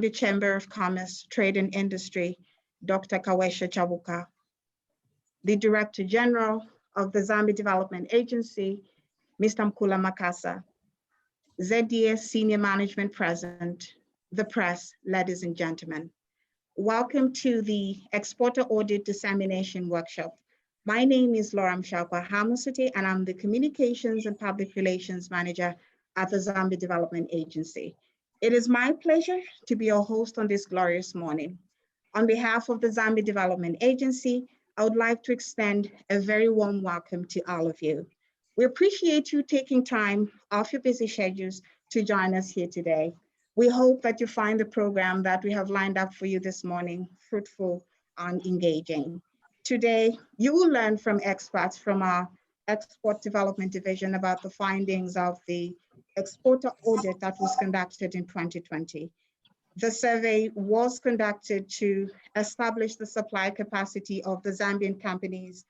the Chamber of Commerce, Trade and Industry, Dr. Kawesha Chabuka, the Director General of the Zambia Development Agency, Mr. Mkula Makasa, ZDA Senior Management present, the press, ladies and gentlemen. Welcome to the Exporter Audit Dissemination Workshop. My name is Laura Mshakwa Hamusite, and I'm the Communications and Public Relations Manager at the Zambia Development Agency. It is my pleasure to be your host on this glorious morning. On behalf of the Zambia Development Agency, I would like to extend a very warm welcome to all of you. We appreciate you taking time off your busy schedules to join us here today. We hope that you find the program that we have lined up for you this morning fruitful and engaging. Today, you will learn from experts from our Export Development Division about the findings of the exporter audit that was conducted in 2020. The survey was conducted to establish the supply capacity of the Zambian companies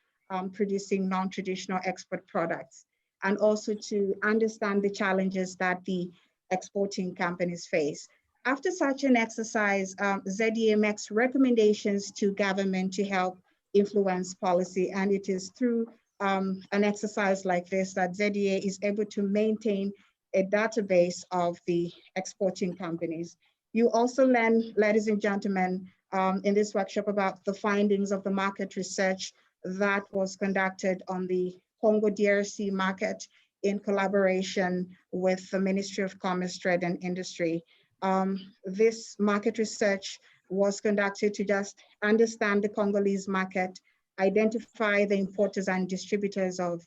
producing non-traditional export products, and also to understand the challenges that the exporting companies face. After such an exercise, ZDA makes recommendations to government to help influence policy, and it is through an exercise like this that ZDA is able to maintain a database of the exporting companies. You also learn, ladies and gentlemen, in this workshop about the findings of the market research that was conducted on the CONGO DRC market in collaboration with the Ministry of Commerce, Trade and Industry. This market research was conducted to just understand the Congolese market, identify the importers and distributors of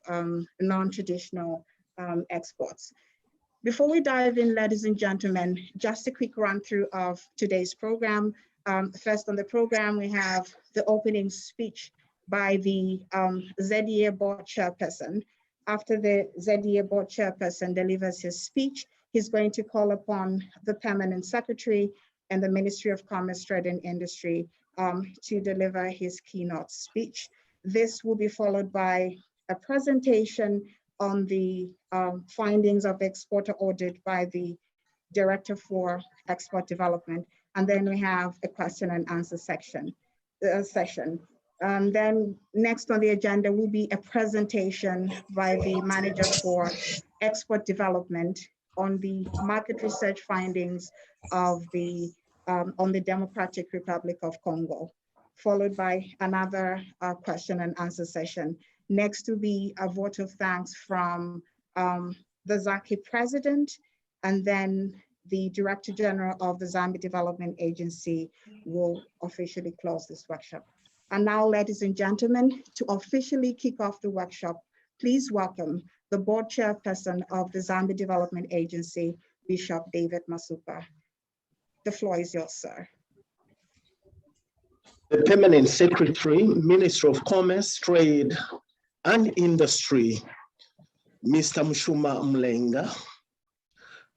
non-traditional exports. Before we dive in, ladies and gentlemen, just a quick run through of today's program. First on the program, we have the opening speech by the ZDA board chairperson. After the ZDA board chairperson delivers his speech, he's going to call upon the permanent secretary and the Ministry of Commerce, Trade and Industry to deliver his keynote speech. This will be followed by a presentation on the findings of the exporter audit by the Director for Export Development. And then we have a question and answer session. Then next on the agenda will be a presentation by the Manager for Export Development on the market research findings of the on the Democratic Republic of Congo, followed by another question and answer session. Next will be a vote of thanks from the ZACI president, and then the Director General of the Zambia Development Agency will officially close this workshop. And now, ladies and gentlemen, to officially kick off the workshop, please welcome the board chairperson of the Zambia Development Agency, Bishop David Masuka. The floor is yours, sir. The Permanent Secretary, Minister of Commerce, Trade and Industry, Mr. Mshuma Mlenga,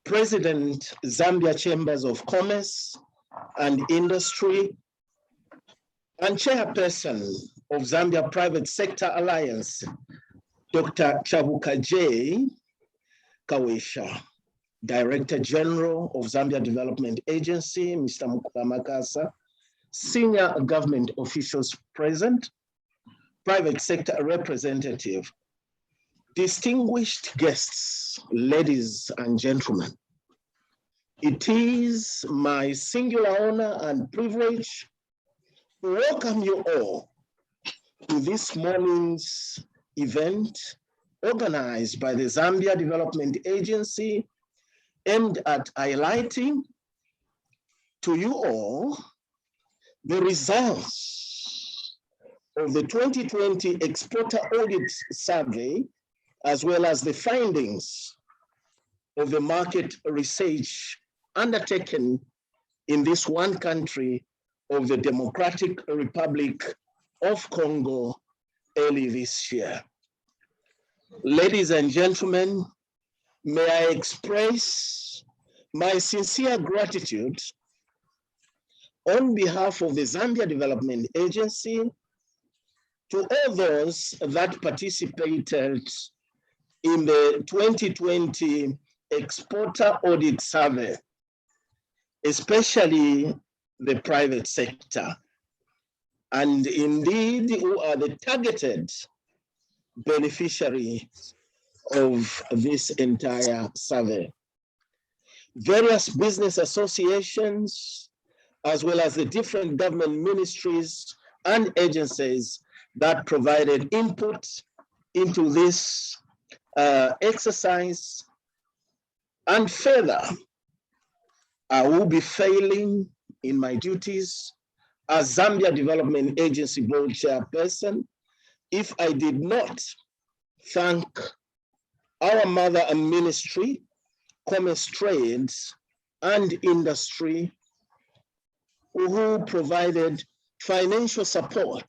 President, Zambia Chambers of Commerce and Industry, and Chairperson of Zambia Private Sector Alliance, Dr. Chabuka J. Kawesha, Director General of Zambia Development Agency, Mr. Mkula Makasa, Senior Government Officials present, Private Sector Representative, distinguished guests, ladies and gentlemen. It is my singular honor and privilege to welcome you all to this morning's event organized by the Zambia Development Agency, aimed at highlighting to you all the results of the 2020 Exporter Audit Survey, as well as the findings of the market research undertaken in this one country of the Democratic Republic of Congo early this year. Ladies and gentlemen, may I express my sincere gratitude on behalf of the Zambia Development Agency to all those that participated in the 2020 Exporter Audit Survey, especially the private sector, and indeed who are the targeted beneficiary of this entire survey. Various business associations, as well as the different government ministries and agencies that provided input into this exercise. And further, I will be failing in my duties as Zambia Development Agency Board Chairperson if I did not thank our mother and ministry, commerce, trade, and industry, who provided financial support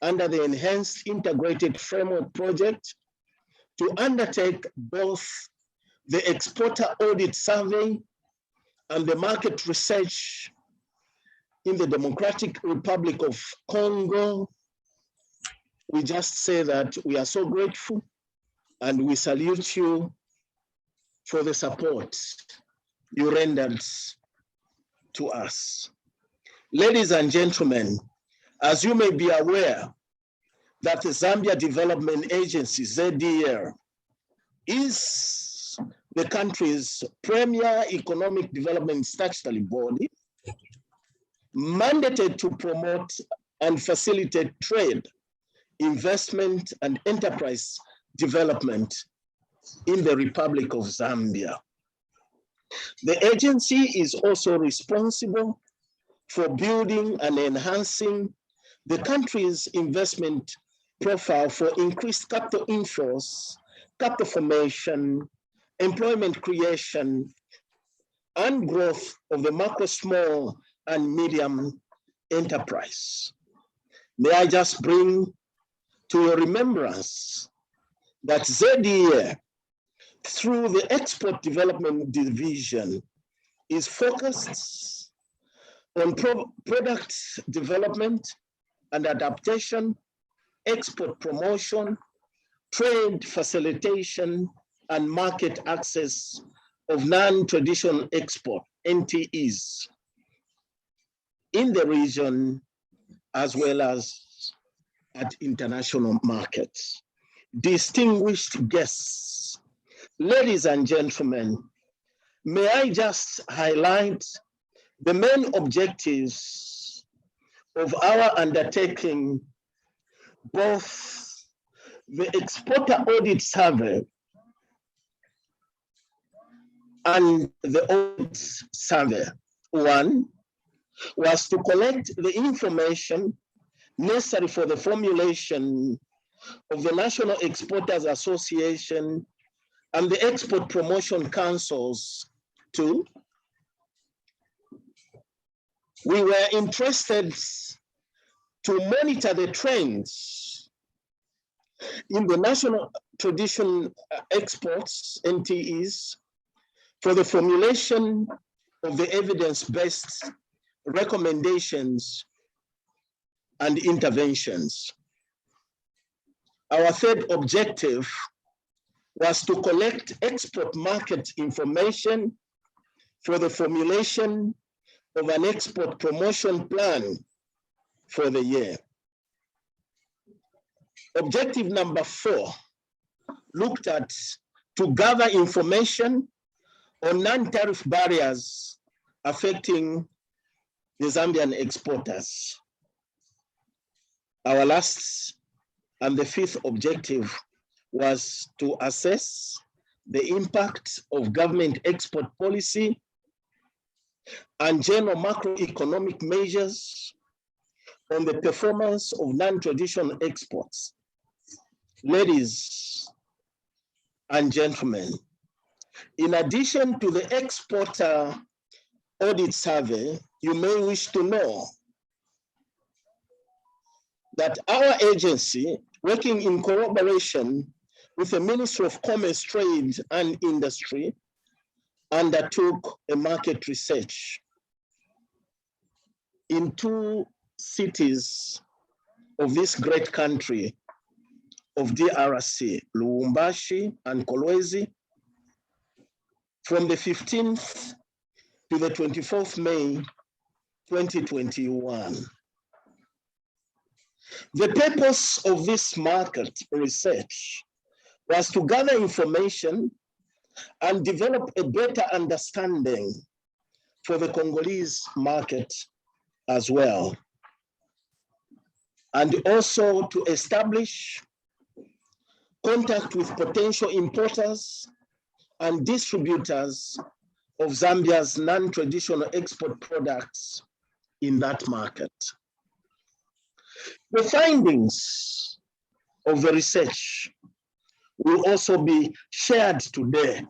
under the Enhanced Integrated Framework Project to undertake both the Exporter Audit Survey and the market research in the Democratic Republic of Congo. We just say that we are so grateful and we salute you for the support you rendered to us. Ladies and gentlemen, as you may be aware, that the Zambia Development Agency, ZDA, is the country's premier economic development statutory body, mandated to promote and facilitate trade, investment, and enterprise development in the Republic of Zambia. The agency is also responsible for building and enhancing the country's investment profile for increased capital inflows, capital formation, employment creation, and growth of the macro, small, and medium enterprise. May I just bring to your remembrance that ZDA, through the Export Development Division, is focused on product development and adaptation, export promotion, trade facilitation, and market access of non-traditional export, NTEs, in the region as well as at international markets. Distinguished guests, ladies and gentlemen, may I just highlight the main objectives of our undertaking, both the Exporter Audit Survey and the Audit Survey. One was to collect the information necessary for the formulation of the National Exporters Association and the Export Promotion Councils. Two, we were interested to monitor the trends in the national tradition exports, NTEs, for the formulation of the evidence-based recommendations and interventions. Our third objective was to collect export market information for the formulation of an export promotion plan for the year. Objective number 4 looked at to gather information on non-tariff barriers affecting the Zambian exporters. Our last and the 5th objective was to assess the impact of government export policy and general macroeconomic measures on the performance of non-traditional exports. Ladies and gentlemen, in addition to the Exporter Audit Survey, you may wish to know that our agency, working in collaboration with the Ministry of Commerce, Trade, and Industry, undertook a market research in 2 cities of this great country of DRC, Lubumbashi and Kolwezi, from the 15th to the 24th May 2021. The purpose of this market research was to gather information and develop a better understanding for the Congolese market as well, and also to establish contact with potential importers and distributors of Zambia's non-traditional export products in that market. The findings of the research will also be shared today,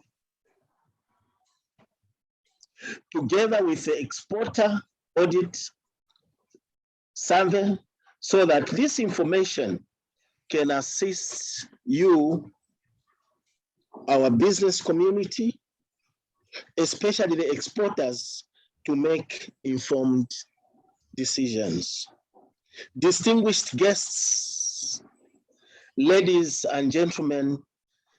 together with the exporter audit survey, so that this information can assist you, our business community, especially the exporters, to make informed decisions. Distinguished guests, ladies and gentlemen,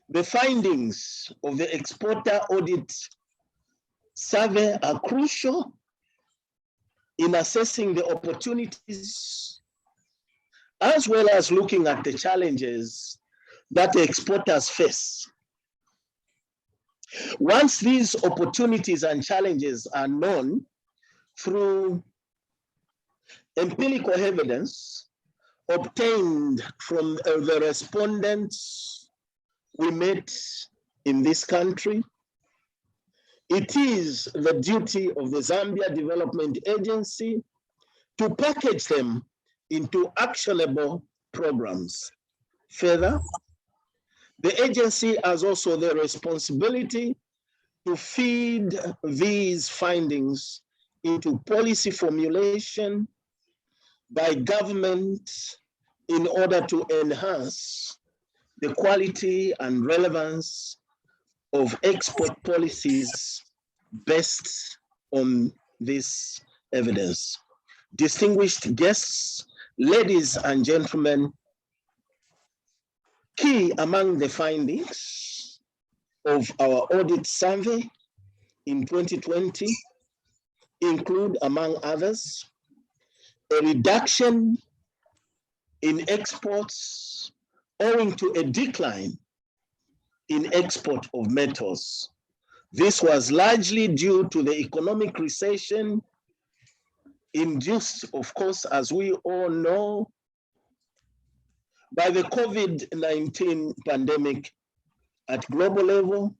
the findings of the exporter audit survey are crucial in assessing the opportunities, as well as looking at the challenges that the exporters face. Once these opportunities and challenges are known through empirical evidence obtained from the respondents we met in this country, it is the duty of the Zambia Development Agency to package them into actionable programs. Further, the agency has also the responsibility to feed these findings into policy formulation by government in order to enhance the quality and relevance of export policies based on this evidence. Distinguished guests, ladies and gentlemen, key among the findings of our audit survey in 2020 include, among others, a reduction in exports owing to a decline in export of metals. This was largely due to the economic recession induced, of course, as we all know, by the COVID-19 pandemic at global level.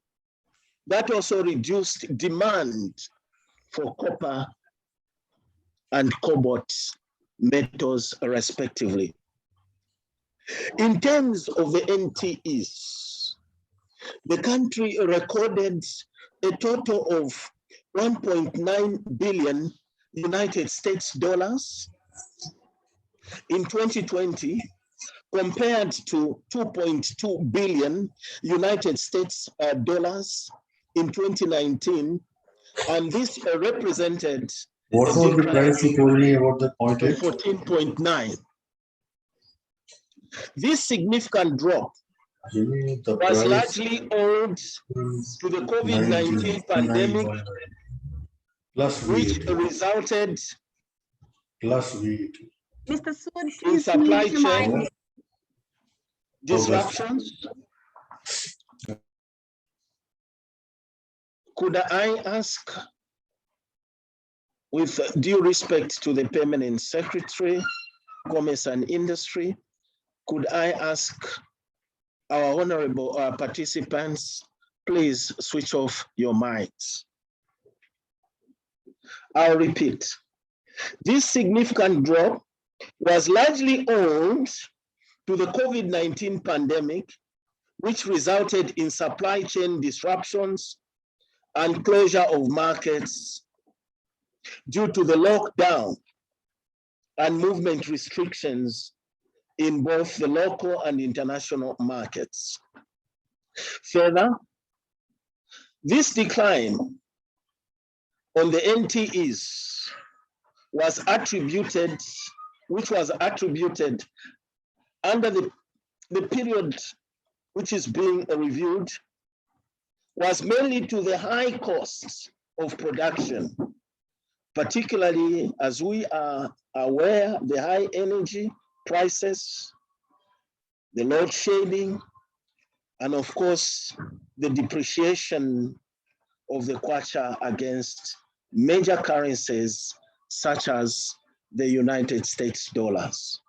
That also reduced demand for copper and cobalt metals, respectively. In terms of the NTEs, the country recorded a total of 1.9 billion United States dollars in 2020, compared to 2.2 billion United States dollars in 2019, and this represented what was the price you told me about the 0.8? 14.9. This significant drop was largely owed to the COVID-19 pandemic, which resulted Mr. Sood, in please supply mute your mic. chain disruptions. Could I ask, with due respect to the Permanent Secretary, Commerce and Industry, could I ask our honorable participants, please switch off your mics. I'll repeat. This significant drop was largely owed to the COVID-19 pandemic, which resulted in supply chain disruptions and closure of markets due to the lockdown and movement restrictions in both the local and international markets. Further, this decline on the NTEs was attributed, under the period which is being reviewed, was mainly to the high costs of production, particularly as we are aware the high energy prices, the load shedding, and of course, the depreciation of the kwacha against major currencies such as the United States dollars.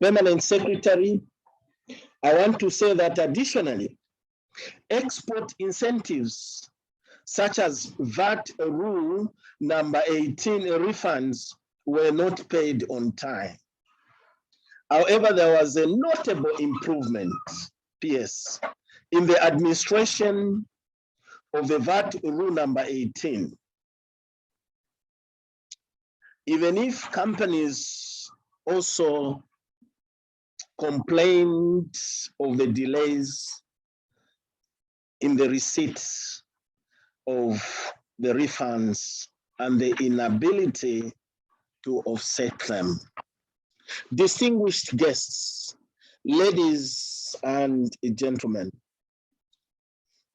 Permanent Secretary, I want to say that additionally, export incentives such as VAT rule number 18 refunds were not paid on time. However, there was a notable improvement, PS, in the administration of the VAT rule number 18. Even if companies also complained of the delays in the receipts of the refunds and the inability to offset them. Distinguished guests, ladies and gentlemen,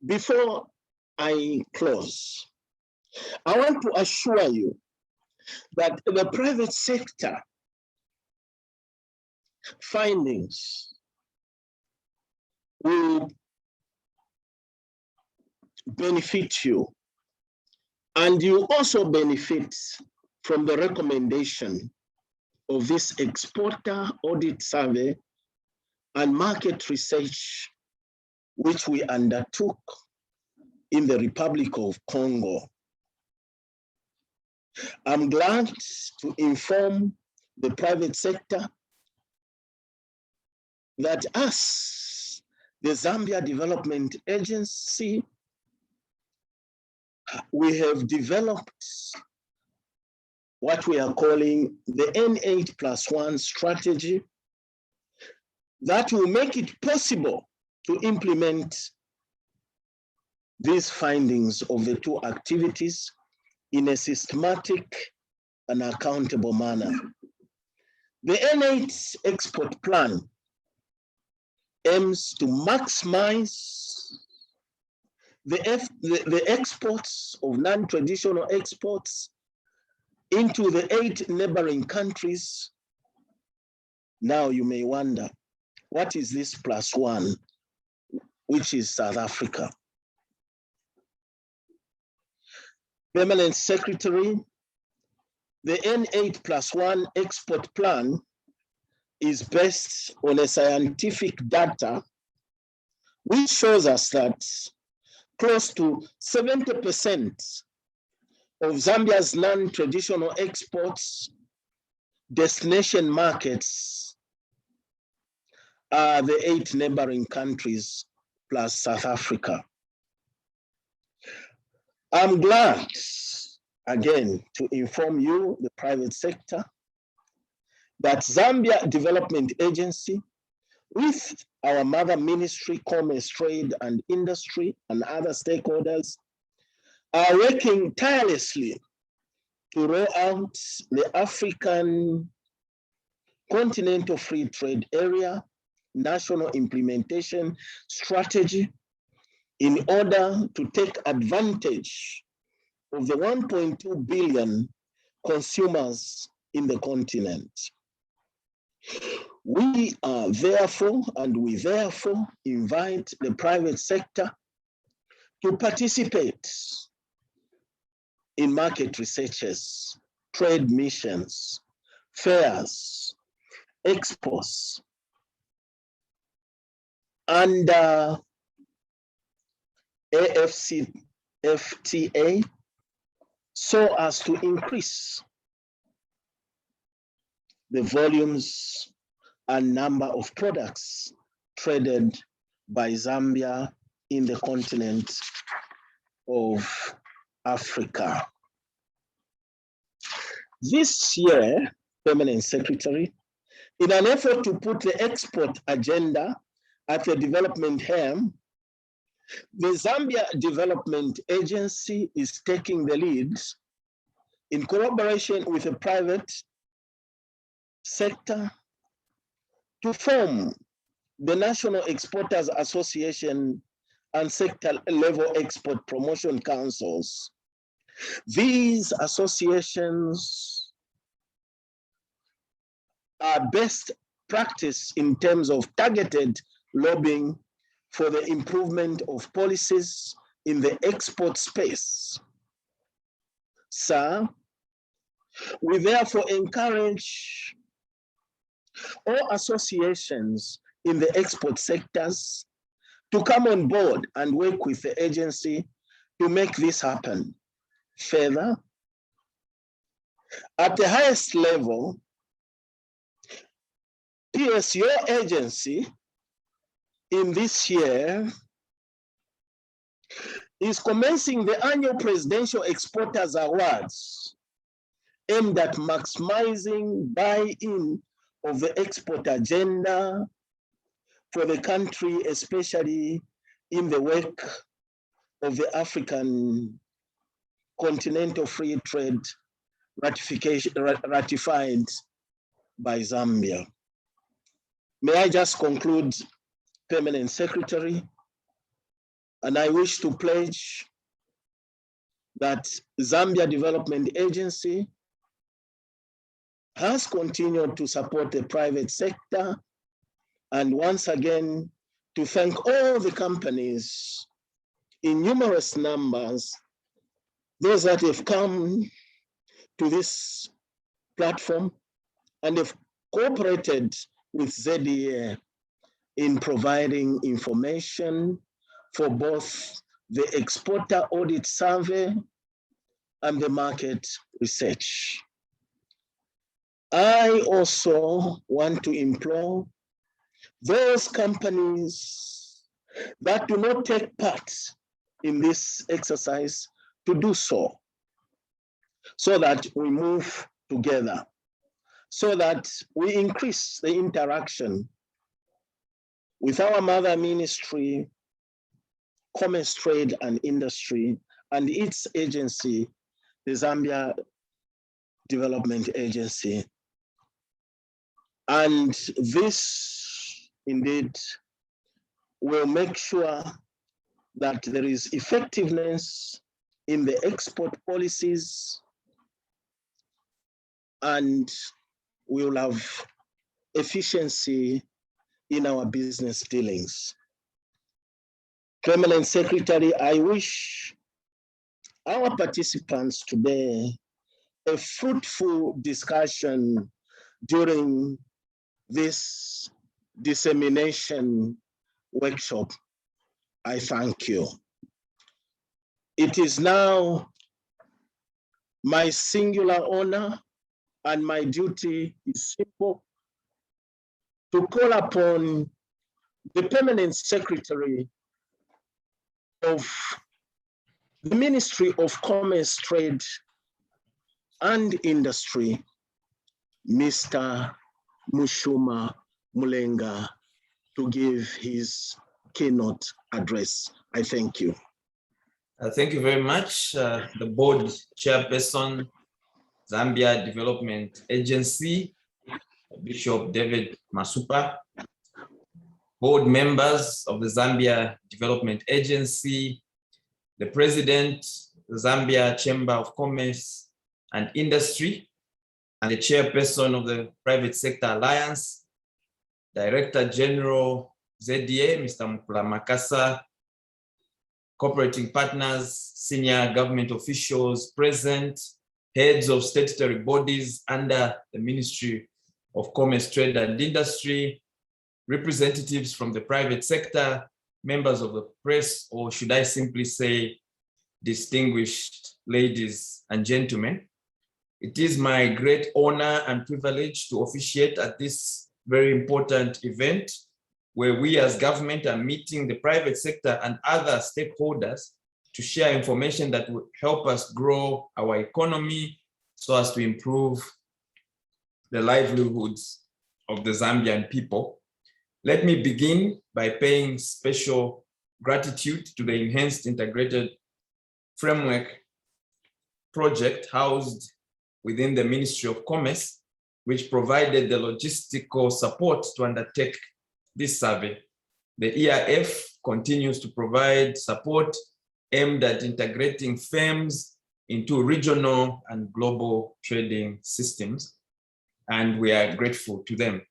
before I close, I want to assure you that the private sector findings will benefit you, and you also benefit from the recommendation of this exporter audit survey and market research, which we undertook in the Republic of Congo. I'm glad to inform the private sector that us, the Zambia Development Agency, we have developed what we are calling the N8+1 strategy that will make it possible to implement these findings of the two activities in a systematic and accountable manner. The N8 export plan aims to maximize the exports of non-traditional exports into the 8 neighboring countries. Now you may wonder, what is this +1, which is South Africa? Permanent Secretary, the N8+1 export plan is based on a scientific data which shows us that close to 70% of Zambia's non-traditional exports destination markets are the 8 neighboring countries plus South Africa. I'm glad, again, to inform you, the private sector, that Zambia Development Agency, with our mother ministry, Commerce, Trade and Industry, and other stakeholders, are working tirelessly to roll out the African Continental Free Trade Area National Implementation Strategy in order to take advantage of the 1.2 billion consumers in the continent. We are therefore, and we therefore invite the private sector to participate in market researches, trade missions, fairs, expos, and AFCFTA, so as to increase the volumes and number of products traded by Zambia in the continent of Africa. This year, Permanent Secretary, in an effort to put the export agenda at the development helm, the Zambia Development Agency is taking the lead in collaboration with the private sector to form the National Exporters Association and sector level export promotion councils. These associations are best practice in terms of targeted lobbying for the improvement of policies in the export space. Sir, we therefore encourage all associations in the export sectors to come on board and work with the agency to make this happen. Further, at the highest level, PS, your agency in this year is commencing the annual Presidential Exporters Awards aimed at maximizing buy-in of the export agenda for the country, especially in the work of the African Continental Free Trade ratified by Zambia. May I just conclude, Permanent Secretary, and I wish to pledge that Zambia Development Agency has continued to support the private sector, and once again, to thank all the companies in numerous numbers, those that have come to this platform and have cooperated with ZDA in providing information for both the exporter audit survey and the market research. I also want to implore those companies that do not take part in this exercise to do so that we move together, so that we increase the interaction with our mother ministry, Commerce, Trade and Industry, and its agency, the Zambia Development Agency. And this indeed will make sure that there is effectiveness in the export policies, and we will have efficiency in our business dealings. Permanent Secretary, I wish our participants today a fruitful discussion during this dissemination workshop. I thank you. It is now my singular honor, and my duty is simple, to call upon the Permanent Secretary of the Ministry of Commerce, Trade and Industry, Mr. Mushuma Mulenga, to give his keynote address. I thank you. Thank you very much, the board chairperson, Zambia Development Agency, Bishop David Masupa, board members of the Zambia Development Agency, the president, the Zambia Chamber of Commerce and Industry, and the chairperson of the Private Sector Alliance, Director General ZDA, Mr. Mkula Makasa, cooperating partners, senior government officials present, heads of statutory bodies under the Ministry of Commerce, Trade and Industry, representatives from the private sector, members of the press, or should I simply say, distinguished ladies and gentlemen. It is my great honor and privilege to officiate at this very important event, where we as government are meeting the private sector and other stakeholders to share information that will help us grow our economy so as to improve the livelihoods of the Zambian people. Let me begin by paying special gratitude to the Enhanced Integrated Framework project housed within the Ministry of Commerce, which provided the logistical support to undertake this survey. The EIF continues to provide support aimed at integrating firms into regional and global trading systems, and we are grateful to them.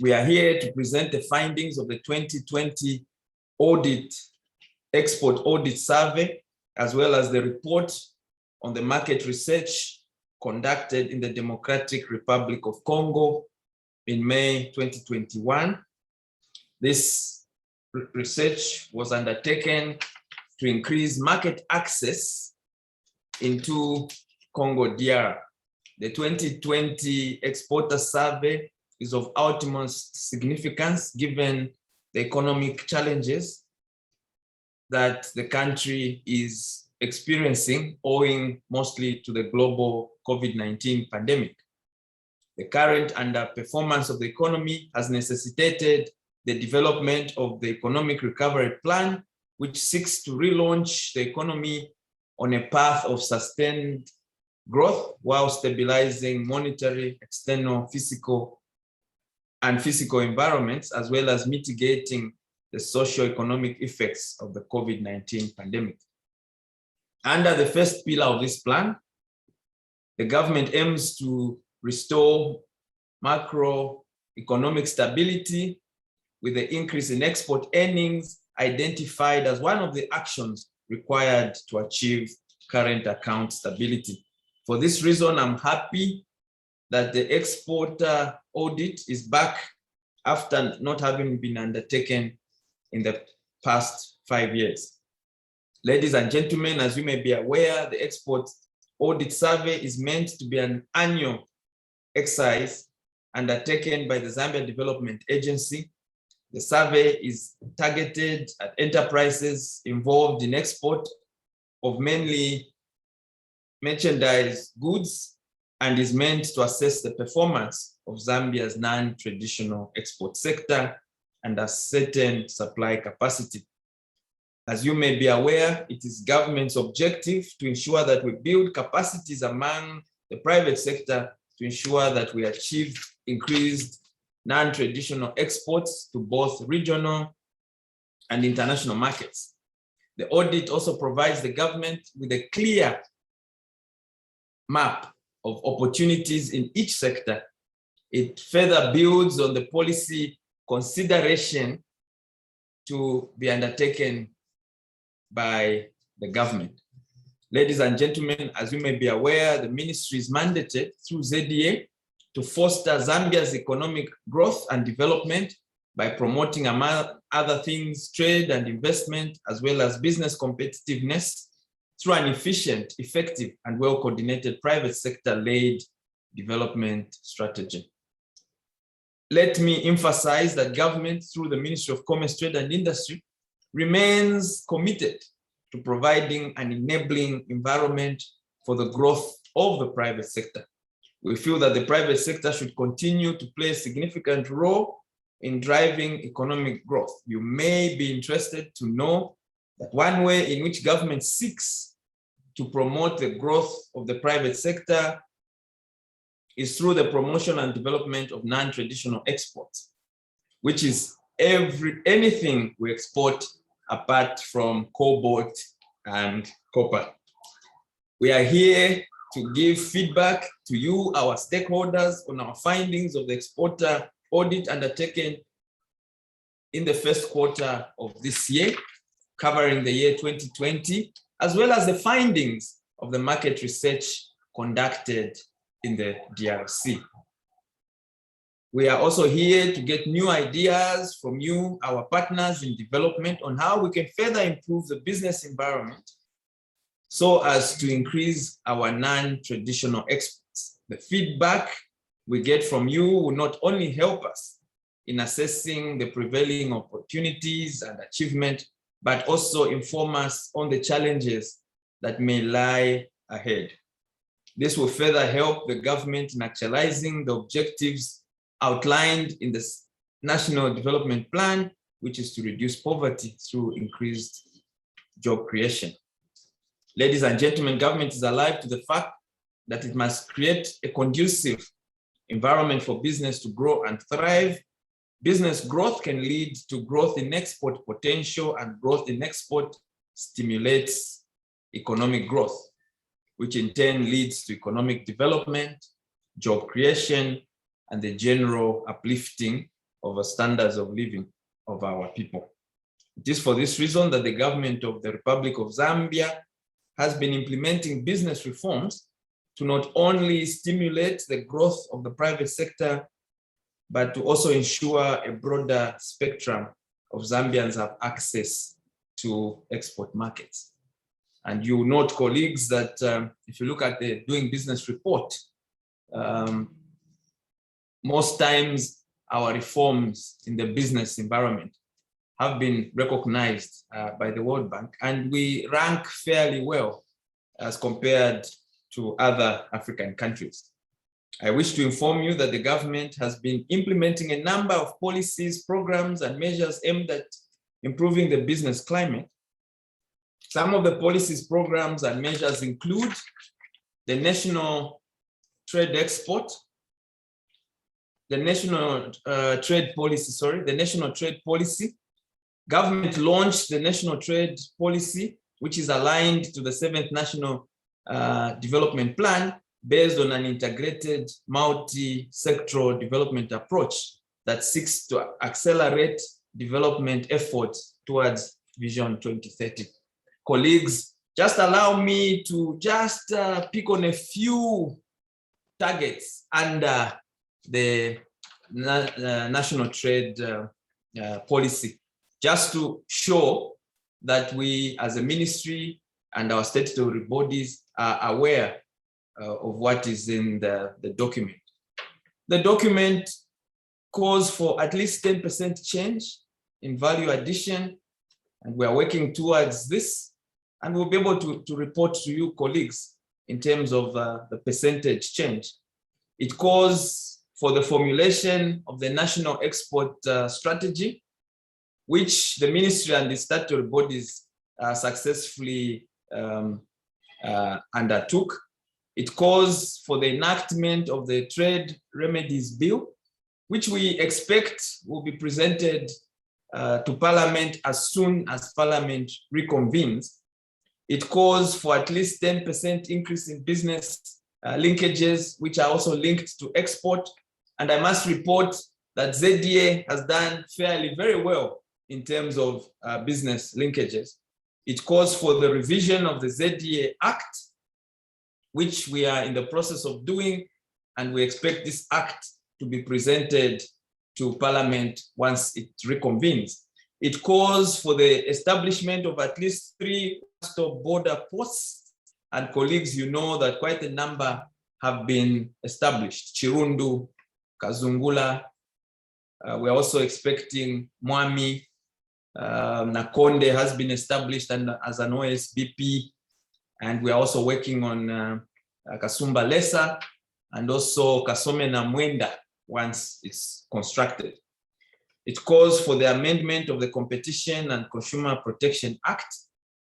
We are here to present the findings of the 2020 Export Audit Survey, as well as the report on the market research conducted in the Democratic Republic of Congo in May 2021. This research was undertaken to increase market access into Congo DR. The 2020 Exporter Survey is of utmost significance given the economic challenges that the country is experiencing owing mostly to the global COVID-19 pandemic. The current underperformance of the economy has necessitated the development of the Economic Recovery Plan, which seeks to relaunch the economy on a path of sustained growth while stabilizing monetary, external, physical environments, as well as mitigating the socio-economic effects of the COVID-19 pandemic. Under the first pillar of this plan, the government aims to restore macroeconomic stability with the increase in export earnings identified as one of the actions required to achieve current account stability. For this reason, I'm happy that the exporter audit is back after not having been undertaken in the past 5 years. Ladies and gentlemen, as you may be aware, the Export Audit Survey is meant to be an annual exercise undertaken by the Zambia Development Agency. The survey is targeted at enterprises involved in export of mainly merchandise goods and is meant to assess the performance of Zambia's non-traditional export sector and a certain supply capacity. As you may be aware, it is government's objective to ensure that we build capacities among the private sector to ensure that we achieve increased non-traditional exports to both regional and international markets. The audit also provides the government with a clear map of opportunities in each sector. It further builds on the policy consideration to be undertaken by the government. Ladies and gentlemen, as you may be aware, the ministry is mandated through ZDA to foster Zambia's economic growth and development by promoting, among other things, trade and investment, as well as business competitiveness through an efficient, effective, and well-coordinated private sector-led development strategy. Let me emphasize that government, through the Ministry of Commerce, Trade and Industry, remains committed to providing an enabling environment for the growth of the private sector. We feel that the private sector should continue to play a significant role in driving economic growth. You may be interested to know that one way in which government seeks to promote the growth of the private sector is through the promotion and development of non-traditional exports, which is anything we export apart from cobalt and copper. We are here to give feedback to you, our stakeholders, on our findings of the exporter audit undertaken in the first quarter of this year, covering the year 2020, as well as the findings of the market research conducted in the DRC. We are also here to get new ideas from you, our partners in development, on how we can further improve the business environment so as to increase our non-traditional exports. The feedback we get from you will not only help us in assessing the prevailing opportunities and achievement, but also inform us on the challenges that may lie ahead. This will further help the government in actualizing the objectives outlined in the National Development Plan, which is to reduce poverty through increased job creation. Ladies and gentlemen, government is alive to the fact that it must create a conducive environment for business to grow and thrive business growth can lead to growth in export potential, and growth in export stimulates economic growth, which in turn leads to economic development, job creation, and the general uplifting of the standards of living of our people. It is for this reason that the government of the Republic of Zambia has been implementing business reforms to not only stimulate the growth of the private sector, but to also ensure a broader spectrum of Zambians have access to export markets. And you note, colleagues, that if you look at the Doing Business report, most times our reforms in the business environment have been recognized by the World Bank, and we rank fairly well as compared to other African countries. I wish to inform you that the government has been implementing a number of policies, programs, and measures aimed at improving the business climate. Some of the policies, programs, and measures include the National Trade Export, the National Trade Policy. Government launched the National Trade Policy, which is aligned to the 7th National Development Plan, based on an integrated multi-sectoral development approach that seeks to accelerate development efforts towards Vision 2030. Colleagues, just allow me to just pick on a few targets under the National Trade Policy, just to show that we as a ministry and our statutory bodies are aware of what is in the document. The document calls for at least 10% change in value addition, and we are working towards this, and we'll be able to report to you, colleagues, in terms of the percentage change. It calls for the formulation of the national export strategy, which the ministry and the statutory bodies successfully undertook. It calls for the enactment of the Trade Remedies Bill, which we expect will be presented to Parliament as soon as Parliament reconvenes. It calls for at least 10% increase in business linkages, which are also linked to export. And I must report that ZDA has done very well in terms of business linkages. It calls for the revision of the ZDA Act, which we are in the process of doing, and we expect this act to be presented to Parliament once it reconvenes. It calls for the establishment of at least 3 stop border posts, and colleagues, you know that quite a number have been established. Chirundu, Kazungula, we're also expecting Mwami, Nakonde has been established and as an OSBP, and we are also working on Kasumba Lesa and also Kasome na Mwenda once it's constructed. It calls for the amendment of the Competition and Consumer Protection Act,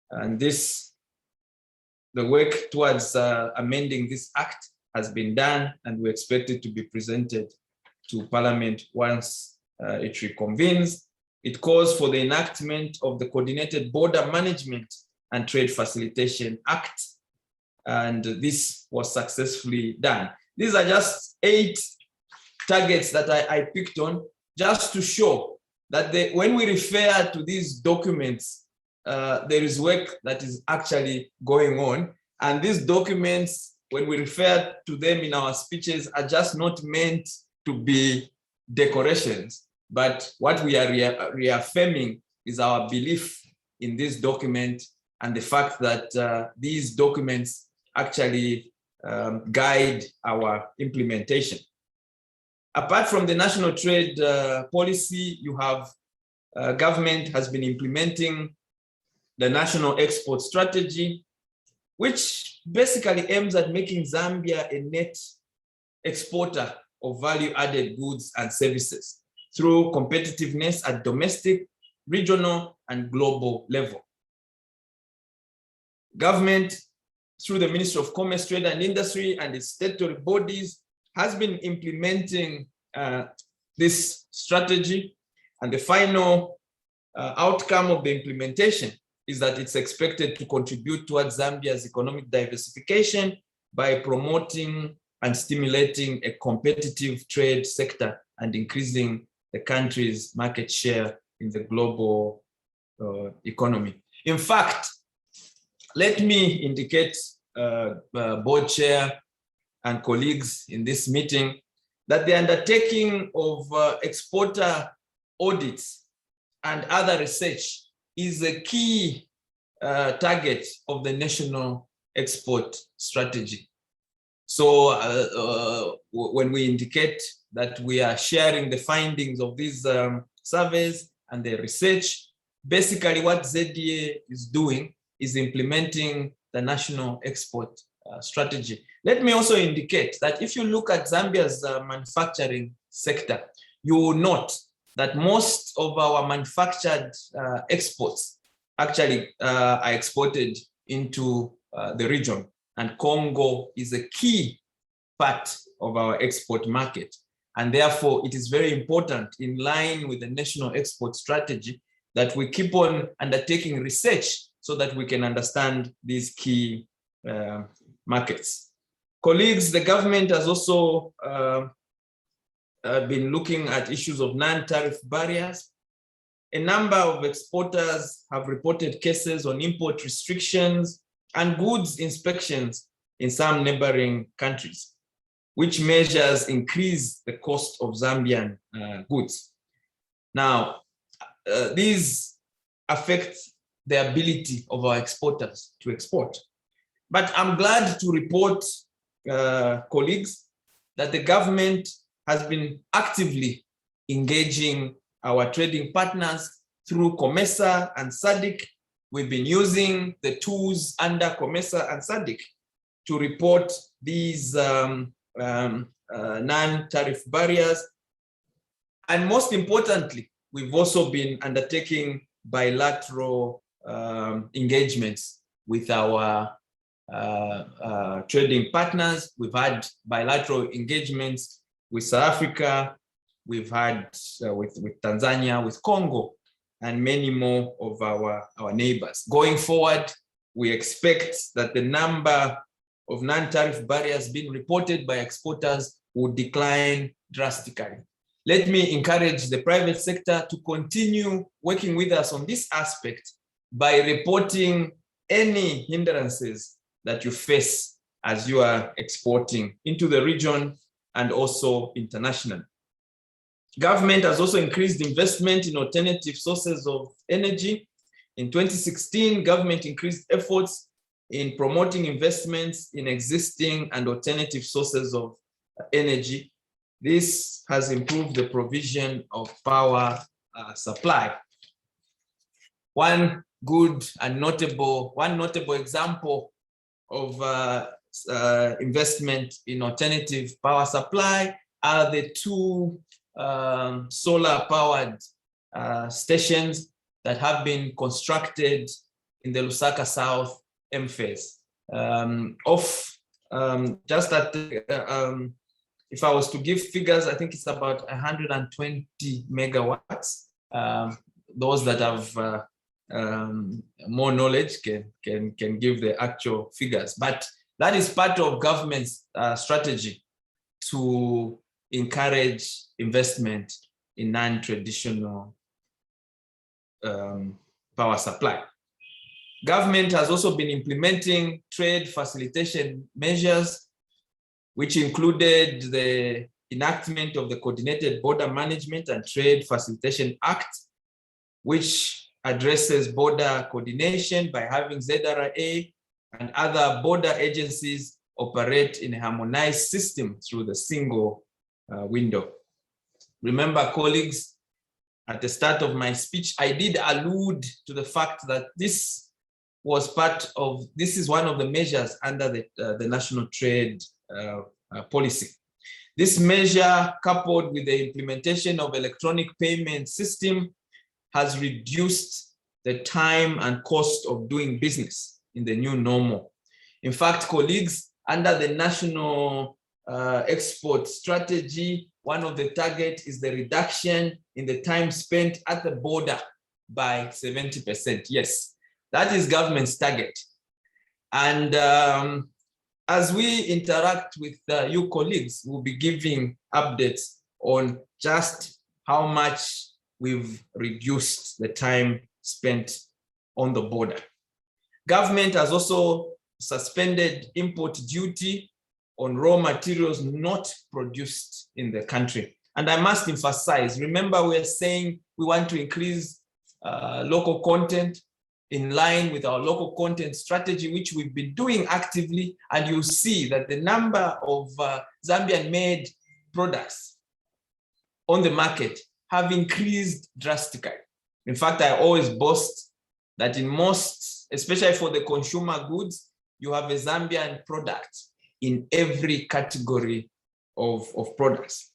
and the work towards amending this act has been done, and we expect it to be presented to Parliament once it reconvenes. It calls for the enactment of the Coordinated Border Management and Trade Facilitation Act, and this was successfully done. These are just 8 targets that I picked on, just to show that when we refer to these documents, there is work that is actually going on, and these documents, when we refer to them in our speeches, are just not meant to be decorations, but what we are reaffirming is our belief in this document and the fact that these documents actually guide our implementation. Apart from the National Trade Policy, you have government has been implementing the National Export Strategy, which basically aims at making Zambia a net exporter of value-added goods and services through competitiveness at domestic, regional, and global level. Government, through the Ministry of Commerce, Trade and Industry and its statutory bodies, has been implementing this strategy. And the final outcome of the implementation is that it's expected to contribute towards Zambia's economic diversification by promoting and stimulating a competitive trade sector and increasing the country's market share in the global economy. In fact, let me indicate, board chair and colleagues in this meeting, that the undertaking of exporter audits and other research is a key target of the national export strategy. So when we indicate that we are sharing the findings of these surveys and the research, basically what ZDA is doing is implementing the national export strategy. Let me also indicate that if you look at Zambia's manufacturing sector, you will note that most of our manufactured exports actually are exported into the region, and Congo is a key part of our export market. And therefore, it is very important, in line with the national export strategy, that we keep on undertaking research so that we can understand these key markets. Colleagues, the government has also been looking at issues of non-tariff barriers. A number of exporters have reported cases on import restrictions and goods inspections in some neighboring countries, which measures increase the cost of Zambian goods. Now, these affect the ability of our exporters to export. But I'm glad to report, colleagues, that the government has been actively engaging our trading partners through COMESA and SADC. We've been using the tools under COMESA and SADC to report these non-tariff barriers. And most importantly, we've also been undertaking bilateral engagements with our trading partners. We've had bilateral engagements with South Africa, we've had with Tanzania, with Congo, and many more of our neighbors. Going forward, we expect that the number of non-tariff barriers being reported by exporters will decline drastically. Let me encourage the private sector to continue working with us on this aspect by reporting any hindrances that you face as you are exporting into the region and also internationally. Government has also increased investment in alternative sources of energy. In 2016, government increased efforts in promoting investments in existing and alternative sources of energy. This has improved the provision of power supply. One notable example of investment in alternative power supply are the two solar-powered stations that have been constructed in the Lusaka South M phase. Just at if I was to give figures, I think it's about 120 megawatts. Those that have more knowledge can give the actual figures, but that is part of government's strategy to encourage investment in non-traditional power supply. Government has also been implementing trade facilitation measures, which included the enactment of the Coordinated Border Management and Trade Facilitation Act, which addresses border coordination by having ZDA and other border agencies operate in a harmonized system through the single window. Remember, colleagues, at the start of my speech, I did allude to the fact that this is one of the measures under the national trade policy. This measure, coupled with the implementation of electronic payment system, has reduced the time and cost of doing business in the new normal. In fact, colleagues, under the national export strategy, one of the targets is the reduction in the time spent at the border by 70%. Yes, that is government's target. And as we interact with you colleagues, we'll be giving updates on just how much we've reduced the time spent on the border. Government has also suspended import duty on raw materials not produced in the country. And I must emphasize, remember we're saying we want to increase local content in line with our local content strategy, which we've been doing actively. And you see that the number of Zambian-made products on the market have increased drastically. In fact, I always boast that in most, especially for the consumer goods, you have a Zambian product in every category of products.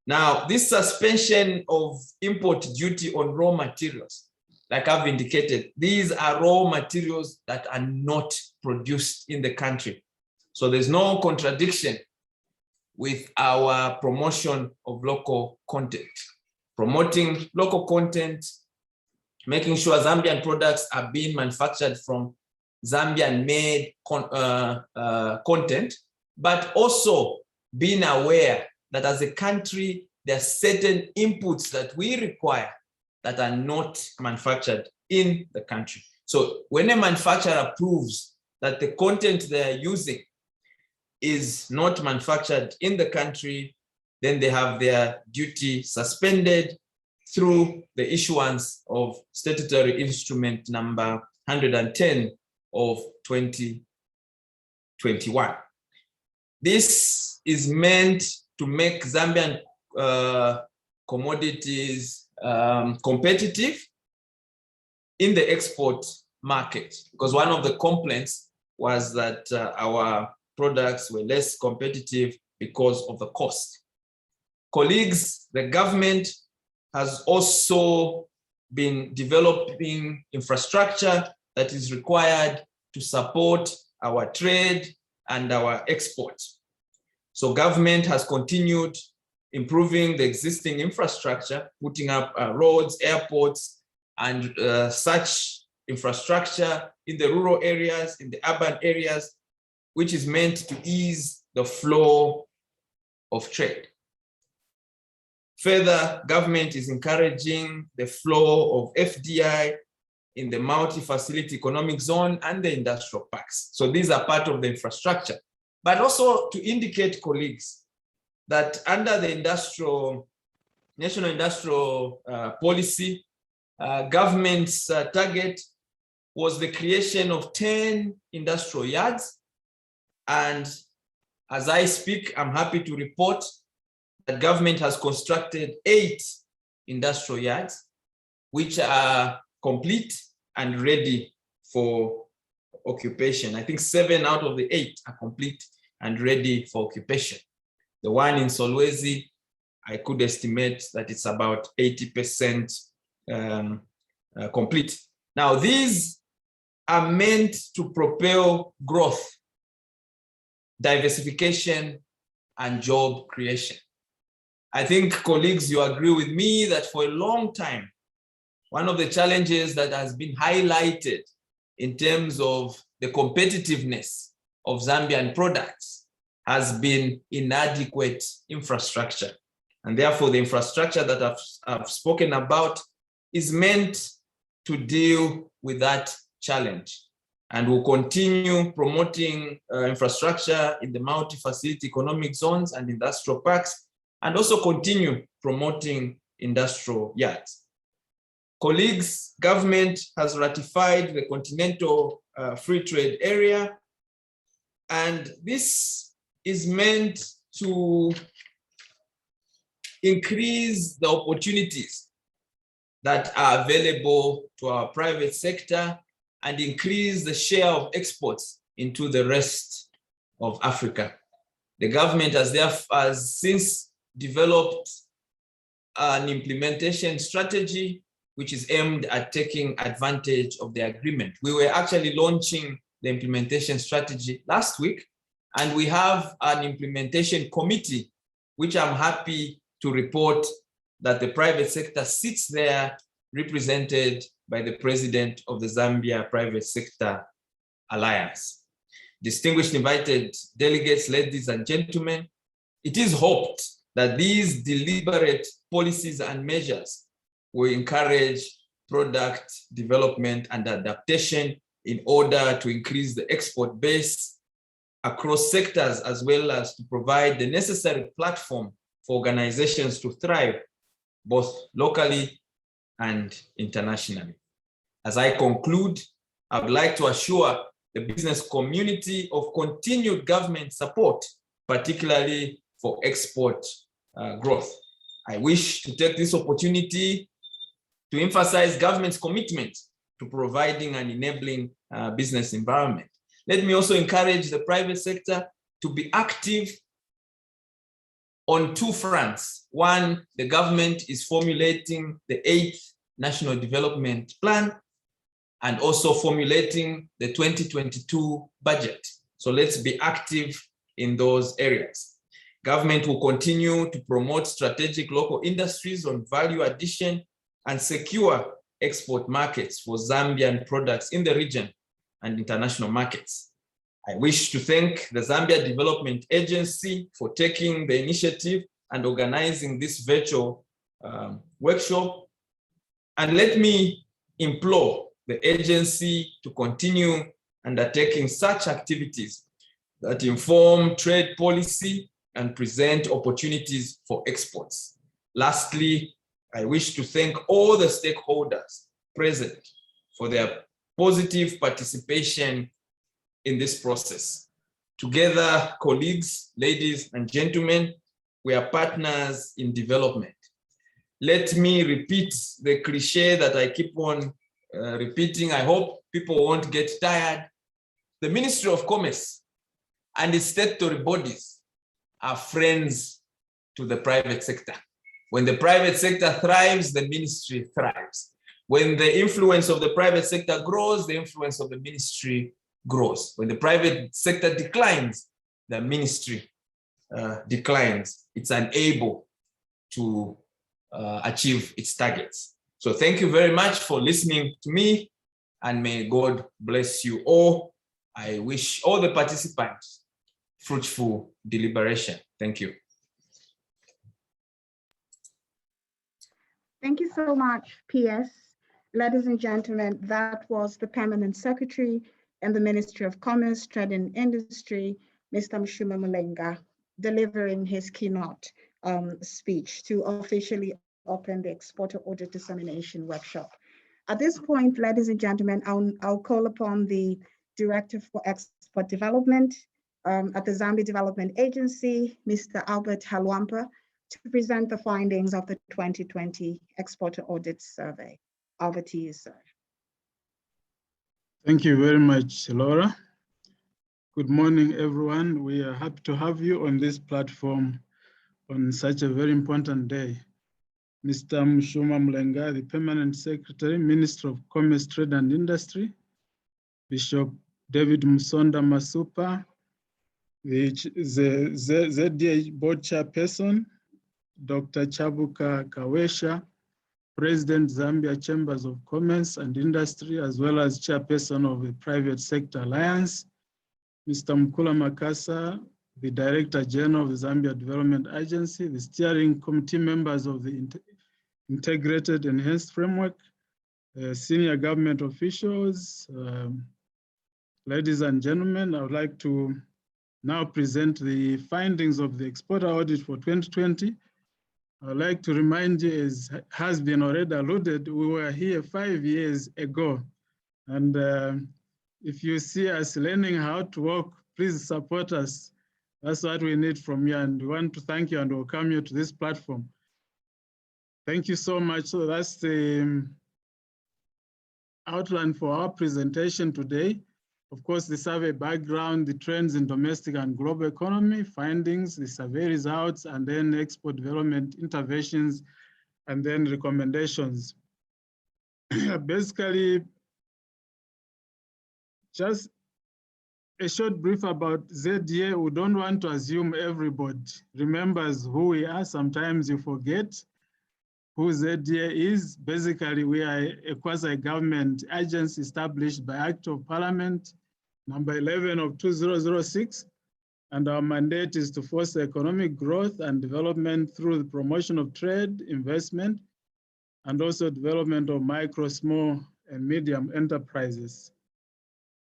Now, this suspension of import duty on raw materials, like I've indicated, these are raw materials that are not produced in the country. So there's no contradiction with our promotion of local content. Promoting local content, making sure Zambian products are being manufactured from Zambian-made content, but also being aware that as a country, there are certain inputs that we require that are not manufactured in the country. So when a manufacturer proves that the content they're using is not manufactured in the country, then they have their duty suspended through the issuance of statutory instrument number 110 of 2021. This is meant to make Zambian commodities competitive in the export market, because one of the complaints was that our products were less competitive because of the cost. Colleagues, the government has also been developing infrastructure that is required to support our trade and our exports. So government has continued improving the existing infrastructure, putting up roads, airports, and such infrastructure in the rural areas, in the urban areas, which is meant to ease the flow of trade. Further, government is encouraging the flow of FDI in the multi-facility economic zone and the industrial parks. So these are part of the infrastructure, but also to indicate, colleagues, that under the national industrial policy, government's target was the creation of 10 industrial yards. And as I speak, I'm happy to report that government has constructed 8 industrial yards, which are complete and ready for occupation. I think 7 out of the 8 are complete and ready for occupation. The one in Solwezi, I could estimate that it's about 80% complete. Now, these are meant to propel growth, diversification, and job creation. I think, colleagues, you agree with me that for a long time, one of the challenges that has been highlighted in terms of the competitiveness of Zambian products has been inadequate infrastructure. And therefore, the infrastructure that I've spoken about is meant to deal with that challenge. And we'll continue promoting infrastructure in the multi-facility economic zones and industrial parks, and also continue promoting industrial yards. Colleagues, government has ratified the Continental Free Trade Area, and this is meant to increase the opportunities that are available to our private sector and increase the share of exports into the rest of Africa. The government has since developed an implementation strategy which is aimed at taking advantage of the agreement. We were actually launching the implementation strategy last week, and we have an implementation committee, which I'm happy to report that the private sector sits there represented by the president of the Zambia Private Sector Alliance. Distinguished invited delegates, ladies and gentlemen, it is hoped that these deliberate policies and measures will encourage product development and adaptation in order to increase the export base across sectors, as well as to provide the necessary platform for organizations to thrive both locally and internationally. As I conclude, I would like to assure the business community of continued government support, particularly for export growth. I wish to take this opportunity to emphasize government's commitment to providing an enabling business environment. Let me also encourage the private sector to be active on two fronts. One, the government is formulating the 8th National Development Plan and also formulating the 2022 budget. So let's be active in those areas. Government will continue to promote strategic local industries on value addition and secure export markets for Zambian products in the region and international markets. I wish to thank the Zambia Development Agency for taking the initiative and organizing this virtual workshop. And let me implore the agency to continue undertaking such activities that inform trade policy and present opportunities for exports. Lastly, I wish to thank all the stakeholders present for their positive participation in this process. Together, colleagues, ladies and gentlemen, we are partners in development. Let me repeat the cliche that I keep on repeating. I hope people won't get tired. The Ministry of Commerce and its statutory bodies are friends to the private sector. When the private sector thrives, the ministry thrives. When the influence of the private sector grows, the influence of the ministry grows. When the private sector declines, the ministry declines. It's unable to achieve its targets. So thank you very much for listening to me, and may God bless you all. I wish all the participants fruitful deliberation. Thank you. Thank you so much, PS. Ladies and gentlemen, that was the Permanent Secretary in the Ministry of Commerce, Trade and Industry, Mr. Mshuma Mulenga, delivering his keynote speech to officially open the Exporter Audit Dissemination Workshop. At this point, ladies and gentlemen, I'll call upon the Director for Export Development at the Zambia Development Agency, Mr. Albert Halwampa, to present the findings of the 2020 Exporter Audit Survey. Over to you, sir. Thank you very much, Laura. Good morning, everyone. We are happy to have you on this platform on such a very important day. Mr. Mshuma Mulenga, the Permanent Secretary, Minister of Commerce, Trade and Industry, Bishop David Musonda Masupa, the ZDA Board Chairperson, Dr. Chabuka Kawesha, President, Zambia Chambers of Commerce and Industry, as well as Chairperson of the Private Sector Alliance, Mr. Mkula Makasa, the Director General of the Zambia Development Agency, the steering committee members of the Integrated Enhanced Framework, senior government officials, ladies and gentlemen, I would like to now present the findings of the Exporter Audit for 2020. I'd like to remind you, as has been already alluded, we were here 5 years ago. And if you see us learning how to walk, please support us. That's what we need from you. And we want to thank you and welcome you to this platform. Thank you so much. So that's the outline for our presentation today. Of course, the survey background, the trends in domestic and global economy, findings, the survey results, and then export development interventions, and then recommendations. Basically, just a short brief about ZDA. We don't want to assume everybody remembers who we are. Sometimes you forget who ZDA is. Basically, we are a quasi-government agency established by Act of Parliament, number 11 of 2006. And our mandate is to foster economic growth and development through the promotion of trade, investment, and also development of micro, small, and medium enterprises.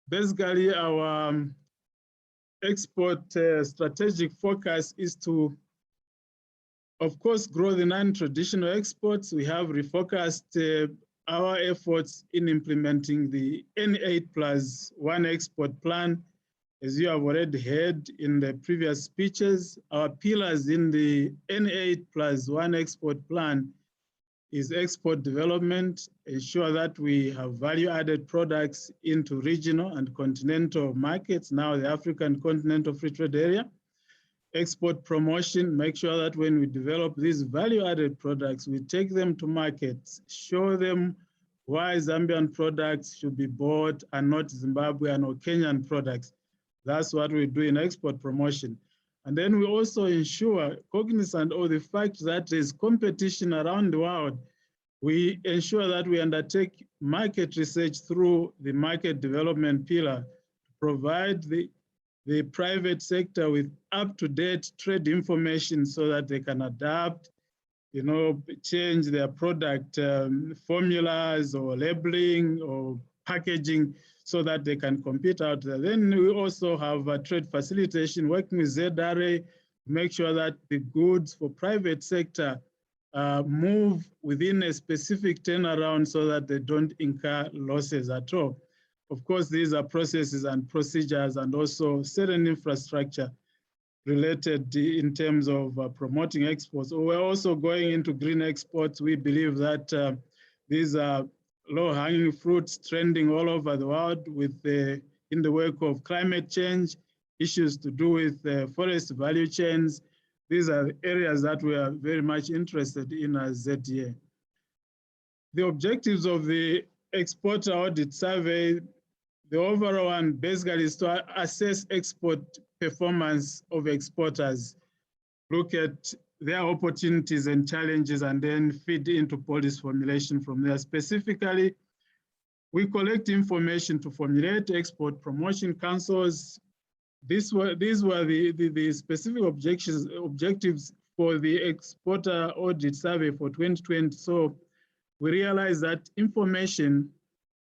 Basically, our export strategic focus is to, of course, grow the non-traditional exports. We have refocused our efforts in implementing the N8+1 export plan. As you have already heard in the previous speeches, our pillars in the N8+1 export plan is export development, ensure that we have value-added products into regional and continental markets, now the African Continental Free Trade Area. Export promotion, make sure that when we develop these value-added products, we take them to markets, show them why Zambian products should be bought and not Zimbabwean or Kenyan products. That's what we do in export promotion. And then we also ensure, cognizant of the fact that there's competition around the world, we ensure that we undertake market research through the market development pillar to provide the private sector with up-to-date trade information so that they can adapt, change their product formulas or labeling or packaging so that they can compete out there. Then we also have a trade facilitation working with ZDA to make sure that the goods for private sector move within a specific turnaround so that they don't incur losses at all. Of course, these are processes and procedures and also certain infrastructure related in terms of promoting exports. We're also going into green exports. We believe that these are low-hanging fruits trending all over the world in the wake of climate change, issues to do with forest value chains. These are areas that we are very much interested in as ZDA. The objectives of the Exporter Audit Survey, the overall one basically is to assess export performance of exporters, look at their opportunities and challenges, and then feed into policy formulation from there. Specifically, we collect information to formulate export promotion councils. These were the specific objectives for the Exporter Audit Survey for 2020. So we realized that information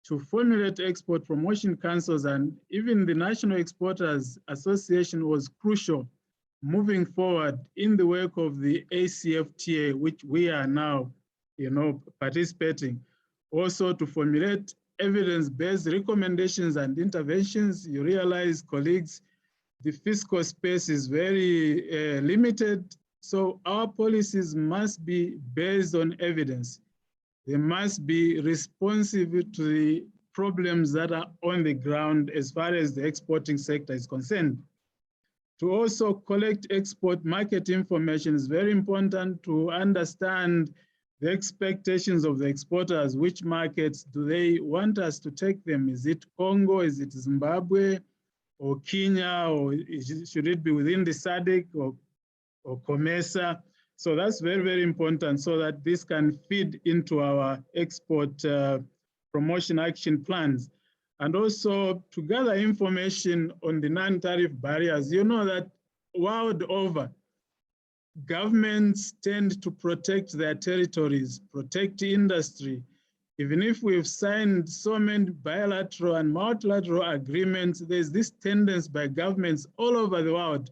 to formulate export promotion councils and even the National Exporters Association was crucial moving forward in the wake of the ACFTA, which we are now, participating. Also to formulate evidence-based recommendations and interventions. You realize, colleagues, the fiscal space is very limited. So our policies must be based on evidence. They must be responsive to the problems that are on the ground as far as the exporting sector is concerned. To also collect export market information is very important to understand the expectations of the exporters. Which markets do they want us to take them? Is it Congo? Is it Zimbabwe or Kenya? Or should it be within the SADC or COMESA? So that's very, very important so that this can feed into our export promotion action plans. And also to gather information on the non-tariff barriers. You know that world over, governments tend to protect their territories, protect industry. Even if we've signed so many bilateral and multilateral agreements, there's this tendency by governments all over the world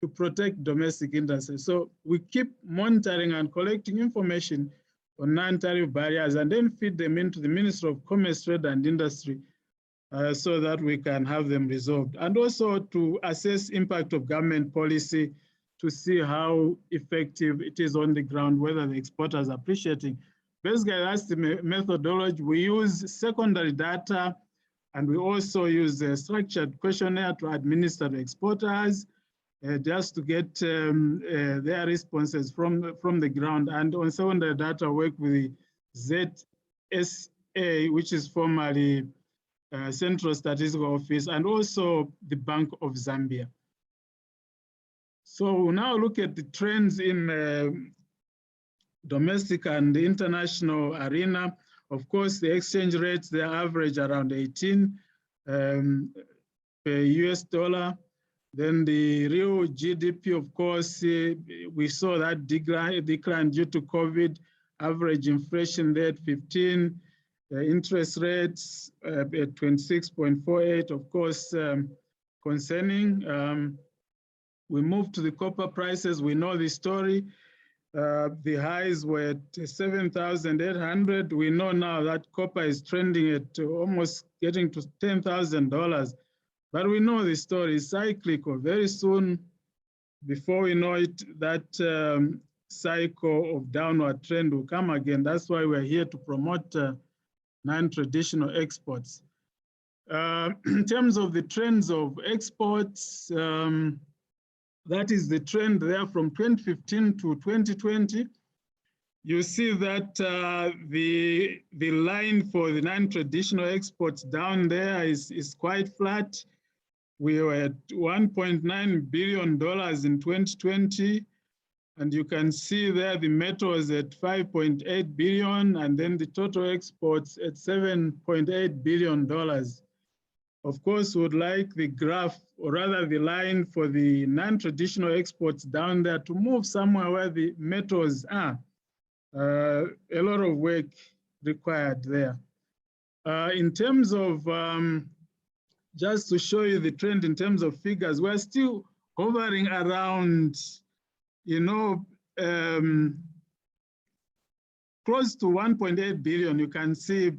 to protect domestic industry. So we keep monitoring and collecting information on non-tariff barriers and then feed them into the Ministry of Commerce, Trade and Industry so that we can have them resolved. And also to assess impact of government policy to see how effective it is on the ground, whether the exporters are appreciating. Basically, that's the methodology. We use secondary data, and we also use a structured questionnaire to administer the exporters, just to get their responses from the ground. And on secondary data, work with the ZSA, which is formerly Central Statistical Office, and also the Bank of Zambia. So we'll now look at the trends in domestic and international arena. Of course, the exchange rates, they average around 18 per US dollar. Then the real GDP, of course, we saw that decline due to COVID, average inflation there at 15, interest rates at 26.48, of course, concerning. We moved to the copper prices. We know the story. The highs were at 7,800. We know now that copper is trending at almost getting to $10,000. But we know the story is cyclical. Very soon, before we know it, that cycle of downward trend will come again. That's why we're here to promote non-traditional exports. In terms of the trends of exports, that is the trend there from 2015 to 2020. You see that the line for the non-traditional exports down there is quite flat. We were at $1.9 billion in 2020. And you can see there the metals at 5.8 billion, and then the total exports at $7.8 billion. Of course, we would like the graph, or rather the line for the non-traditional exports down there to move somewhere where the metals are. A lot of work required there. In terms of, just to show you the trend in terms of figures, we're still hovering around, you know, close to 1.8 billion. You can see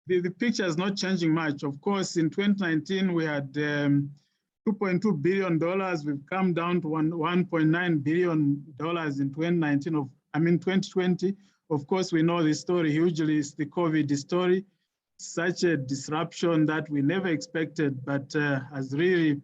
the picture is not changing much. Of course, in 2019, we had $2.2 billion. We've come down to $1.9 billion in 2020. Of course, we know the story hugely. It's the COVID story. Such a disruption that we never expected, but has really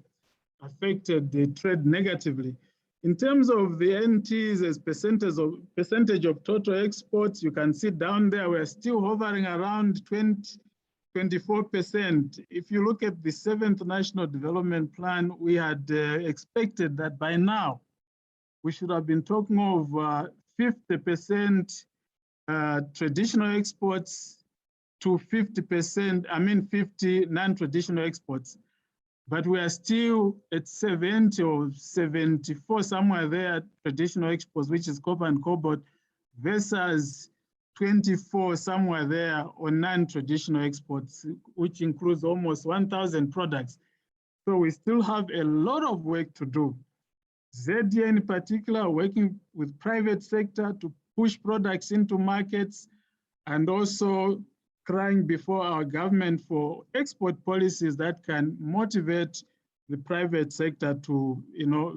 affected the trade negatively. In terms of the NTs as percentage of total exports, you can see down there, we're still hovering around 24%. If you look at the 7th National Development Plan, we had expected that by now, we should have been talking of 50% traditional exports to 50%, 50 non-traditional exports. But we are still at 70 or 74, somewhere there, traditional exports, which is copper and cobalt, versus 24 somewhere there on non-traditional exports, which includes almost 1,000 products. So we still have a lot of work to do. ZDA in particular, working with private sector to push products into markets, and also crying before our government for export policies that can motivate the private sector to,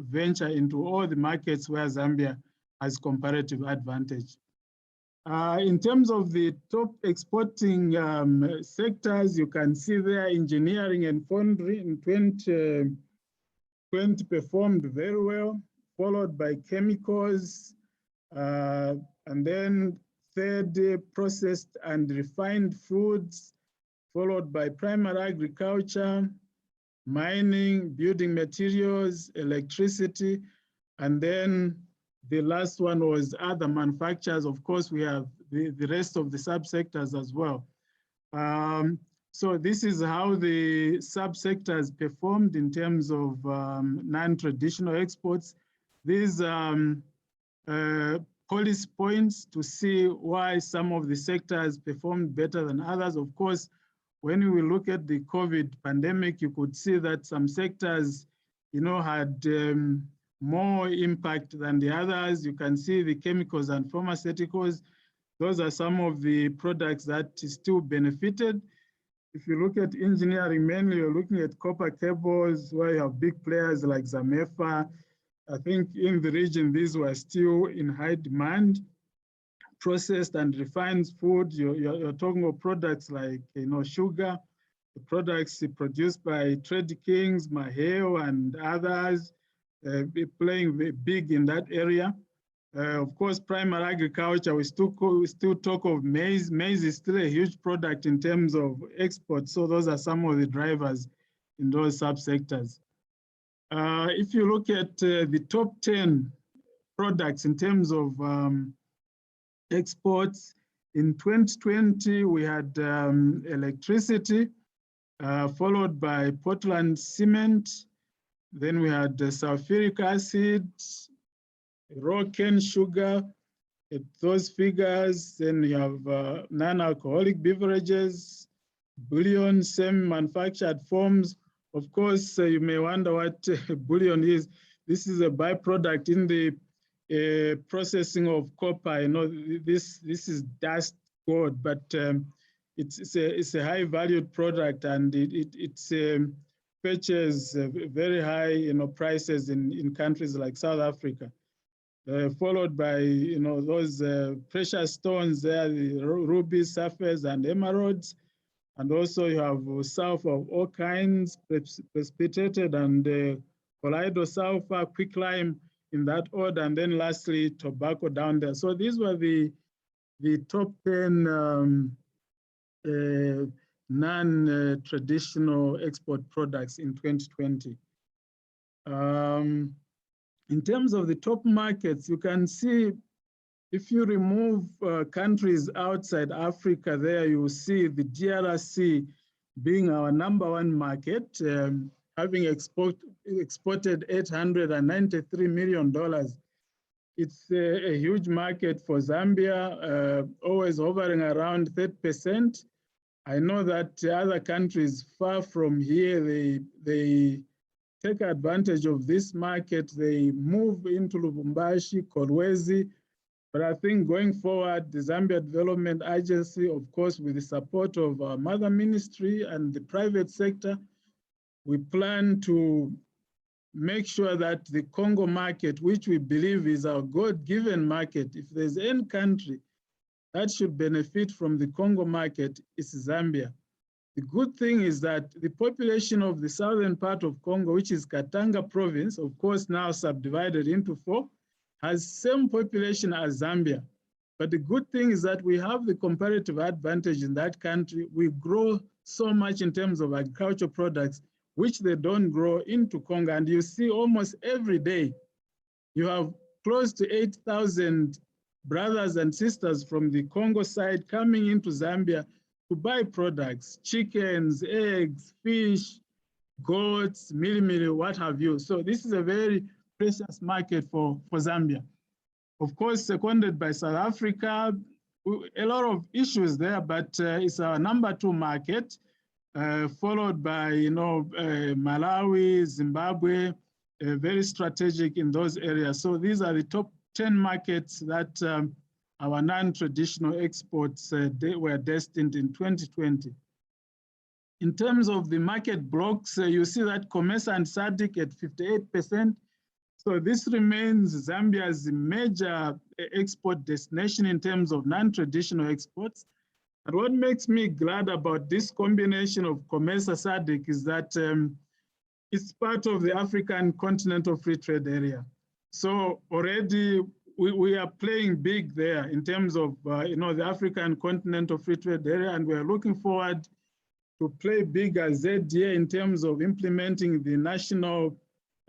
venture into all the markets where Zambia has comparative advantage. In terms of the top exporting sectors, you can see there engineering and foundry in 2020 performed very well, followed by chemicals, and then third, processed and refined foods, followed by primary agriculture, mining, building materials, electricity, and then the last one was other manufacturers. Of course, we have the rest of the subsectors as well. So this is how the subsectors performed in terms of non-traditional exports. These policy points to see why some of the sectors performed better than others. Of course, when we look at the COVID pandemic, you could see that some sectors, had more impact than the others. You can see the chemicals and pharmaceuticals. Those are some of the products that still benefited. If you look at engineering, mainly you're looking at copper cables, where you have big players like Zamefa. I think in the region, these were still in high demand. Processed and refined food, you're talking of products like, sugar, the products produced by Trade Kings, Maheo, and others, playing big in that area. Of course, primary agriculture, we still talk of maize. Maize is still a huge product in terms of export. So those are some of the drivers in those subsectors. If you look at the top 10 products in terms of exports, in 2020, we had electricity, followed by Portland cement. Then we had sulfuric acid, raw cane sugar, at those figures. Then you have non-alcoholic beverages, bullion, semi-manufactured forms. Of course, you may wonder what bullion is. This is a byproduct in the processing of copper. You know, this is dust gold, but it's a high valued product, and it's fetches very high prices in countries like South Africa. Followed by those precious stones there, the rubies, sapphires, and emeralds. And also you have sulfur of all kinds, precipitated and colloidal sulfur, quicklime in that order, and then lastly tobacco down there. So these were the top 10 non-traditional export products in 2020. In terms of the top markets, you can see if you remove countries outside Africa there, you will see the DRC being our #1 market, having exported $893 million. It's a huge market for Zambia, always hovering around 30%. I know that other countries far from here, they take advantage of this market. They move into Lubumbashi, Kolwezi. But I think going forward, the Zambia Development Agency, of course, with the support of our mother ministry and the private sector, we plan to make sure that the Congo market, which we believe is our God-given market, if there's any country that should benefit from the Congo market, it's Zambia. The good thing is that the population of the southern part of Congo, which is Katanga province, of course now subdivided into 4, has same population as Zambia. But the good thing is that we have the comparative advantage in that country. We grow so much in terms of agricultural products, which they don't grow into Congo. And you see almost every day, you have close to 8,000 brothers and sisters from the Congo side coming into Zambia to buy products, chickens, eggs, fish, goats, milimili, what have you. So this is a very precious market for Zambia. Of course, seconded by South Africa, a lot of issues there, but it's our #2 market, followed by Malawi, Zimbabwe, very strategic in those areas. So these are the top 10 markets that our non-traditional exports were destined in 2020. In terms of the market blocks, you see that COMESA and SADC at 58%. So this remains Zambia's major export destination in terms of non-traditional exports. And what makes me glad about this combination of COMESA SADC is that it's part of the African Continental Free Trade Area. So already we are playing big there in terms of the African Continental Free Trade Area, and we are looking forward to play big as ZDA in terms of implementing the national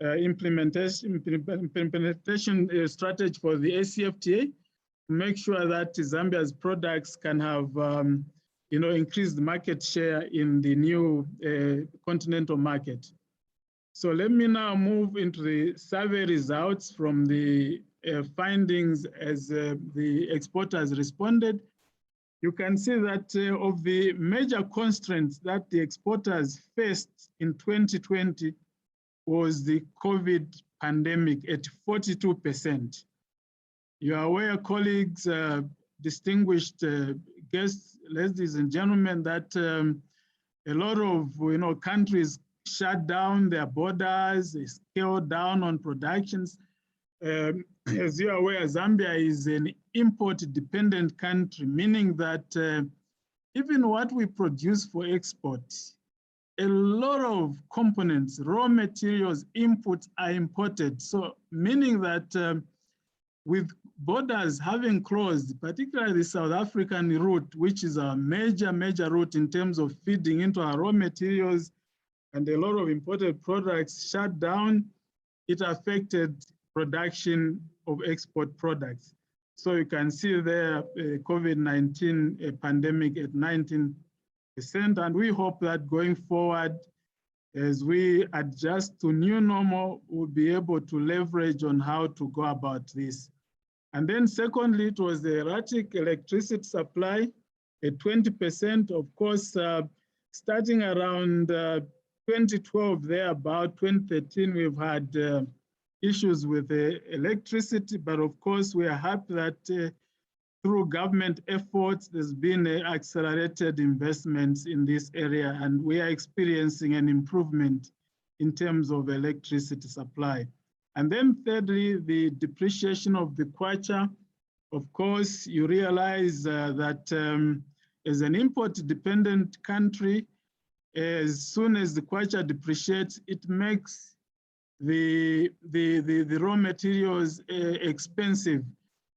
implementation strategy for the ACFTA to make sure that Zambia's products can have increased market share in the new continental market. So let me now move into the survey results from the findings as the exporters responded. You can see that of the major constraints that the exporters faced in 2020 was the COVID pandemic at 42%. You are aware, colleagues, distinguished guests, ladies and gentlemen, that a lot of countries shut down their borders, they scaled down on productions. As you are aware, Zambia is an import-dependent country, meaning that even what we produce for export, a lot of components, raw materials, inputs are imported. So meaning that with borders having closed, particularly the South African route, which is a major route in terms of feeding into our raw materials, and a lot of imported products shut down, it affected production of export products. So you can see there COVID-19 pandemic at 19%, and we hope that going forward, as we adjust to new normal, we'll be able to leverage on how to go about this. And then secondly, it was the erratic electricity supply at 20%. Of course, starting around 2012, there about 2013, we've had issues with the electricity, but of course, we are happy that through government efforts, there's been accelerated investments in this area, and we are experiencing an improvement in terms of electricity supply. And then thirdly, the depreciation of the kwacha. Of course, you realize that as an import-dependent country, as soon as the kwacha depreciates, it makes the raw materials expensive.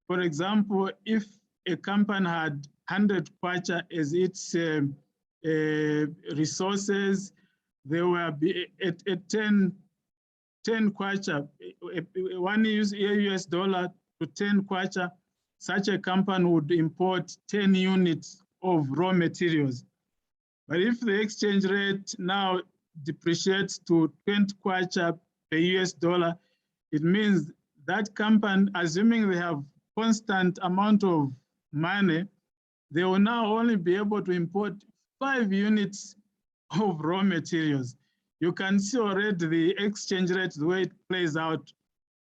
For example, if a company had 100 kwacha as its resources, there will be at 10 kwacha, $1 US to 10 kwacha, such a company would import 10 units of raw materials. But if the exchange rate now depreciates to 20 kwacha per US dollar, it means that company, assuming they have constant amount of money, they will now only be able to import 5 units of raw materials. You can see already the exchange rate, the way it plays out,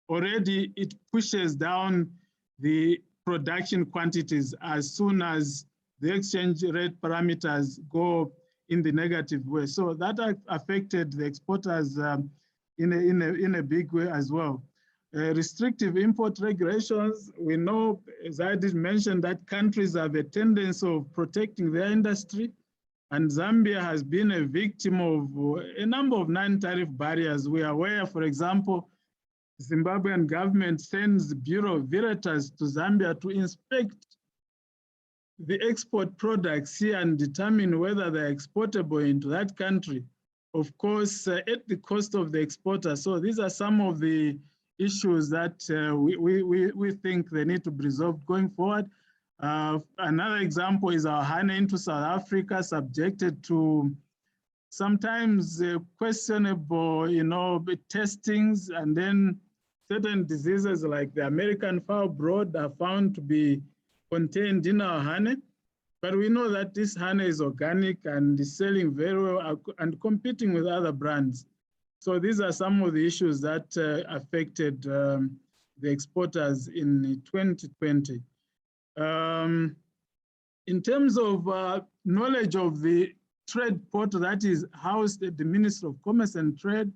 already it pushes down the production quantities as soon as the exchange rate parameters go in the negative way. So that affected the exporters in a big way as well. Restrictive import regulations, we know, as I did mention, that countries have a tendency of protecting their industry, and Zambia has been a victim of a number of non-tariff barriers. We are aware, for example, the Zimbabwean government sends the Bureau of Veritas to Zambia to inspect the export products here and determine whether they're exportable into that country, of course, at the cost of the exporter. So these are some of the issues that we think they need to be resolved going forward. Another example is our honey into South Africa, subjected to sometimes questionable, testings, and then certain diseases like the American foul brood are found to be contained in our honey. But we know that this honey is organic and is selling very well and competing with other brands. So these are some of the issues that affected the exporters in 2020. In terms of knowledge of the trade portal that is housed at the Ministry of Commerce and Trade,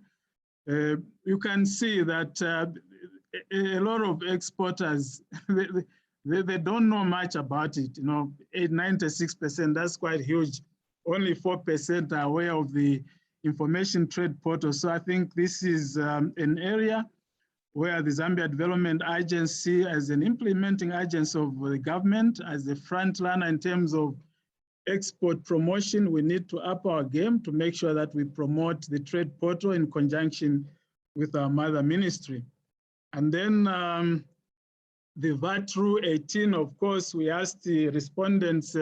you can see that a lot of exporters, they don't know much about it. 96%, that's quite huge. Only 4% are aware of the information trade portal. So I think this is an area where the Zambia Development Agency, as an implementing agency of the government, as a front runner in terms of export promotion, we need to up our game to make sure that we promote the trade portal in conjunction with our mother ministry. And then the VAT Rule 18, of course, we asked the respondents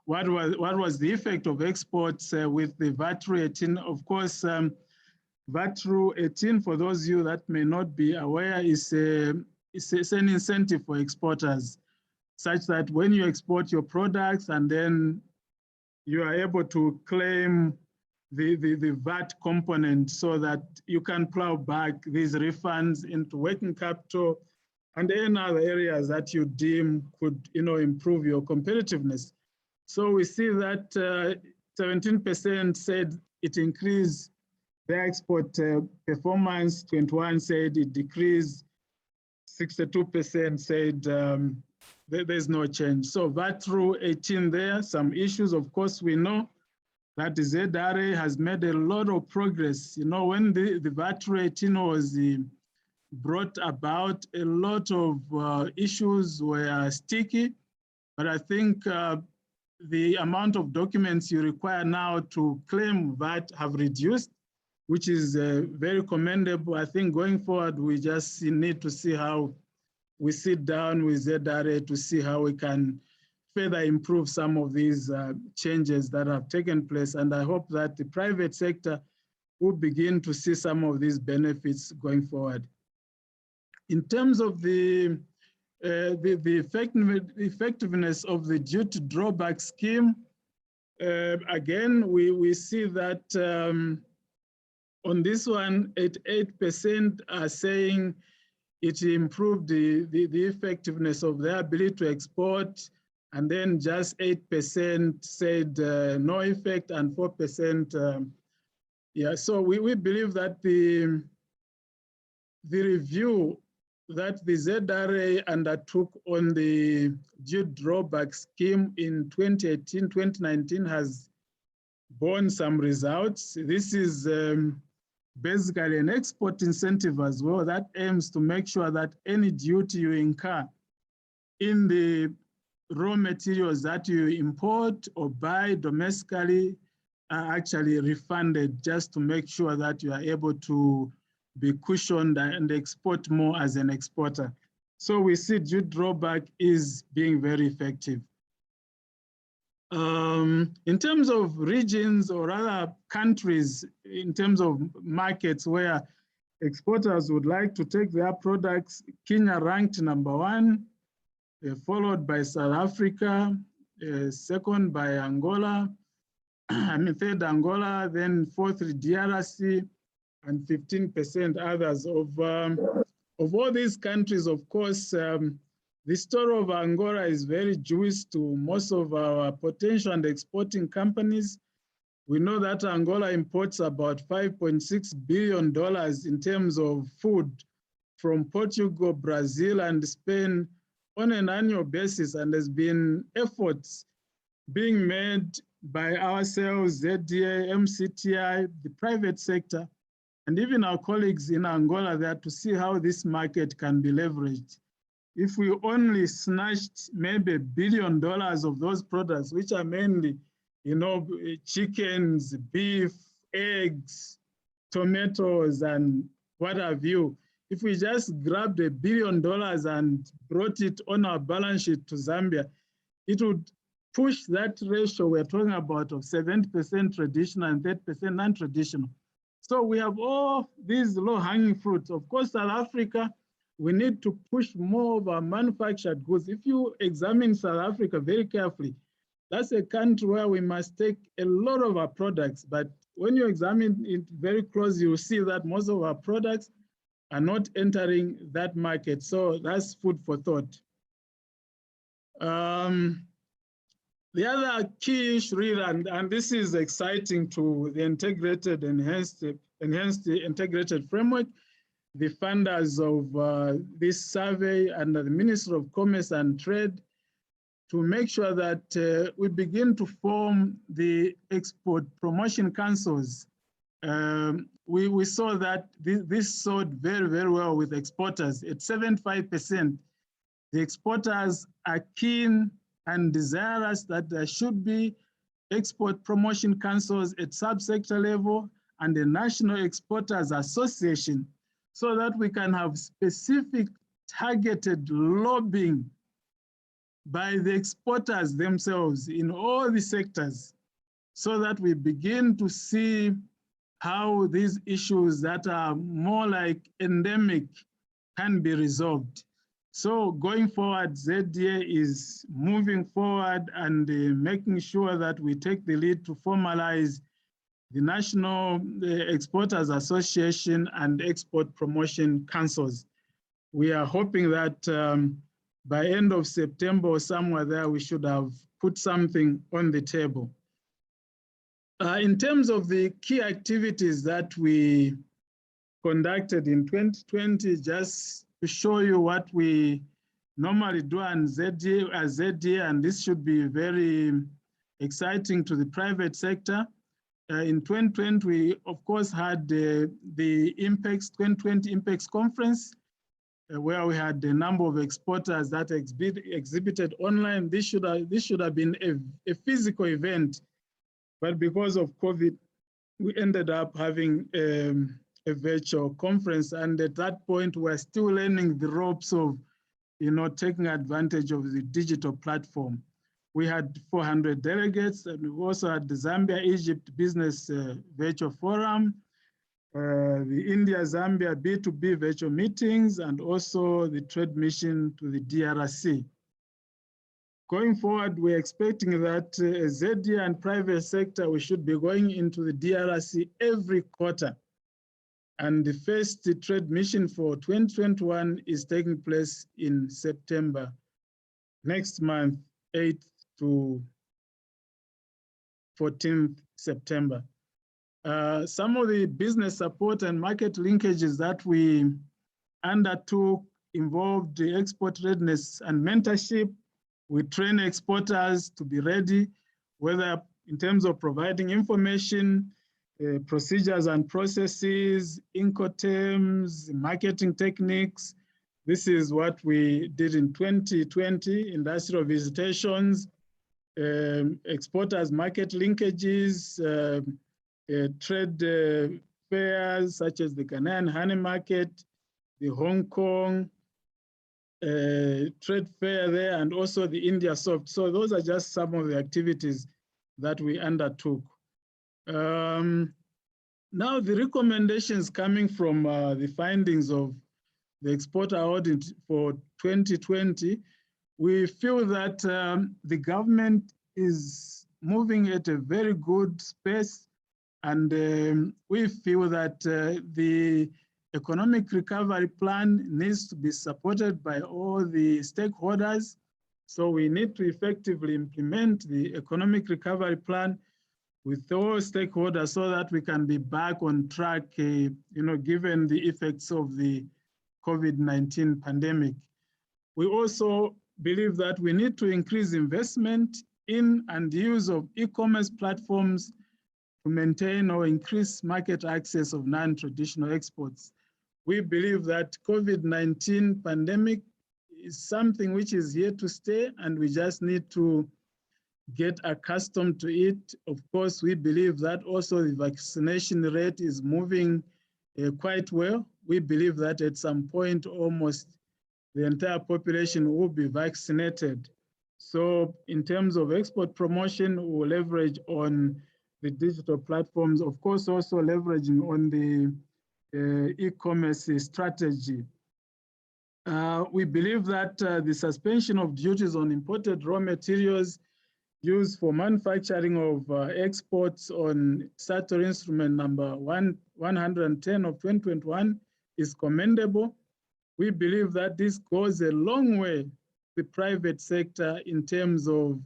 what was the effect of exports with the VAT Rule 18. Of course, VAT Rule 18, for those of you that may not be aware, is an incentive for exporters, such that when you export your products and then you are able to claim the VAT component so that you can plow back these refunds into working capital and any other areas that you deem could improve your competitiveness. So we see that 17% said it increased their export performance, 21 said it decreased, 62% said there's no change. So VAT Rule 18 there, some issues. Of course, we know that the ZDA has made a lot of progress. When the VAT Rule 18 was brought about a lot of issues were sticky, but I think the amount of documents you require now to claim VAT have reduced, which is very commendable. I think going forward, we just need to see how we sit down with ZDA to see how we can further improve some of these changes that have taken place. And I hope that the private sector will begin to see some of these benefits going forward. In terms of the effectiveness of the duty drawback scheme, again, we see that on this one, 88% are saying it improved the effectiveness of their ability to export, and then just 8% said no effect, and 4%, yeah. So we believe that the review that the ZDA undertook on the duty drawback scheme in 2018, 2019 has borne some results. This is basically an export incentive as well that aims to make sure that any duty you incur in the raw materials that you import or buy domestically are actually refunded, just to make sure that you are able to be cushioned and export more as an exporter. So we see duty drawback is being very effective. In terms of regions or other countries, in terms of markets where exporters would like to take their products, Kenya ranked #1, followed by South Africa, second by Angola, third Angola, then fourth DRC, and 15% others. Of all these countries, of course, the story of Angola is very Jewish to most of our potential and exporting companies. We know that Angola imports about $5.6 billion in terms of food from Portugal, Brazil, and Spain on an annual basis, and there's been efforts being made by ourselves, ZDA, MCTI, the private sector, and even our colleagues in Angola there to see how this market can be leveraged. If we only snatched maybe $1 billion of those products, which are mainly, chickens, beef, eggs, tomatoes, and what have you, if we just grabbed $1 billion and brought it on our balance sheet to Zambia, it would push that ratio we're talking about of 70% traditional and 30% non-traditional. So we have all these low-hanging fruits. Of course, South Africa, we need to push more of our manufactured goods. If you examine South Africa very carefully, that's a country where we must take a lot of our products. But when you examine it very closely, you'll see that most of our products are not entering that market. So that's food for thought. The other key issue, really, and this is exciting to the integrated, enhanced integrated framework, the funders of this survey and the Ministry of Commerce and Trade, to make sure that we begin to form the export promotion councils. We saw that this sold very, very well with exporters. At 75%, the exporters are keen and desirous that there should be export promotion councils at subsector level and the National Exporters Association, so that we can have specific targeted lobbying by the exporters themselves in all the sectors, so that we begin to see how these issues that are more like endemic can be resolved. So going forward, ZDA is moving forward and making sure that we take the lead to formalize the National Exporters Association and Export Promotion Councils. We are hoping that by end of September or somewhere there, we should have put something on the table. In terms of the key activities that we conducted in 2020, just to show you what we normally do on ZDA, as ZDA, and this should be very exciting to the private sector. In 2020, we of course had the Impex 2020 Impex conference, where we had a number of exporters that exhibited online. This should have been a physical event, but because of COVID, we ended up having a virtual conference. And at that point, we're still learning the ropes of, taking advantage of the digital platform. We had 400 delegates, and we also had the Zambia-Egypt Business Virtual Forum, the India-Zambia B2B virtual meetings, and also the trade mission to the DRC. Going forward, we're expecting that ZDA and private sector, we should be going into the DRC every quarter. And the first trade mission for 2021 is taking place in September, next month, 8th to 14th September. Some of the business support and market linkages that we undertook involved the export readiness and mentorship. We train exporters to be ready, whether in terms of providing information, procedures and processes, Incoterms, marketing techniques. This is what we did in 2020, industrial visitations, exporters market linkages, trade fairs such as the Ghanaian honey market, the Hong Kong trade fair there, and also the India Soft. So those are just some of the activities that we undertook. Now the recommendations coming from the findings of the exporter audit for 2020, we feel that the government is moving at a very good pace, and we feel that the economic recovery plan needs to be supported by all the stakeholders. So we need to effectively implement the economic recovery plan with all stakeholders so that we can be back on track, given the effects of the COVID-19 pandemic. We also believe that we need to increase investment in and use of e-commerce platforms to maintain or increase market access of non-traditional exports. We believe that COVID-19 pandemic is something which is here to stay, and we just need to get accustomed to it. Of course, we believe that also the vaccination rate is moving quite well. We believe that at some point, almost the entire population will be vaccinated. So in terms of export promotion, we'll leverage on the digital platforms, of course, also leveraging on the e-commerce strategy. We believe that the suspension of duties on imported raw materials used for manufacturing of exports on Statutory Instrument number 110 of 2021 is commendable. We believe that this goes a long way, the private sector, in terms of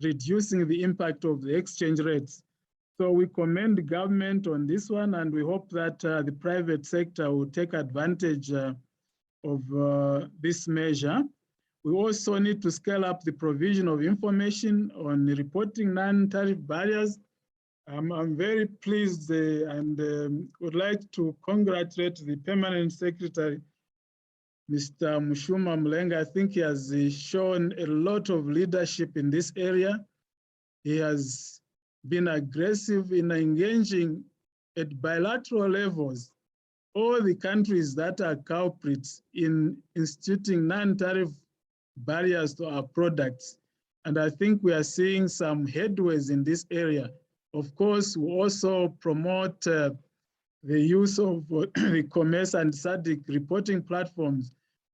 reducing the impact of the exchange rates. So we commend the government on this one, and we hope that the private sector will take advantage of this measure. We also need to scale up the provision of information on reporting non-tariff barriers. I'm very pleased and would like to congratulate the Permanent Secretary, Mr. Mushuma Mlenga. I think he has shown a lot of leadership in this area. He has been aggressive in engaging at bilateral levels all the countries that are culprits in instituting non-tariff barriers to our products. And I think we are seeing some headways in this area. Of course, we also promote the use of the commerce and SADC reporting platforms.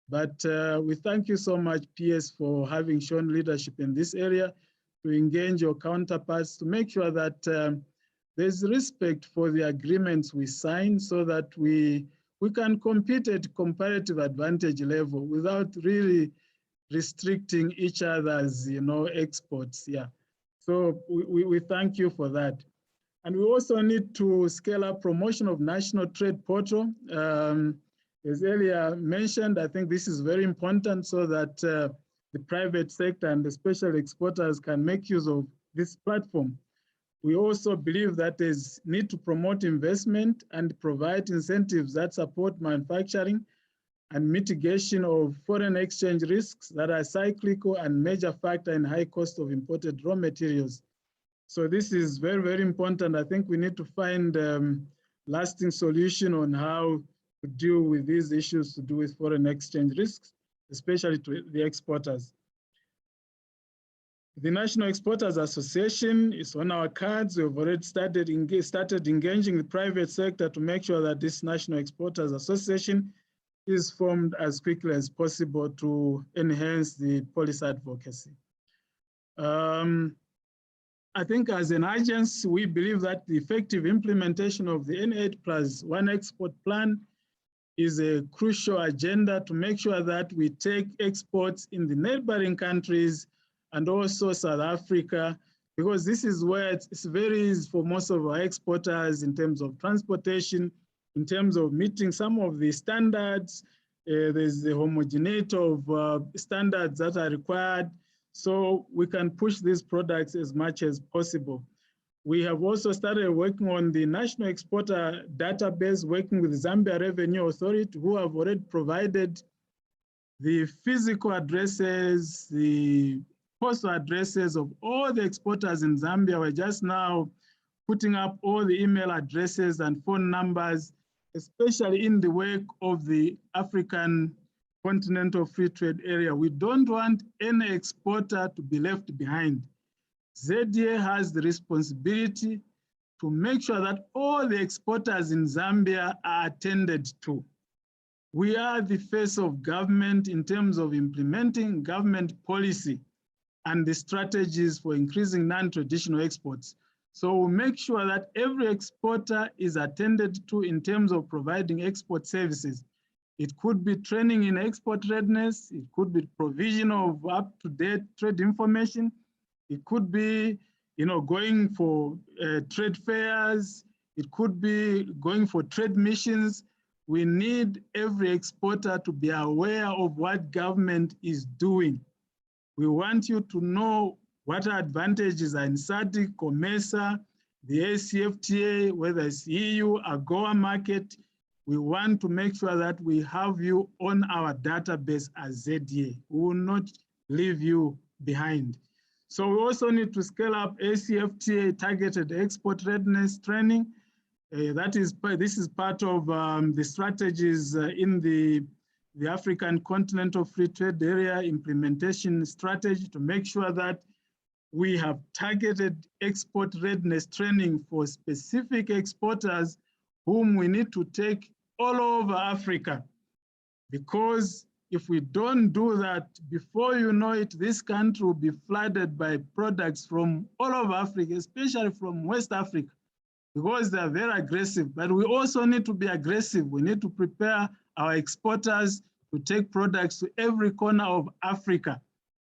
But we thank you so much, PS, for having shown leadership in this area, to engage your counterparts, to make sure that there's respect for the agreements we sign, so that we can compete at comparative advantage level without really restricting each other's exports. Yeah. So we thank you for that. And we also need to scale up promotion of national trade portal. As earlier mentioned, I think this is very important so that the private sector and the special exporters can make use of this platform. We also believe that there's need to promote investment and provide incentives that support manufacturing and mitigation of foreign exchange risks that are cyclical and major factor in high cost of imported raw materials. So this is very, very important. I think we need to find lasting solution on how to deal with these issues to do with foreign exchange risks, especially to the exporters. The National Exporters Association is on our cards. We've already started engaging the private sector to make sure that this National Exporters Association is formed as quickly as possible to enhance the policy advocacy. I think as an agency, we believe that the effective implementation of the N8+1 export plan is a crucial agenda to make sure that we take exports in the neighboring countries and also South Africa, because this is where it's very easy for most of our exporters in terms of transportation, in terms of meeting some of the standards. There's the homogeneity of standards that are required, so we can push these products as much as possible. We have also started working on the National Exporter Database, working with Zambia Revenue Authority, who have already provided the physical addresses, the postal addresses of all the exporters in Zambia. We're just now putting up all the email addresses and phone numbers, especially in the wake of the African Continental Free Trade Area. We don't want any exporter to be left behind. ZDA has the responsibility to make sure that all the exporters in Zambia are attended to. We are the face of government in terms of implementing government policy and the strategies for increasing non-traditional exports. So we'll make sure that every exporter is attended to in terms of providing export services. It could be training in export readiness. It could be provision of up-to-date trade information. It could be, going for trade fairs. It could be going for trade missions. We need every exporter to be aware of what government is doing. We want you to know what advantages are in SADC, COMESA, the ACFTA, whether it's EU, AGOA market. We want to make sure that we have you on our database as ZDA. We will not leave you behind. So we also need to scale up ACFTA targeted export readiness training. This is part of the strategies in the African Continental Free Trade Area implementation strategy to make sure that we have targeted export readiness training for specific exporters whom we need to take all over Africa. Because if we don't do that, before you know it, this country will be flooded by products from all over Africa, especially from West Africa, because they are very aggressive. But we also need to be aggressive. We need to prepare our exporters to take products to every corner of Africa.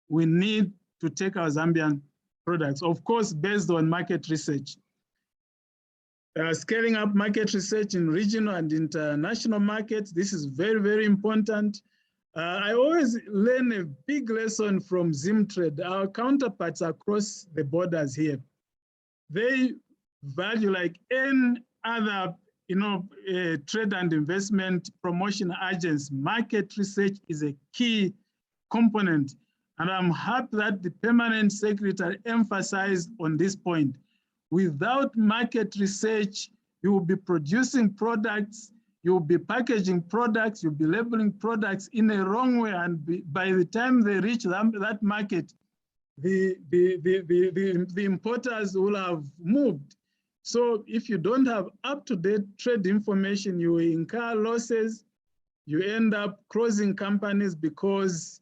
We need to take our Zambian products, of course, based on market research. Scaling up market research in regional and international markets, this is very, very important. I always learn a big lesson from Zimtrade. Our counterparts across the borders here, they value, like any other trade and investment promotion agents, market research is a key component. And I'm happy that the permanent secretary emphasized on this point. Without market research, you will be producing products, you'll be packaging products, you'll be labeling products in a wrong way, and by the time they reach that market, the importers will have moved. So if you don't have up-to-date trade information, you will incur losses. You end up closing companies because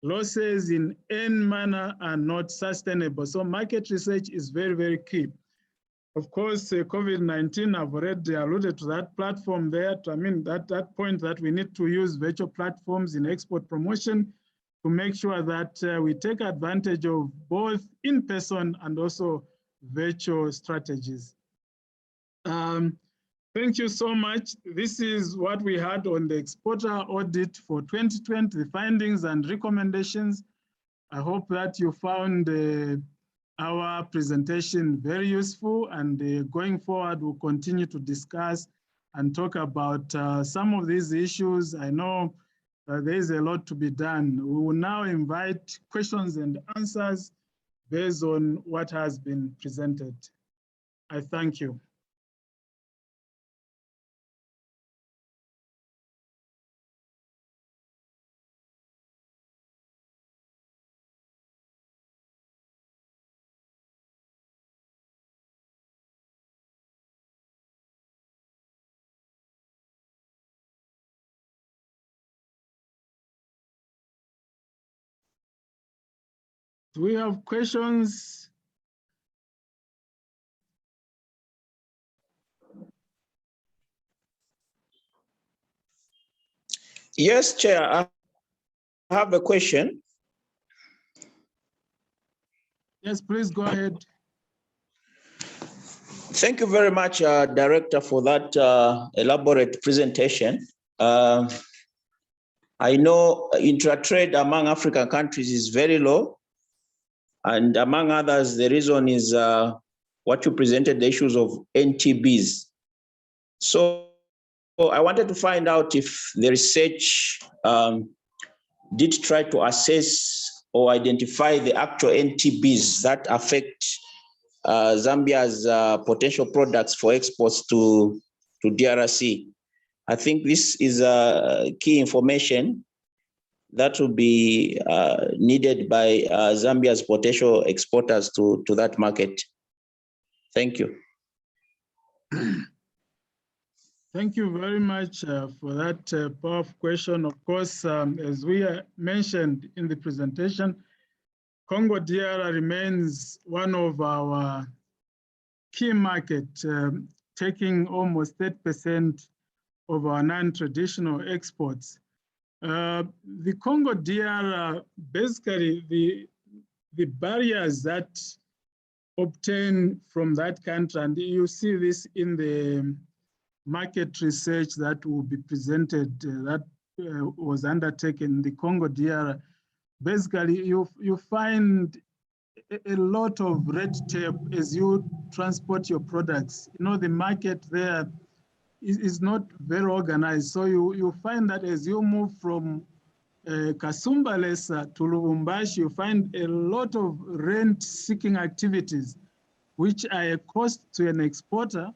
losses in any manner are not sustainable. So market research is very, very key. Of course, COVID-19, I've already alluded to that platform there. That point that we need to use virtual platforms in export promotion to make sure that we take advantage of both in-person and also virtual strategies. Thank you so much. This is what we had on the exporter audit for 2020, the findings and recommendations. I hope that you found our presentation very useful, and going forward, we'll continue to discuss and talk about some of these issues. I know there is a lot to be done. We will now invite questions and answers based on what has been presented. I thank you. Do we have questions? Yes, Chair, I have a question. Yes, please go ahead. Thank you very much, Director, for that elaborate presentation. I know intra-trade among African countries is very low, and among others, the reason is what you presented, the issues of NTBs. So I wanted to find out if the research did try to assess or identify the actual NTBs that affect Zambia's potential products for exports to DRC. I think this is key information that will be needed by Zambia's potential exporters to that market. Thank you. Thank you very much for that powerful question. Of course, as we mentioned in the presentation, Congo DR remains one of our key markets, taking almost 30% of our non-traditional exports. The Congo DR, basically the barriers that obtain from that country, and you see this in the market research that will be presented, that was undertaken in the Congo DR. Basically, you find a lot of red tape as you transport your products. You know, the market there is not very organized. So you find that as you move from Kasumbalesa to Lubumbashi, you find a lot of rent-seeking activities, which are a cost to an exporter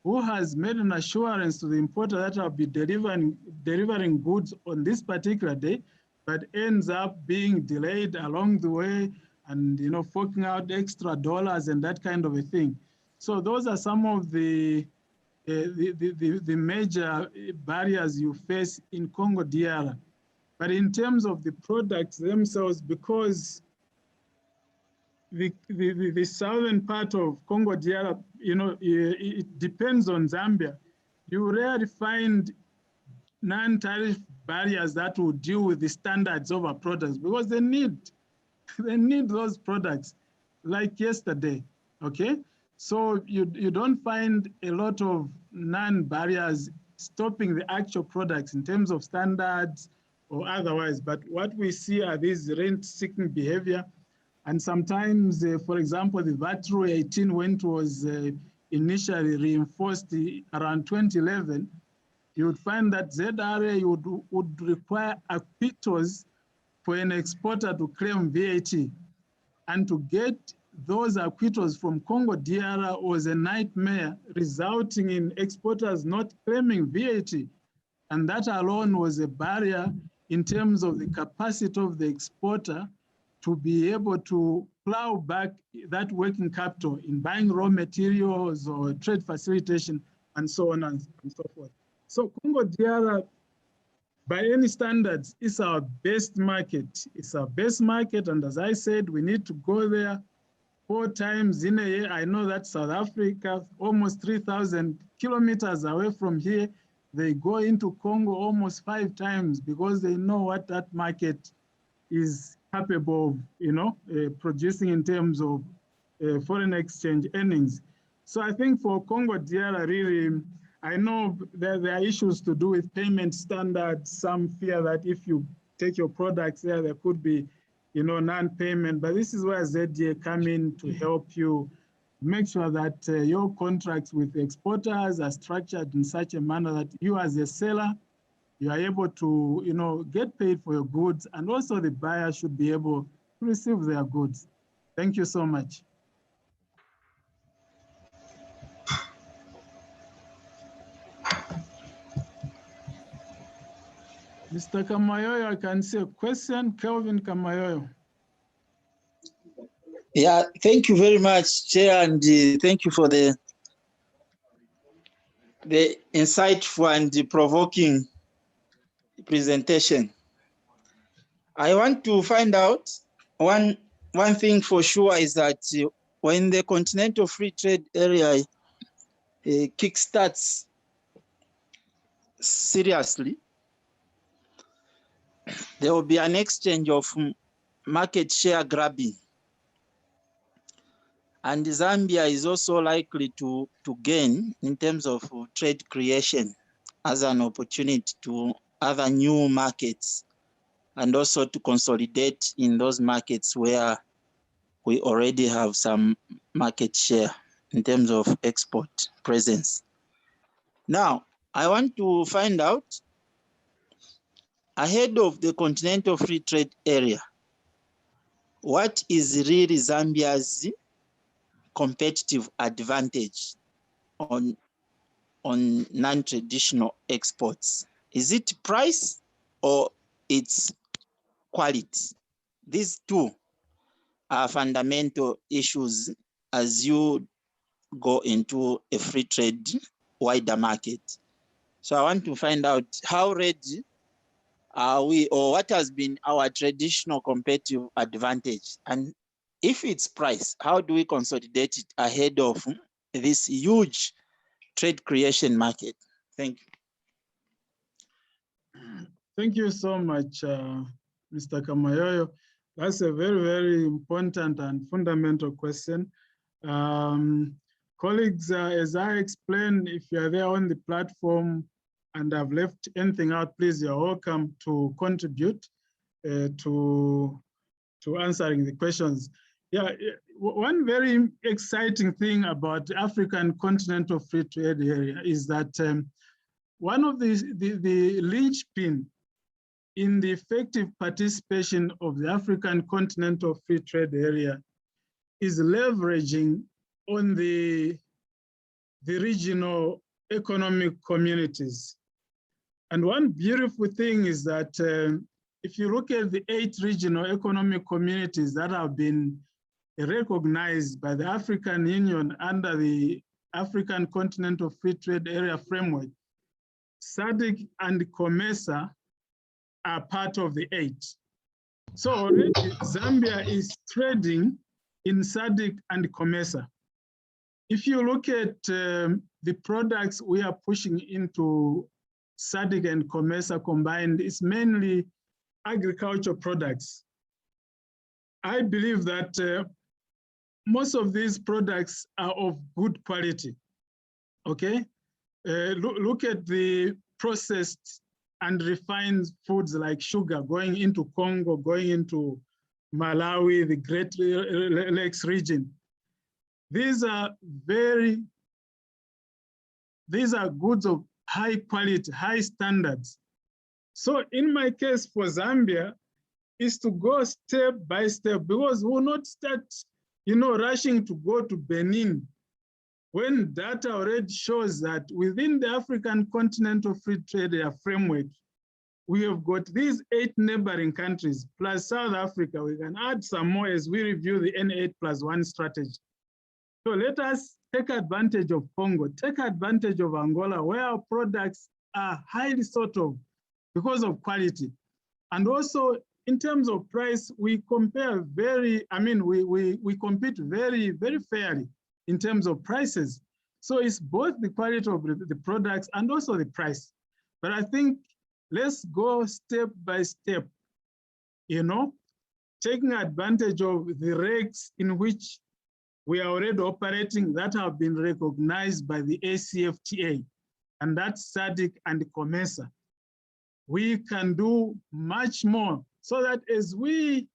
who has made an assurance to the importer that I'll be delivering goods on this particular day, but ends up being delayed along the way and, you know, forking out extra dollars and that kind of a thing. So those are some of the major barriers you face in Congo DR. But in terms of the products themselves, because the southern part of Congo DR, you know, it depends on Zambia. You rarely find non-tariff barriers that will deal with the standards of our products because they need those products like yesterday, okay? So you don't find a lot of non-barriers stopping the actual products in terms of standards or otherwise. But what we see are these rent-seeking behavior. And sometimes, for example, the VAT Rule 18, when it was initially reinforced around 2011, you would find that ZDA would require acquittals for an exporter to claim VAT. And to get those acquittals from Congo DR was a nightmare, resulting in exporters not claiming VAT. And that alone was a barrier in terms of the capacity of the exporter to be able to plow back that working capital in buying raw materials or trade facilitation and so on and so forth. So Congo DR, by any standards, is our best market. It's our best market, and as I said, we need to go there 4 times in a year. I know that South Africa, almost 3,000 kilometers away from here, they go into Congo almost 5 times because they know what that market is capable of, you know, producing in terms of foreign exchange earnings. So I think for Congo DR, really, I know there are issues to do with payment standards. Some fear that if you take your products there, there could be non-payment, but this is where ZDA come in to help you make sure that your contracts with exporters are structured in such a manner that you as a seller, you are able to, get paid for your goods, and also the buyer should be able to receive their goods. Thank you so much. Mr. Kamayoyo, I can see a question. Kelvin Kamayoyo. Yeah, thank you very much, Chair, and thank you for the insightful and the provoking presentation. I want to find out one thing for sure is that when the Continental Free Trade Area kickstarts seriously, there will be an exchange of market share grabbing. And Zambia is also likely to gain in terms of trade creation as an opportunity to other new markets, and also to consolidate in those markets where we already have some market share in terms of export presence. Now, I want to find out, ahead of the Continental Free Trade Area, what is really Zambia's competitive advantage on non-traditional exports? Is it price or its quality? These two are fundamental issues as you go into a free trade wider market. So I want to find out how ready are we, or what has been our traditional competitive advantage? And if it's price, how do we consolidate it ahead of this huge trade creation market? Thank you. Thank you so much, Mr. Kamayoyo. That's a very, very important and fundamental question. Colleagues, as I explained, if you are there on the platform and I've left anything out, please, you're welcome to contribute to answering the questions. Yeah, one very exciting thing about the African Continental Free Trade Area is that one of the linchpin in the effective participation of the African Continental Free Trade Area is leveraging on the regional economic communities. And one beautiful thing is that if you look at the 8 regional economic communities that have been recognized by the African Union under the African Continental Free Trade Area framework, SADC and COMESA are part of the 8. So already Zambia is trading in SADC and COMESA. If you look at the products we are pushing into SADC and COMESA combined, it's mainly agricultural products. I believe that most of these products are of good quality, okay? Look at the processed and refined foods like sugar going into Congo, going into Malawi, the Great Lakes region. These are goods of high quality, high standards. So in my case for Zambia is to go step by step, because we'll not start, rushing to go to Benin when data already shows that within the African Continental Free Trade Area framework, we have got these 8 neighboring countries plus South Africa. We can add some more as we review the N8+1 strategy. So let us take advantage of Congo, take advantage of Angola, where our products are highly sought of because of quality. And also in terms of price, we compare we compete very, very fairly in terms of prices. So it's both the quality of the products and also the price. But I think let's go step by step, taking advantage of the regs in which we are already operating that have been recognized by the ACFTA, and that's SADC and COMESA. We can do much more so that as we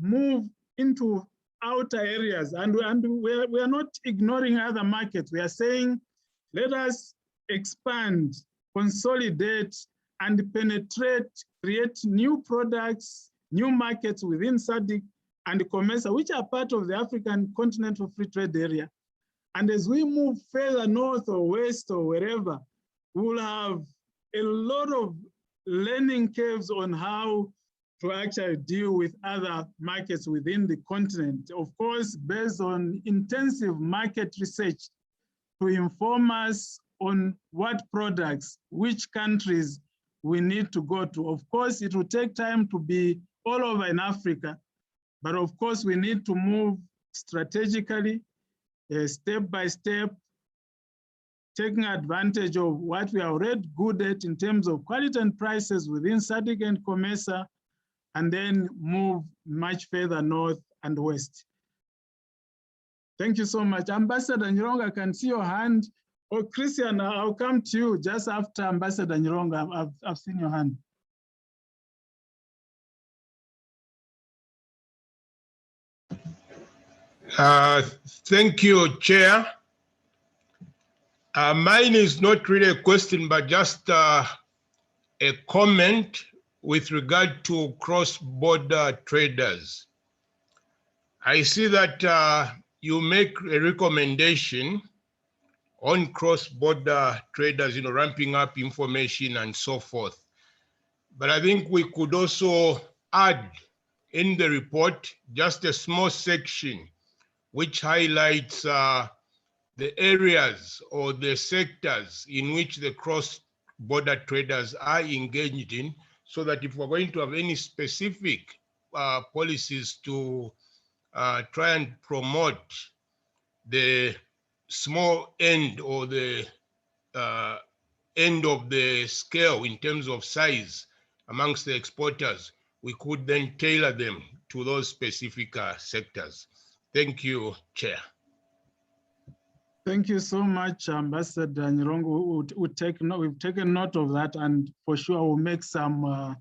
move into outer areas, and we are not ignoring other markets. We are saying, let us expand, consolidate, and penetrate, create new products, new markets within SADC and COMESA, which are part of the African Continental Free Trade Area. And as we move further north or west or wherever, we'll have a lot of learning curves on how to actually deal with other markets within the continent. Of course, based on intensive market research to inform us on what products, which countries we need to go to. Of course, it will take time to be all over in Africa, but of course we need to move strategically, step by step, taking advantage of what we are already good at in terms of quality and prices within SADC and COMESA, and then move much further north and west. Thank you so much. Ambassador Nyironga, I can see your hand. Oh, Christian, I'll come to you just after Ambassador Nyironga. I've seen your hand. Thank you, Chair. Mine is not really a question, but just a comment with regard to cross-border traders. I see that you make a recommendation on cross-border traders, ramping up information and so forth. But I think we could also add in the report just a small section which highlights the areas or the sectors in which the cross-border traders are engaged in, so that if we're going to have any specific policies to try and promote the small end or the end of the scale in terms of size amongst the exporters, we could then tailor them to those specific sectors. Thank you, Chair. Thank you so much, Ambassador Nyironga. We've taken note of that, and for sure we'll make some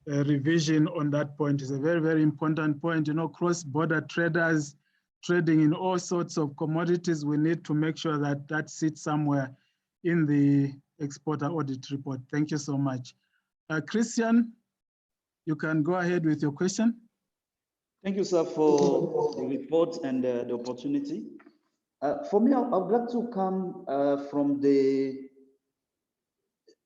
revision on that point. It's a very, very important point. Cross-border traders trading in all sorts of commodities, we need to make sure that that sits somewhere in the exporter audit report. Thank you so much. Christian, you can go ahead with your question. Thank you, sir, for the report and the opportunity. For me, I would like to come from the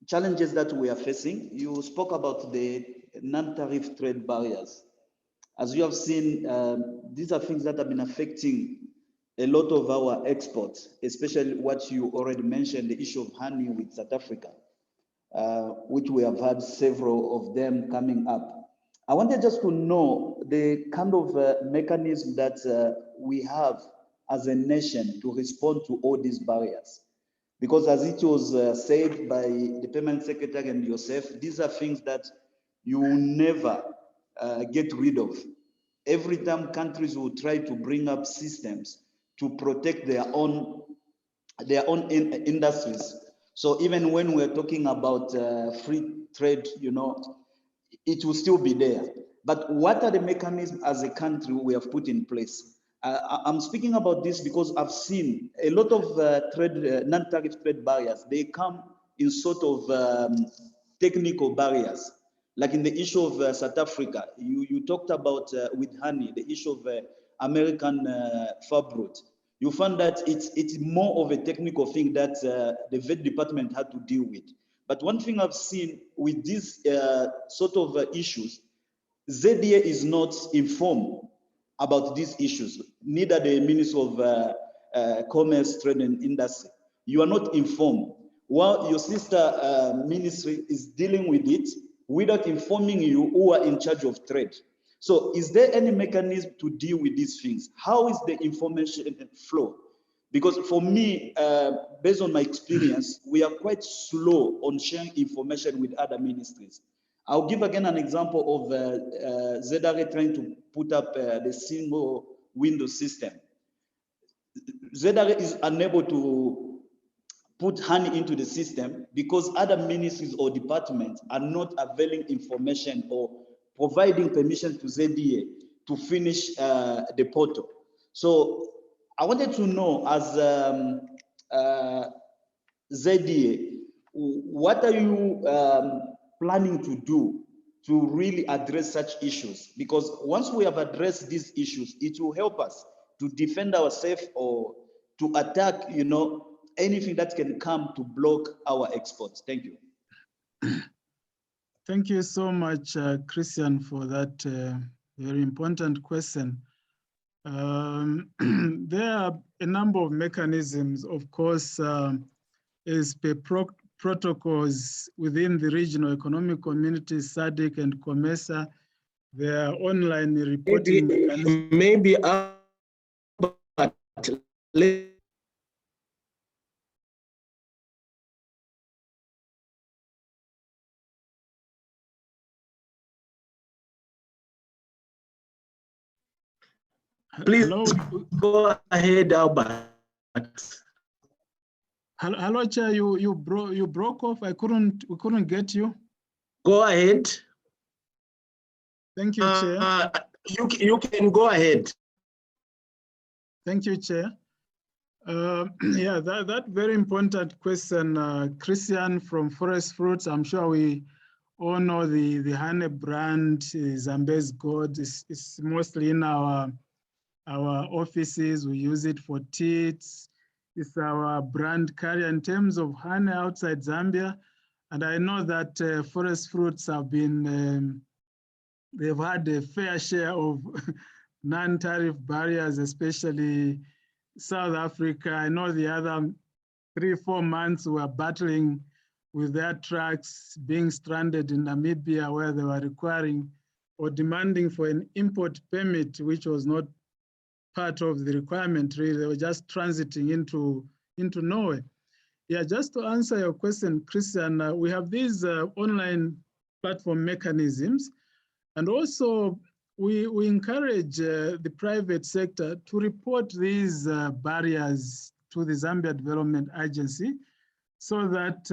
challenges that we are facing. You spoke about the non-tariff trade barriers. As you have seen, these are things that have been affecting a lot of our exports, especially what you already mentioned, the issue of honey with South Africa, which we have had several of them coming up. I wanted just to know the kind of mechanism that we have as a nation to respond to all these barriers. Because as it was said by the Permanent Secretary and yourself, these are things that you will never get rid of. Every time countries will try to bring up systems to protect their own industries. So even when we're talking about free trade, it will still be there. But what are the mechanisms as a country we have put in place? I'm speaking about this because I've seen a lot of non-tariff trade barriers. They come in sort of technical barriers. Like in the issue of South Africa, you talked about with honey, the issue of American farbrood. You found that it's more of a technical thing that the vet department had to deal with. But one thing I've seen with these sort of issues, ZDA is not informed about these issues, neither the Ministry of Commerce, Trade and Industry. You are not informed. While your sister ministry is dealing with it without informing you who are in charge of trade. So is there any mechanism to deal with these things? How is the information flow? Because for me, based on my experience, we are quite slow on sharing information with other ministries. I'll give again an example of ZDA trying to put up the single window system. ZDA is unable to put honey into the system because other ministries or departments are not availing information or providing permission to ZDA to finish the portal. So I wanted to know, as ZDA, what are you planning to do to really address such issues? Because once we have addressed these issues, it will help us to defend ourselves or to attack, you know, anything that can come to block our exports. Thank you. Thank you so much, Christian, for that very important question. There are a number of mechanisms, of course, as per protocols within the regional economic community, SADC and COMESA. There are online reporting mechanisms. Maybe please Hello? go ahead, Albert. Hello, Chair, you broke off. We couldn't get you. Go ahead. Thank you, Chair. You can go ahead. Thank you, Chair. Yeah, that very important question, Christian from Forest Fruits. I'm sure we all know the honey brand, Zambe's Gold. It's mostly in our offices. We use it for tea. It's our brand carrier in terms of honey outside Zambia. And I know that Forest Fruits have been, they've had a fair share of non-tariff barriers, especially South Africa. I know the other 3-4 months we were battling with their trucks being stranded in Namibia, where they were requiring or demanding for an import permit, which was not part of the requirement, really. They were just transiting into Norway. Yeah, just to answer your question, Christian, we have these online platform mechanisms, and also we encourage the private sector to report these barriers to the Zambia Development Agency so that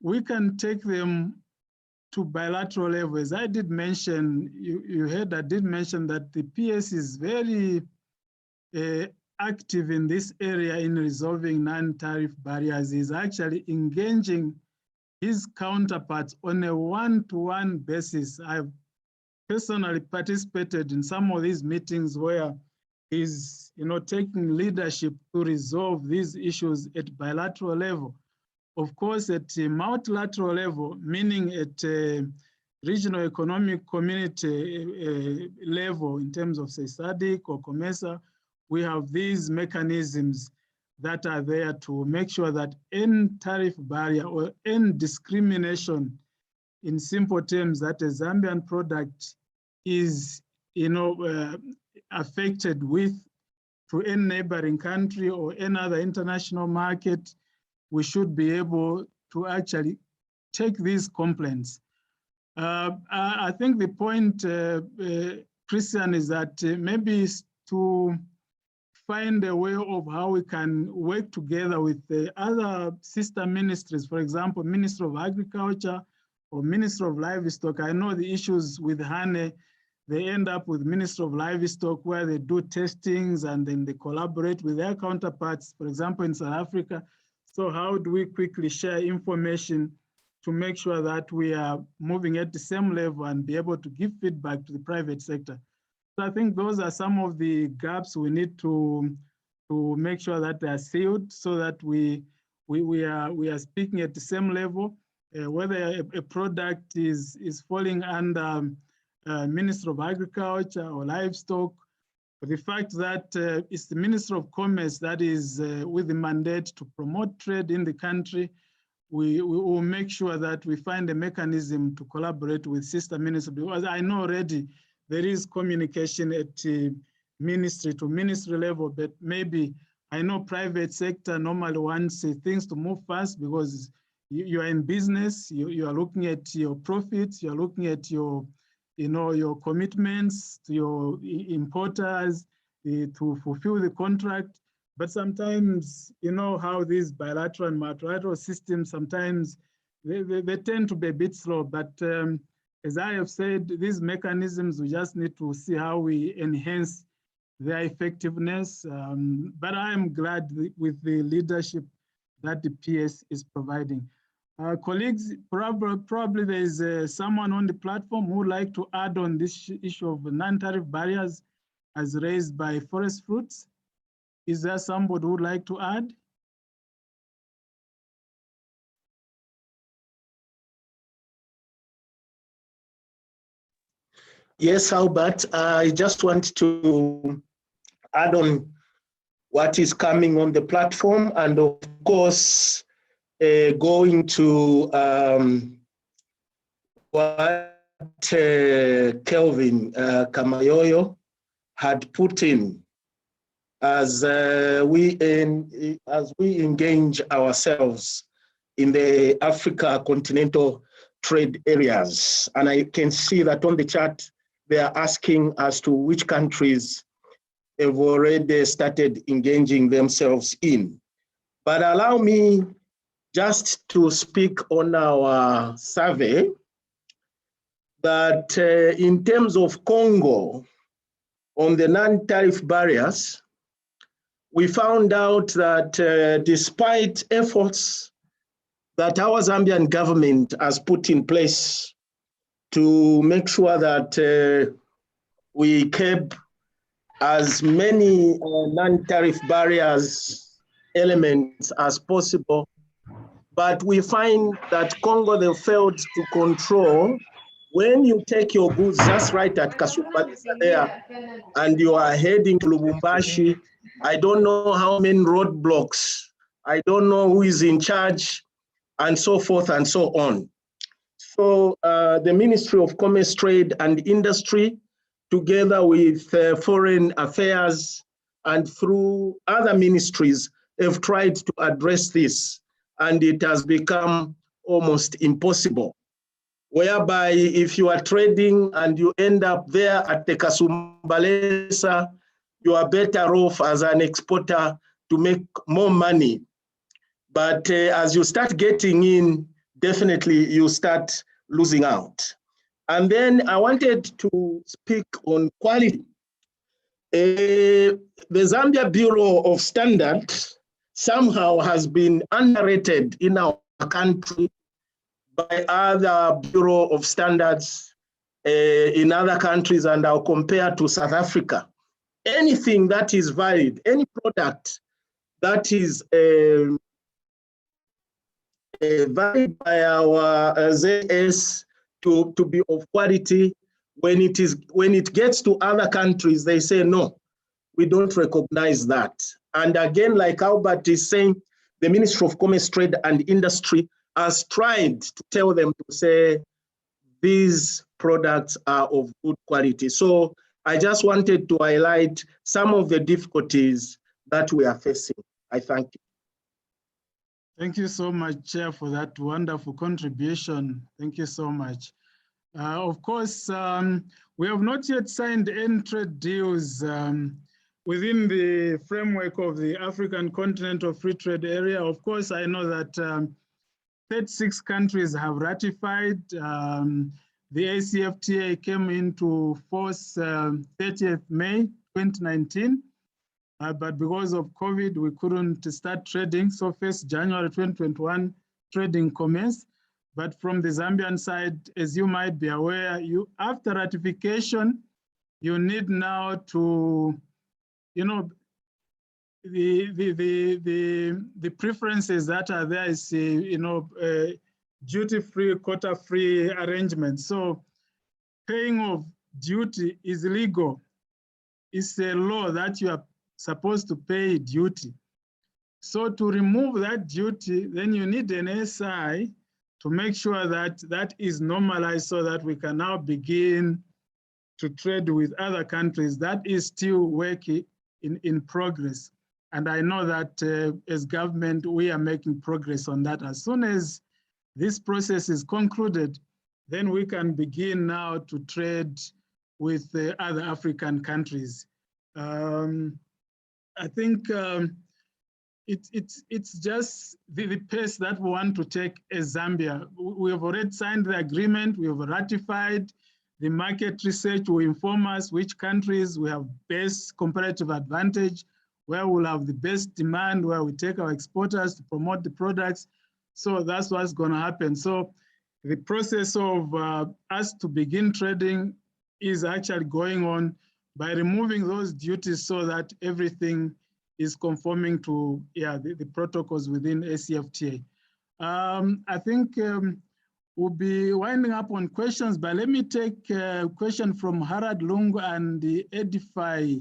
we can take them to bilateral levels. I did mention, you heard I did mention that the PS is very active in this area in resolving non-tariff barriers. He's actually engaging his counterparts on a one-to-one basis. I've personally participated in some of these meetings where he's taking leadership to resolve these issues at bilateral level. Of course, at a multilateral level, meaning at a regional economic community level, in terms of, say, SADC or COMESA, we have these mechanisms that are there to make sure that any tariff barrier or any discrimination, in simple terms, that a Zambian product is affected with to any neighboring country or any other international market, we should be able to actually take these complaints. I think the point, Christian, is that maybe is to find a way of how we can work together with the other sister ministries, for example, Minister of Agriculture or Minister of Livestock. I know the issues with honey, they end up with Minister of Livestock where they do testings and then they collaborate with their counterparts, for example, in South Africa. So how do we quickly share information to make sure that we are moving at the same level and be able to give feedback to the private sector? So I think those are some of the gaps we need to make sure that they are sealed so that we are speaking at the same level, whether a product is falling under Minister of Agriculture or Livestock. But the fact that it's the Minister of Commerce that is with the mandate to promote trade in the country, we will make sure that we find a mechanism to collaborate with sister ministers, because I know already there is communication at ministry to ministry level, but maybe I know private sector normally wants things to move fast because you are in business, you are looking at your profits, you are looking at your commitments to your importers to fulfill the contract. But sometimes, you know how these bilateral and multilateral systems, sometimes they tend to be a bit slow. But as I have said, these mechanisms, we just need to see how we enhance their effectiveness. But I am glad with the leadership that the PS is providing. Colleagues, probably there is someone on the platform who would like to add on this issue of non-tariff barriers as raised by Forest Fruits. Is there somebody who would like to add? Yes, Albert, I just want to add on what is coming on the platform, and of course, going to what Kelvin Kamayoyo had put in as we engage ourselves in the Africa continental trade areas. And I can see that on the chart, they are asking as to which countries have already started engaging themselves in. But allow me just to speak on our survey that in terms of Congo, on the non-tariff barriers, we found out that despite efforts that our Zambian government has put in place to make sure that we curb as many non-tariff barriers elements as possible, but we find that Congo, they failed to control. When you take your goods just right at Kasumba there and you are heading to Lubumbashi, I don't know how many roadblocks, I don't know who is in charge, and so forth and so on. So the Ministry of Commerce, Trade and Industry, together with Foreign Affairs and through other ministries, have tried to address this, and it has become almost impossible. Whereby if you are trading and you end up there at the Kasumbalesa, you are better off as an exporter to make more money. But as you start getting in, definitely you start losing out. And then I wanted to speak on quality. The Zambia Bureau of Standards somehow has been underrated in our country by other Bureau of Standards in other countries, and I'll compare to South Africa. Anything that is valid, any product that is valid by our ZS to be of quality, when it gets to other countries, they say, no, we don't recognize that. And again, like Albert is saying, the Ministry of Commerce, Trade and Industry has tried to tell them to say, these products are of good quality. So I just wanted to highlight some of the difficulties that we are facing. I thank you. Thank you so much, Chair, for that wonderful contribution. Thank you so much. Of course, we have not yet signed any trade deals within the framework of the African Continental Free Trade Area. Of course, I know that 36 countries have ratified. The ACFTA came into force 30th May 2019. But because of COVID, we couldn't start trading. So 1st January 2021, trading commenced. But from the Zambian side, as you might be aware, after ratification, you need now to, the preferences that are there is, duty-free, quota-free arrangement. So paying of duty is legal. It's a law that you are supposed to pay duty. So to remove that duty, then you need an SI to make sure that that is normalized so that we can now begin to trade with other countries. That is still work in progress. And I know that as government, we are making progress on that. As soon as this process is concluded, then we can begin now to trade with other African countries. I think it's just the pace that we want to take as Zambia. We have already signed the agreement, we have ratified. The market research will inform us which countries we have best comparative advantage, where we'll have the best demand, where we take our exporters to promote the products. So that's what's going to happen. So the process of us to begin trading is actually going on by removing those duties so that everything is conforming to the protocols within ACFTA. I think we'll be winding up on questions, but let me take a question from Harad Lungu and the Edify.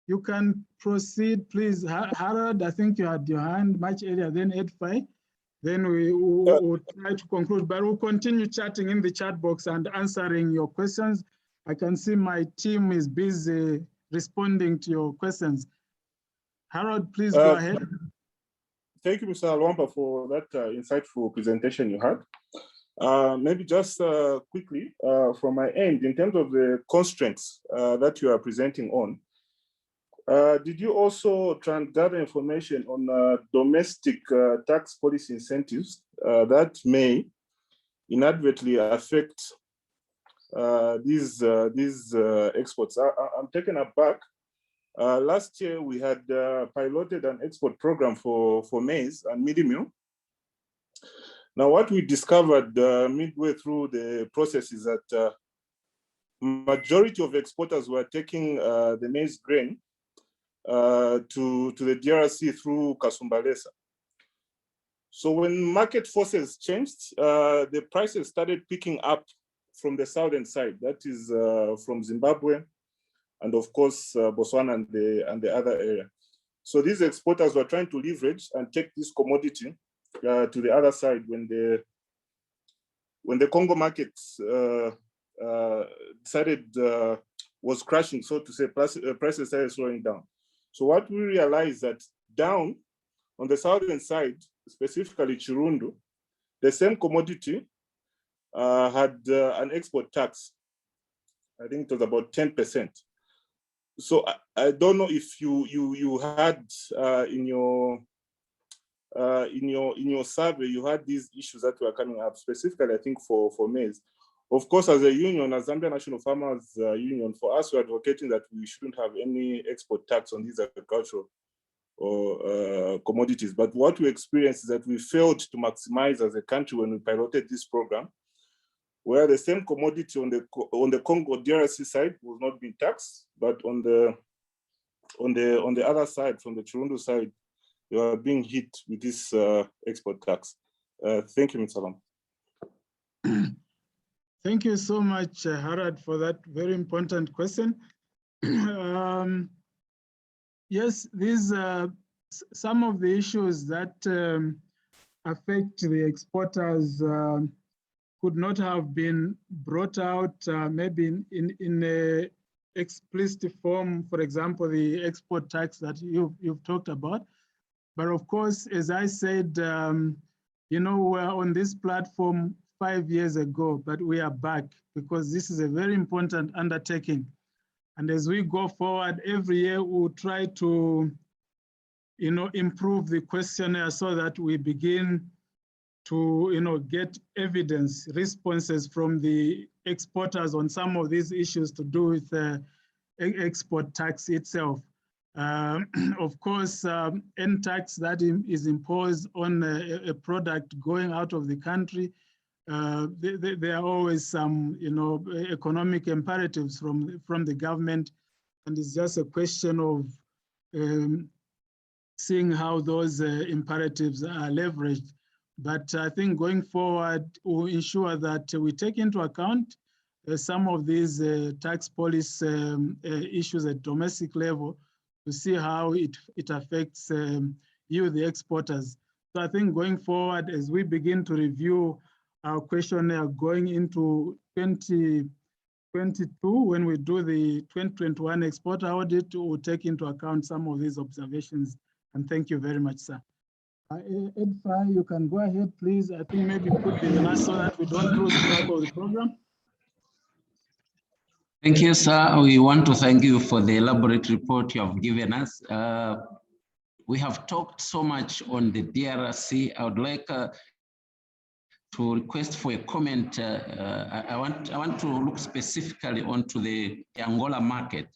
You can proceed, please. Harad, I think you had your hand much earlier than Edify. Then we'll try to conclude, but we'll continue chatting in the chat box and answering your questions. I can see my team is busy responding to your questions. Harold, please go ahead. Thank you, Mr. Alwamba, for that insightful presentation you had. Maybe just quickly from my end, in terms of the constraints that you are presenting on, did you also try and gather information on domestic tax policy incentives that may inadvertently affect these exports? I'm taken aback. Last year, we had piloted an export program for maize and mealie meal. Now, what we discovered midway through the process is that majority of exporters were taking the maize grain to the DRC through Kasumbalesa. So when market forces changed, the prices started picking up from the southern side, that is from Zimbabwe, and of course, Botswana and the other area. So these exporters were trying to leverage and take this commodity to the other side when the Congo market was crashing, so to say, prices started slowing down. So what we realized that down on the southern side, specifically Chirundu, the same commodity had an export tax. I think it was about 10%. So I don't know if you had in your survey, you had these issues that were coming up, specifically I think for maize. Of course, as a union, as Zambia National Farmers Union, for us, we're advocating that we shouldn't have any export tax on these agricultural or commodities. But what we experienced is that we failed to maximize as a country when we piloted this program, where the same commodity on the Congo DRC side was not being taxed, but on the other side, from the Chirundu side, they are being hit with this export tax. Thank you, Mr. Lam. Thank you so much, Harad, for that very important question. Yes, these some of the issues that affect the exporters could not have been brought out maybe in a explicit form, for example, the export tax that you've talked about. But of course, as I said, you know, we're on this platform 5 years ago, but we are back because this is a very important undertaking. And as we go forward, every year we'll try to, you know, improve the questionnaire so that we begin to, you know, get evidence, responses from the exporters on some of these issues to do with the export tax itself. Of course, any tax that is imposed on a product going out of the country, there are always some, you know, economic imperatives from the government, and it's just a question of seeing how those imperatives are leveraged. But I think going forward, we'll ensure that we take into account some of these tax policy issues at domestic level to see how it affects you, the exporters. So I think going forward, as we begin to review our questionnaire going into 2022, when we do the 2021 export audit, we'll take into account some of these observations. And thank you very much, sir. Edify, you can go ahead, please. I think maybe put the last so that we don't lose track of the program. Thank you, sir. We want to thank you for the elaborate report you have given us. we have talked so much on the DRC. I would like to request for a comment. I want to look specifically onto the Angola market,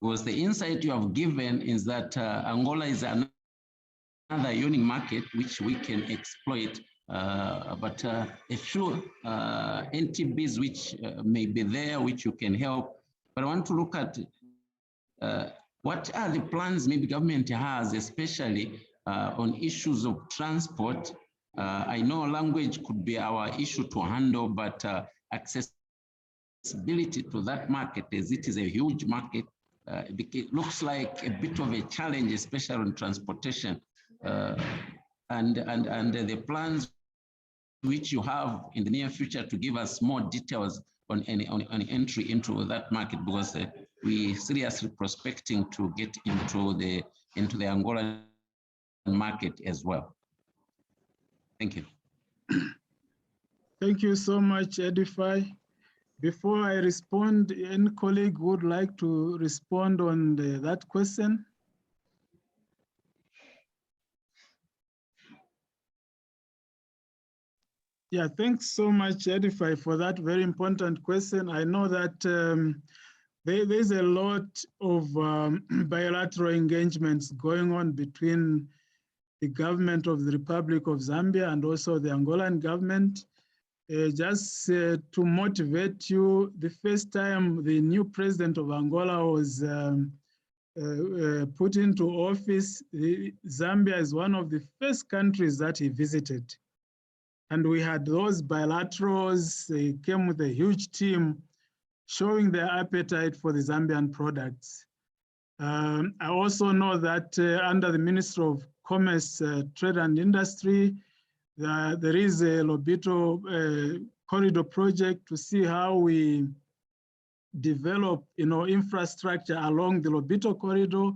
because the insight you have given is that Angola is another unique market which we can exploit, but a few NTBs which may be there, which you can help. But I want to look at what are the plans maybe government has, especially on issues of transport. I know language could be our issue to handle, but accessibility to that market, as it is a huge market, it looks like a bit of a challenge, especially on transportation. And the plans which you have in the near future to give us more details on entry into that market, because we seriously prospecting to get into the Angolan market as well. Thank you. Thank you so much, Edify. Before I respond, any colleague would like to respond on that question? Yeah, thanks so much, Edify, for that very important question. I know that there's a lot of bilateral engagements going on between the government of the Republic of Zambia and also the Angolan government. Just to motivate you, the first time the new president of Angola was put into office, Zambia is one of the first countries that he visited. And we had those bilaterals. They came with a huge team showing their appetite for the Zambian products. I also know that under the Ministry of Commerce, Trade and Industry, there is a Lobito corridor project to see how we develop infrastructure along the Lobito corridor,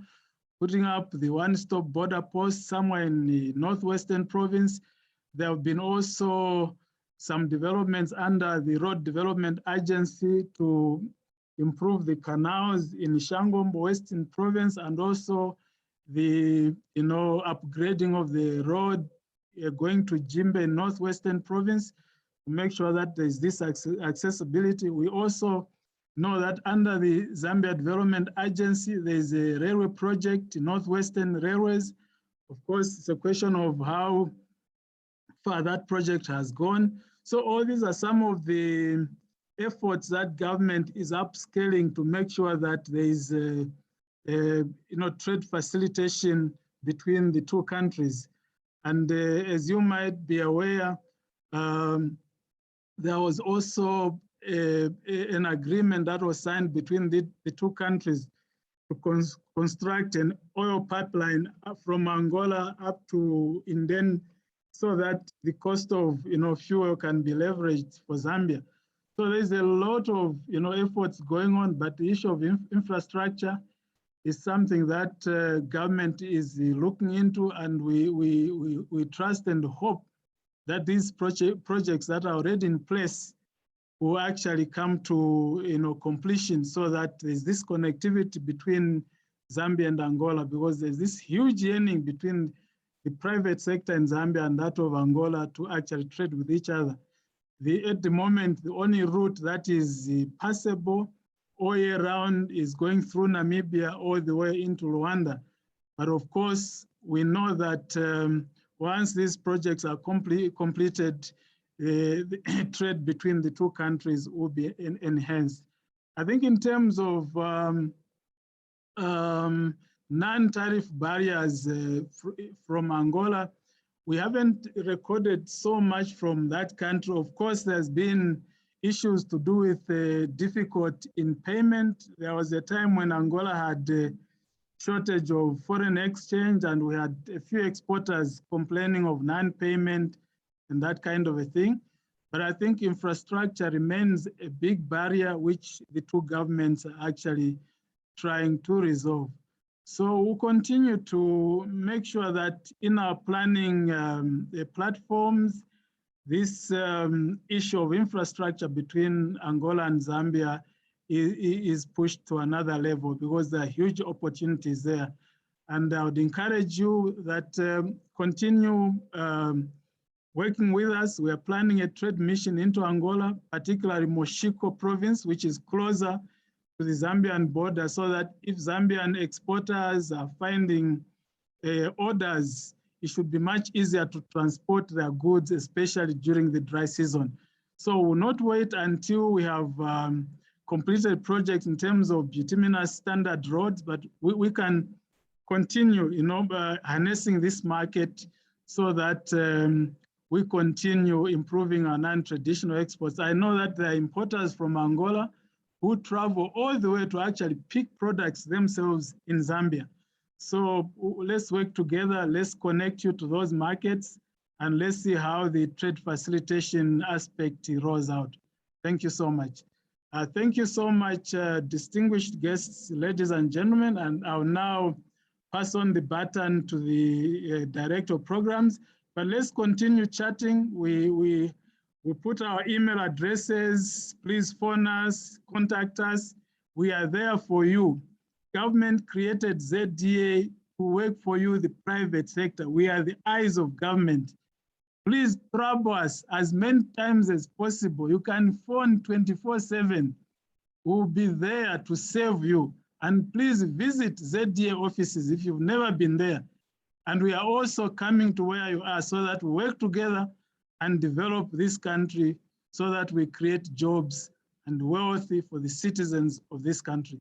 putting up the one-stop border post somewhere in the northwestern province. There have been also some developments under the Road Development Agency to improve the canals in Shangombo Western Province, and also the upgrading of the road going to Jimbe in Northwestern Province to make sure that there's this accessibility. We also know that under the Zambia Development Agency, there's a railway project, Northwestern Railways. Of course, it's a question of how far that project has gone. So all these are some of the efforts that government is upscaling to make sure that there is trade facilitation between the two countries. And as you might be aware, there was also an agreement that was signed between the two countries to construct an oil pipeline from Angola up to Inden, so that the cost of fuel can be leveraged for Zambia. So there's a lot of efforts going on, but the issue of infrastructure is something that government is looking into, and we trust and hope that these projects that are already in place will actually come to completion, so that there's this connectivity between Zambia and Angola, because there's this huge yearning between the private sector in Zambia and that of Angola to actually trade with each other. At the moment, the only route that is passable all year round is going through Namibia all the way into Rwanda. But of course, we know that once these projects are completed, the trade between the two countries will be enhanced. I think in terms of non-tariff barriers from Angola, we haven't recorded so much from that country. Of course, there's been issues to do with difficult in payment. There was a time when Angola had a shortage of foreign exchange, and we had a few exporters complaining of non-payment and that kind of a thing. But I think infrastructure remains a big barrier, which the two governments are actually trying to resolve. So we'll continue to make sure that in our planning platforms, this issue of infrastructure between Angola and Zambia is pushed to another level, because there are huge opportunities there. And I would encourage you that continue working with us. We are planning a trade mission into Angola, particularly Moshiko province, which is closer to the Zambian border, so that if Zambian exporters are finding orders, it should be much easier to transport their goods, especially during the dry season. So we'll not wait until we have completed projects in terms of bituminous standard roads, but we can continue, harnessing this market so that we continue improving our non-traditional exports. I know that there are importers from Angola who travel all the way to actually pick products themselves in Zambia. So let's work together, let's connect you to those markets, and let's see how the trade facilitation aspect rolls out. Thank you so much. Thank you so much, distinguished guests, ladies and gentlemen, and I'll now pass on the baton to the Director of Programs, but let's continue chatting. We put our email addresses, please phone us, contact us. We are there for you. Government created ZDA to work for you, the private sector. We are the eyes of government. Please trouble us as many times as possible. You can phone 24/7. We'll be there to serve you. And please visit ZDA offices if you've never been there. And we are also coming to where you are so that we work together and develop this country so that we create jobs and wealth for the citizens of this country.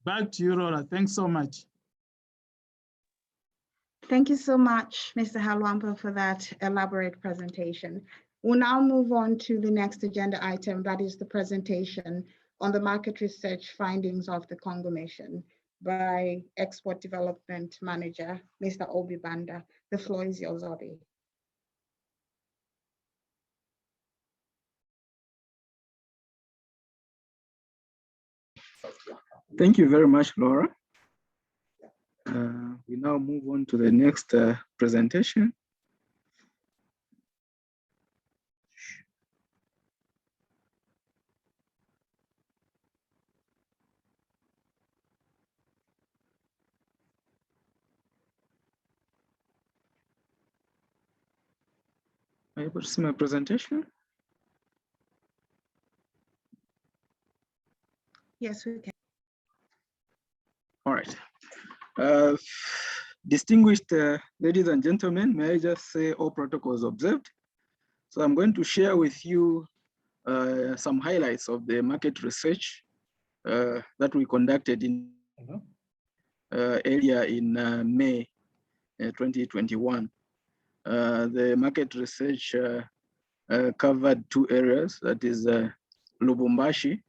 Back to you, Laura. Thanks so much. Thank you so much, Mr. Halwampa, for that elaborate presentation. We'll now move on to the next agenda item, that is the presentation on the market research findings of the CONGO mission by Export Development Manager, Mr. Obi Banda. The floor is yours, Obi. Thank you very much, Laura. We now move on to the next presentation. Are you able to see my presentation? Yes, we can. All right. Distinguished ladies and gentlemen, may I just say all protocols observed. So I'm going to share with you some highlights of the market research that we conducted in earlier in May 2021. The market research covered two areas, that is Lubumbashi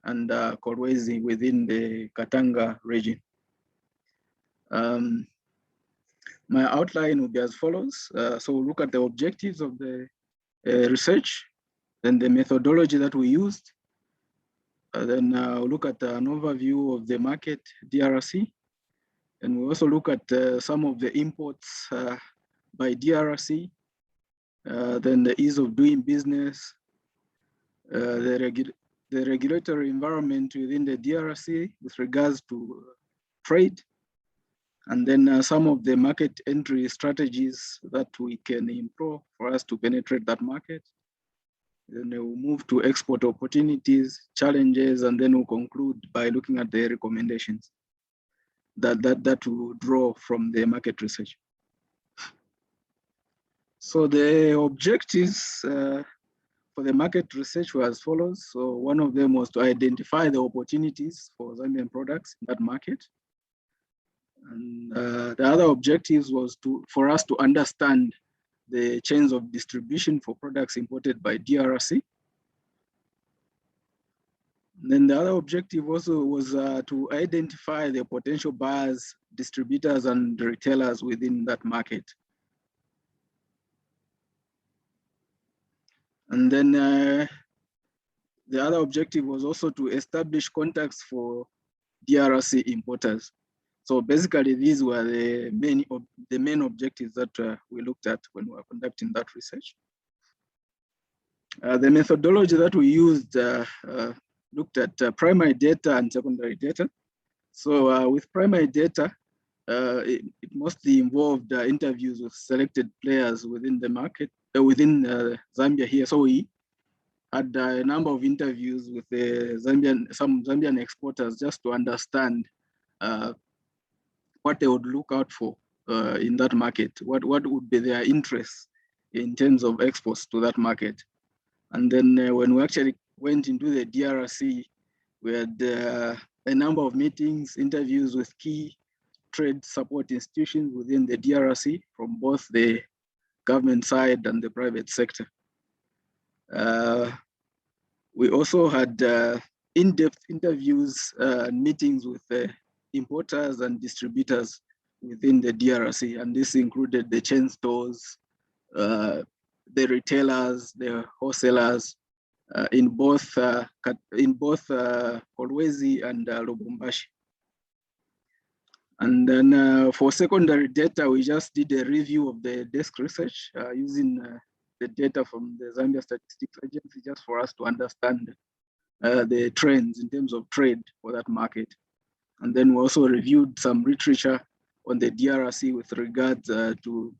and Kolwezi within the Katanga region. My outline will be as follows. So we'll look at the objectives of the research, then the methodology that we used, then we'll look at an overview of the market, DRC, and we'll also look at some of the imports by DRC, then the ease of doing business, the regulatory environment within the DRC with regards to trade, and then some of the market entry strategies that we can improve for us to penetrate that market. Then we'll move to export opportunities, challenges, and then we'll conclude by looking at the recommendations that will draw from the market research. So the objectives for the market research were as follows. So one of them was to identify the opportunities for Zambian products in that market. And the other objectives was for us to understand the chains of distribution for products imported by DRC. And then the other objective also was to identify the potential buyers, distributors, and retailers within that market. And then the other objective was also to establish contacts for DRC importers. So basically, these were the main objectives that we looked at when we were conducting that research. The methodology that we used looked at primary data and secondary data. So with primary data, it mostly involved interviews with selected players within the market, within Zambia here. So we had a number of interviews with some Zambian exporters just to understand what they would look out for in that market, what would be their interests in terms of exports to that market. And then when we actually went into the DRC, we had a number of meetings, interviews with key trade support institutions within the DRC from both the government side and the private sector. We also had in-depth interviews and meetings with importers and distributors within the DRC, and this included the chain stores, the retailers, the wholesalers in both Kolwezi and Lubumbashi. And then for secondary data, we just did a review of the desk research using the data from the Zambia Statistics Agency, just for us to understand the trends in terms of trade for that market. And then we also reviewed some literature on the DRC with regards to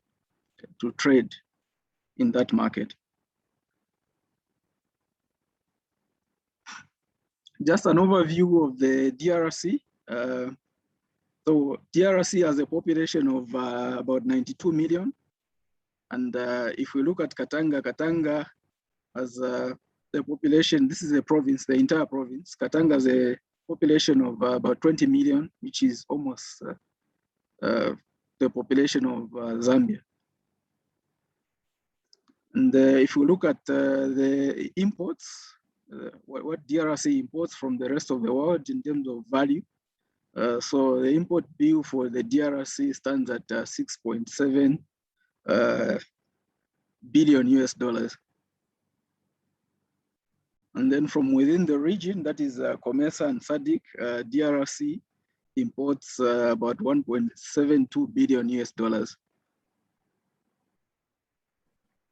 trade in that market. Just an overview of the DRC. So DRC has a population of about 92 million. And if we look at Katanga, Katanga has the population, this is a province, the entire province. Katanga has a population of about 20 million, which is almost the population of Zambia. And if we look at the imports, what DRC imports from the rest of the world in terms of value, so the import bill for the DRC stands at 6.7 billion US dollars. And then from within the region, that is COMESA and SADC, DRC imports about 1.72 billion US dollars.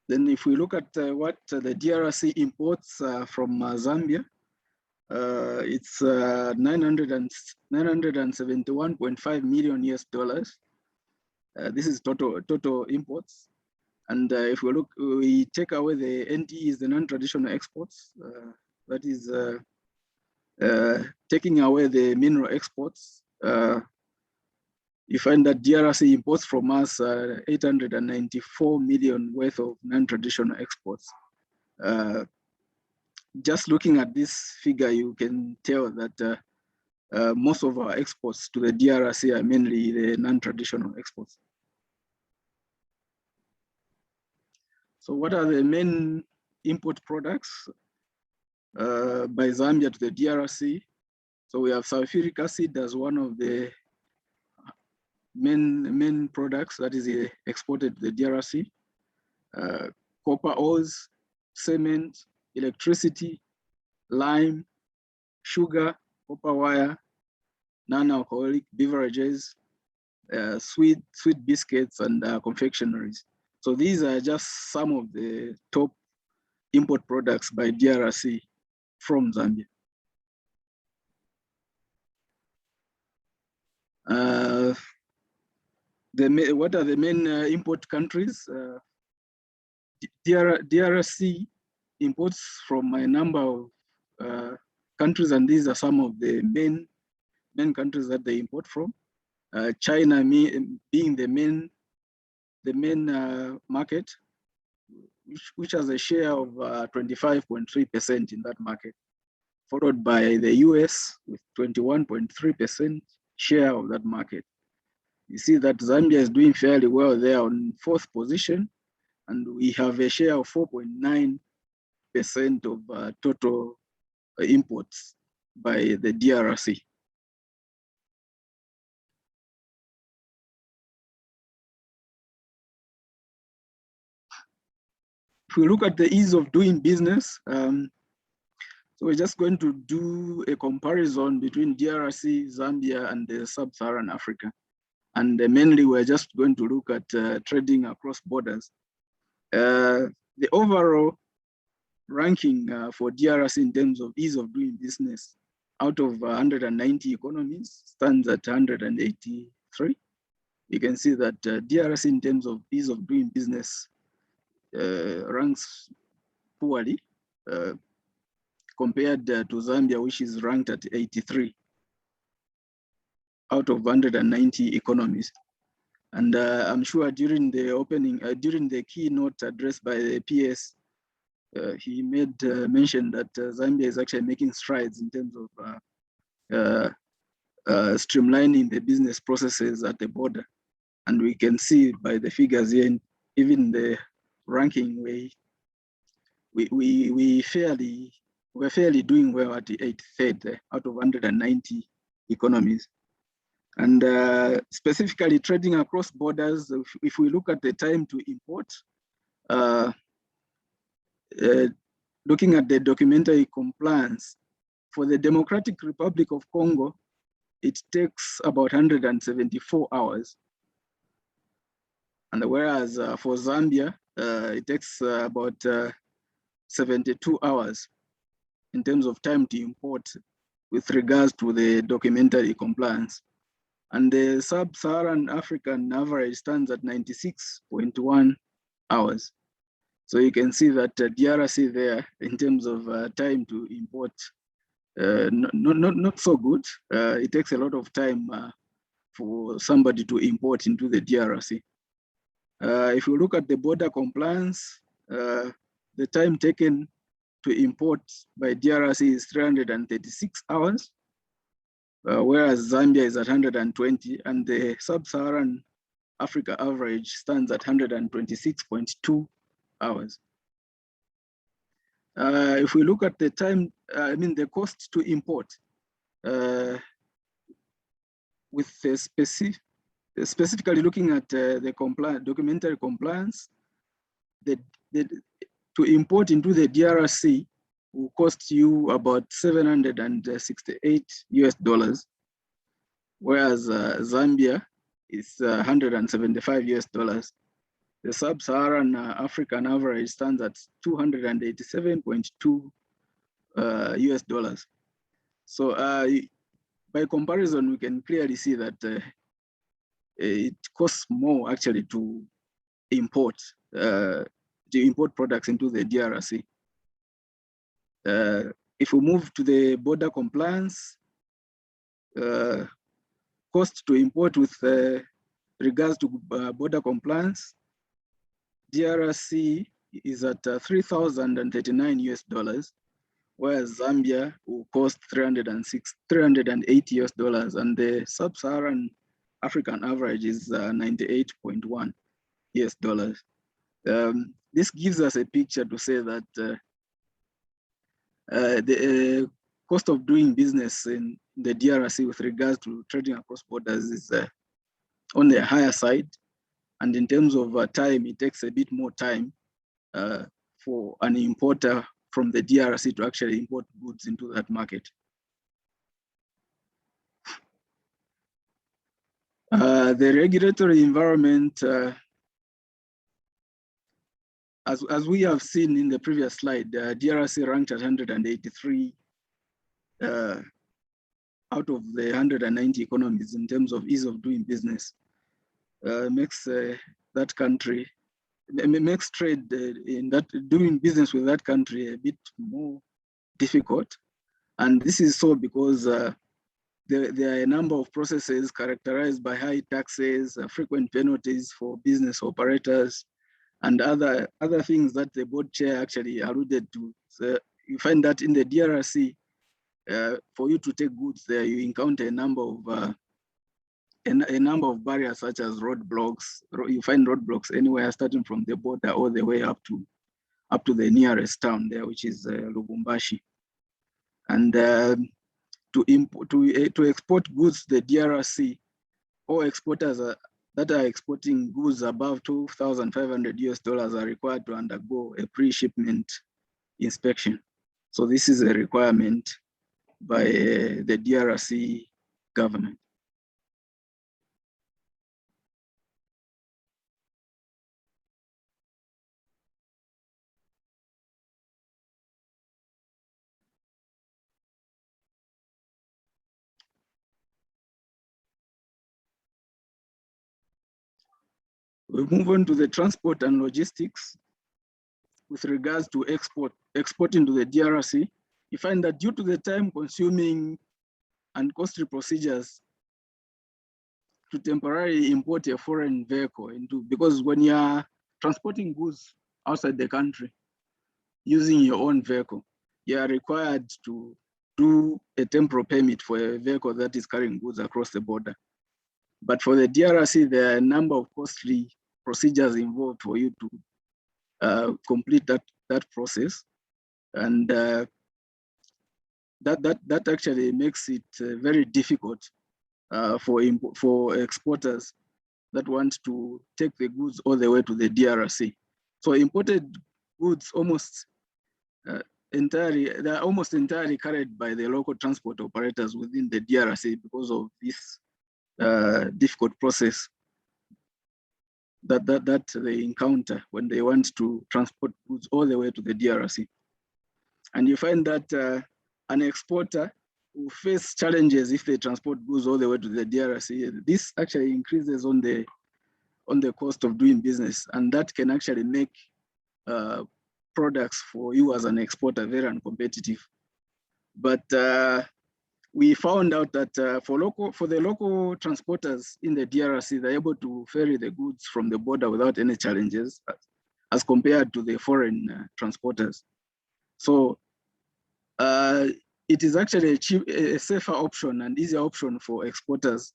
Then if we look at what the DRC imports from Zambia, it's 971.5 million US dollars. This is total imports. And if we look, we take away the NTEs, the non-traditional exports, that is taking away the mineral exports, you find that DRC imports from us 894 million worth of non-traditional exports. Just looking at this figure, you can tell that most of our exports to the DRC are mainly the non-traditional exports. So what are the main import products by Zambia to the DRC? So we have sulfuric acid as one of the main products that is exported to the DRC. Copper ores, cement, electricity, lime, sugar, copper wire, non-alcoholic beverages, sweet biscuits, and confectionaries. So these are just some of the top import products by DRC from Zambia. What are the main import countries? DRC imports from a number of countries, and these are some of the main countries that they import from. China being the main market, which has a share of 25.3% in that market, followed by the US with 21.3% share of that market. You see that Zambia is doing fairly well there on 4th position, and we have a share of 4.9% of total imports by the DRC. If we look at the ease of doing business, so we're just going to do a comparison between DRC, Zambia, and the Sub-Saharan Africa. And mainly we're just going to look at trading across borders. The overall ranking for DRC in terms of ease of doing business out of 190 economies stands at 183. you can see that DRC in terms of ease of doing business ranks poorly compared to Zambia, which is ranked at 83 out of 190 economies. And I'm sure during the opening, during the keynote address by the PS, he made mention that Zambia is actually making strides in terms of streamlining the business processes at the border. And we can see by the figures here, even the ranking we're fairly doing well at the 83rd out of 190 economies. And specifically trading across borders, if we look at the time to import, looking at the documentary compliance, for the Democratic Republic of Congo, it takes about 174 hours. And whereas for Zambia, it takes about 72 hours in terms of time to import with regards to the documentary compliance. And the sub-Saharan African average stands at 96.1 hours. So you can see that DRC there in terms of time to import, not so good. It takes a lot of time for somebody to import into the DRC. If you look at the border compliance, the time taken to import by DRC is 336 hours, whereas Zambia is at 120, and the sub-Saharan Africa average stands at 126.2 hours. If we look at the time, the cost to import, with the specifically looking at the documentary compliance, to import into the DRC will cost you about $768, whereas Zambia is $175. The sub-Saharan African average stands at $287.2 US. So by comparison, we can clearly see that it costs more actually to import products into the DRC. If we move to the border compliance, cost to import with regards to border compliance, DRC is at $3,039 whereas Zambia will cost $380, and the sub-Saharan African average is $98.1. This gives us a picture to say that the cost of doing business in the DRC with regards to trading across borders is on the higher side. And in terms of time, it takes a bit more time for an importer from the DRC to actually import goods into that market. The regulatory environment, as we have seen in the previous slide, DRC ranked at 183 out of the 190 economies in terms of ease of doing business. Makes that country, makes trade in that, doing business with that country a bit more difficult. And this is so because there are a number of processes characterized by high taxes, frequent penalties for business operators, and other things that the board chair actually alluded to. So you find that in the DRC, for you to take goods there, you encounter a number of barriers such as roadblocks. You find roadblocks anywhere starting from the border all the way up to the nearest town there, which is Lubumbashi. And to export goods to the DRC, all exporters that are exporting goods above $2,500 are required to undergo a pre-shipment inspection. So this is a requirement by the DRC government. We move on to the transport and logistics. With regards to exporting to the DRC, you find that due to the time consuming and costly procedures to temporarily import a foreign vehicle because when you're transporting goods outside the country using your own vehicle, you are required to do a temporary permit for a vehicle that is carrying goods across the border. But for the DRC, there are a number of costly procedures involved for you to complete that process, and that actually makes it very difficult for exporters that want to take the goods all the way to the DRC. So imported goods they're almost entirely carried by the local transport operators within the DRC because of this difficult process that they encounter when they want to transport goods all the way to the DRC. And you find that an exporter will face challenges if they transport goods all the way to the DRC. This actually increases on the cost of doing business, and that can actually make products for you as an exporter very uncompetitive. But we found out that for the local transporters in the DRC, they're able to ferry the goods from the border without any challenges as compared to the foreign transporters. So it is actually a safer option and easier option for exporters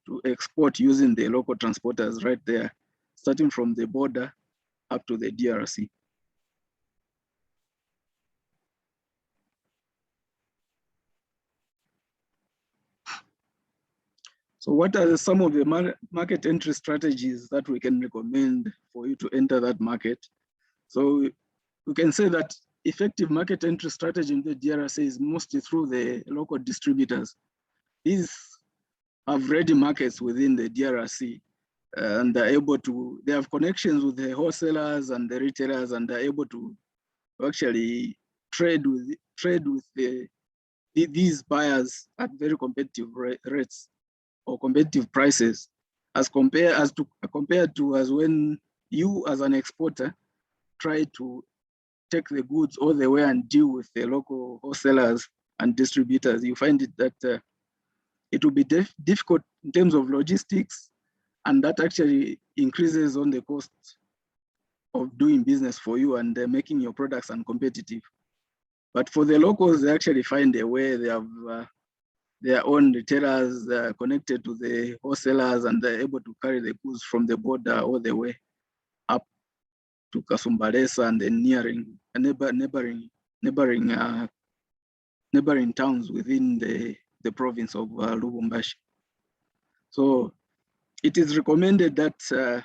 to export using the local transporters right there, starting from the border up to the DRC. So what are some of the market entry strategies that we can recommend for you to enter that market? So we can say that effective market entry strategy in the DRC is mostly through the local distributors. These have ready markets within the DRC, and they have connections with the wholesalers and the retailers, and they're able to actually trade with these buyers at very competitive rates or competitive prices, as compared to when you as an exporter try to take the goods all the way and deal with the local wholesalers and distributors. You find it that it will be difficult in terms of logistics, and that actually increases on the cost of doing business for you and making your products uncompetitive. But for the locals, they actually find a way. They have their own retailers connected to the wholesalers, and they're able to carry the goods from the border all the way up to Kasumbalesa and then neighboring towns within the province of Lubumbashi. So it is recommended that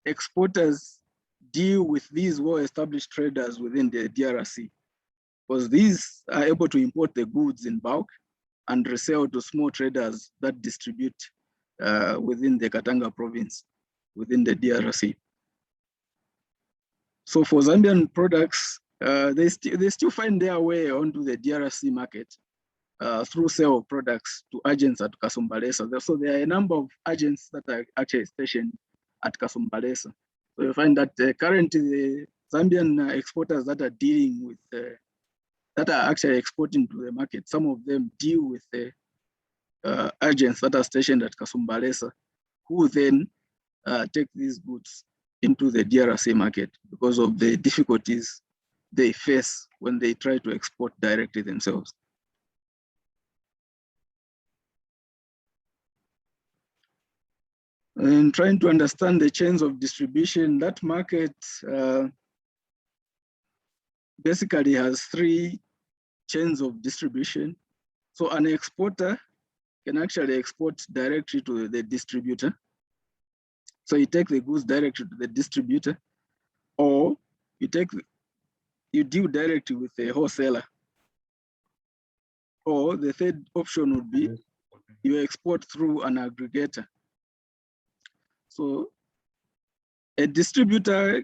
exporters deal with these well-established traders within the DRC, because these are able to import the goods in bulk and resell to small traders that distribute within the Katanga province, within the DRC. So for Zambian products, they still find their way onto the DRC market through sale of products to agents at Kasumbalesa. So there are a number of agents that are actually stationed at Kasumbalesa. So you find that currently the Zambian exporters that are dealing with that are actually exporting to the market, some of them deal with the agents that are stationed at Kasumbalesa, who then take these goods into the DRC market because of the difficulties they face when they try to export directly themselves. And trying to understand the chains of distribution, that market basically has 3 chains of distribution. So an exporter can actually export directly to the distributor. So you take the goods directly to the distributor, or you deal directly with the wholesaler. Or the third option would be you export through an aggregator. So a distributor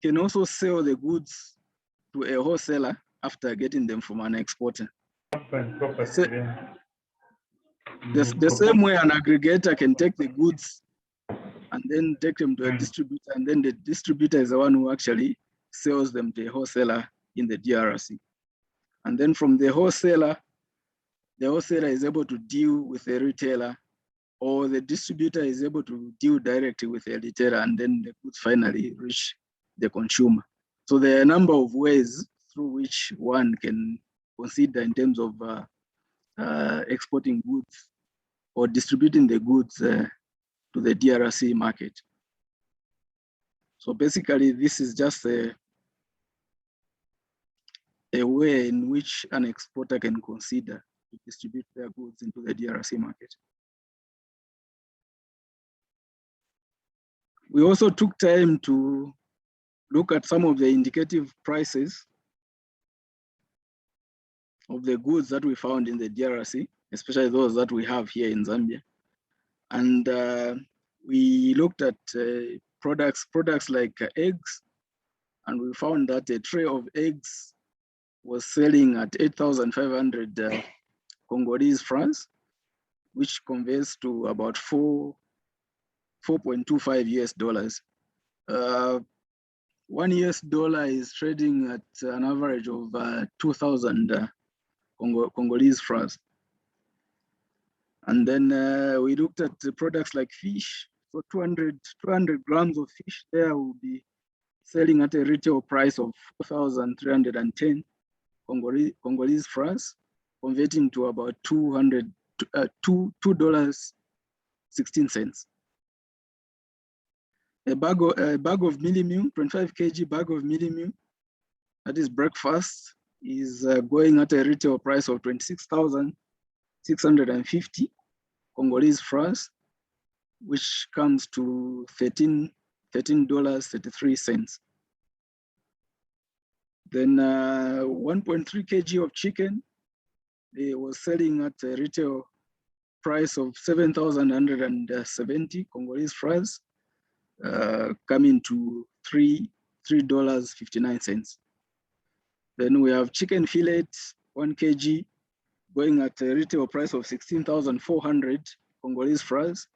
can also sell the goods to a wholesaler after getting them from an exporter. So the same way an aggregator can take the goods and then take them to a distributor, and then the distributor is the one who actually sells them to a wholesaler in the DRC. And then from the wholesaler is able to deal with the retailer, or the distributor is able to deal directly with the retailer, and then the goods finally reach the consumer. So there are a number of ways through which one can consider in terms of exporting goods or distributing the goods to the DRC market. So basically, this is just a way in which an exporter can consider to distribute their goods into the DRC market. We also took time to look at some of the indicative prices of the goods that we found in the DRC, especially those that we have here in Zambia. And we looked at products like eggs, and we found that a tray of eggs was selling at 8,500 Congolese francs, which converts to about $4.25 US. $1 US is trading at an average of 2,000 Congolese francs. And then we looked at the products like fish. So 200 grams of fish there will be selling at a retail price of 4,310 Congolese francs, converting to about $2.16. A bag of mealie meal, 25 kg bag of mealie meal, that is breakfast, is going at a retail price of 26,650 Congolese francs, which comes to $13.33. Then 1.3 kg of chicken, they was selling at a retail price of 7,170 Congolese francs, coming to $3.59. Then we have chicken fillet, 1 kg, going at a retail price of 16,400 Congolese francs,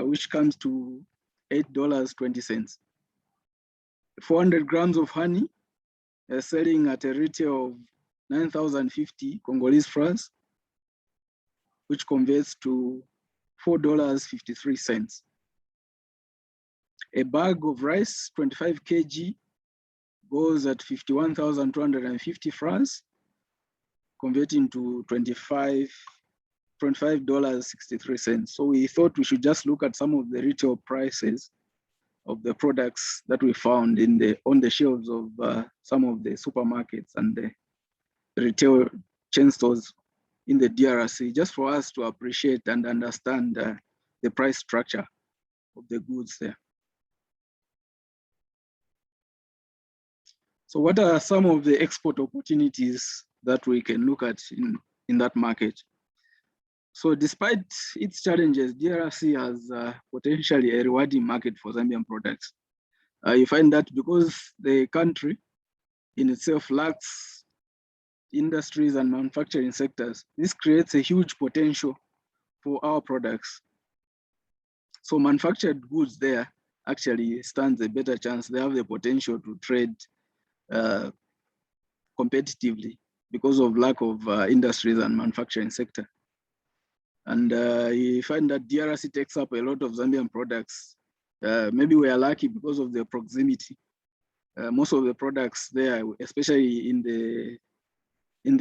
which comes to $8.20. 400 grams of honey, selling at a retail of 9,050 Congolese francs, which converts to $4.53. A bag of rice, 25 kg, goes at 51,250 francs, converting to $25.63. So we thought we should just look at some of the retail prices of the products that we found on the shelves of some of the supermarkets and the retail chain stores in the DRC, just for us to appreciate and understand the price structure of the goods there. So what are some of the export opportunities that we can look at in that market? So despite its challenges, DRC has potentially a rewarding market for Zambian products. You find that because the country in itself lacks industries and manufacturing sectors, this creates a huge potential for our products. So manufactured goods there actually stands a better chance. They have the potential to trade competitively because of lack of industries and manufacturing sector. And you find that DRC takes up a lot of Zambian products. Maybe we are lucky because of the proximity. Most of the products there, especially in the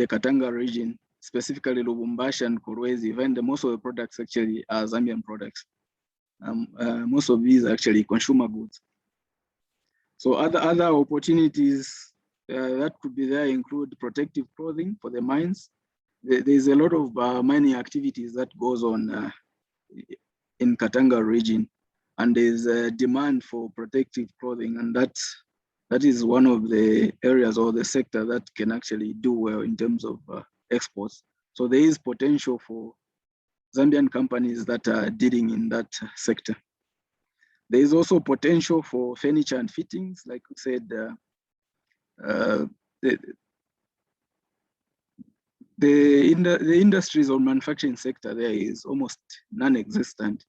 Katanga region, specifically Lubumbashi and Kolwezi, even most of the products actually are Zambian products. Most of these are actually consumer goods. So other opportunities that could be there include protective clothing for the mines. There's a lot of mining activities that goes on in Katanga region, and there's a demand for protective clothing, and that is one of the areas or the sector that can actually do well in terms of exports. So there is potential for Zambian companies that are dealing in that sector. There is also potential for furniture and fittings, like we said. The industries or manufacturing sector there is almost non-existent.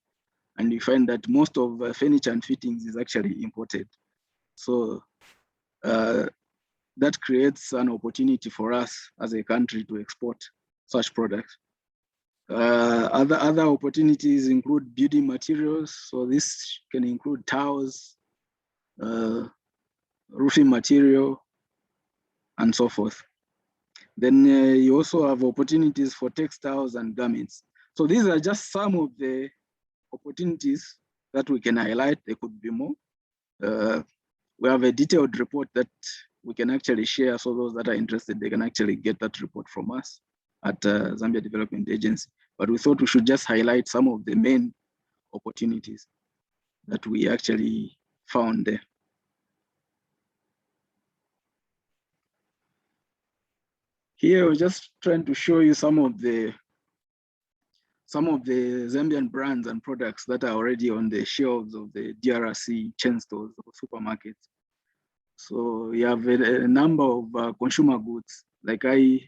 And you find that most of furniture and fittings is actually imported. So that creates an opportunity for us as a country to export such products. Other opportunities include building materials. So this can include tiles, roofing material, and so forth. Then you also have opportunities for textiles and garments. So these are just some of the opportunities that we can highlight. There could be more. We have a detailed report that we can actually share, so those that are interested, they can actually get that report from us at Zambia Development Agency. But we thought we should just highlight some of the main opportunities that we actually found there. Here, we're just trying to show you some of the Zambian brands and products that are already on the shelves of the DRC chain stores or supermarkets. So we have a number of consumer goods, like I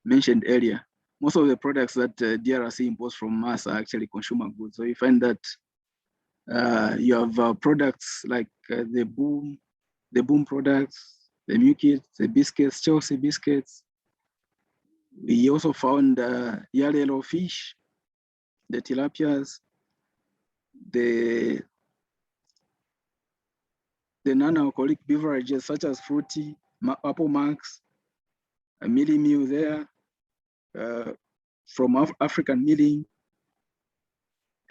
mentioned earlier. Most of the products that DRC imports from us are actually consumer goods. So you find that you have products like the boom products, the Mukit, the biscuits, Chelsea biscuits. We also found yellow fish, the tilapias, the non-alcoholic beverages such as fruity, apple marks, a milling meal there, from African milling,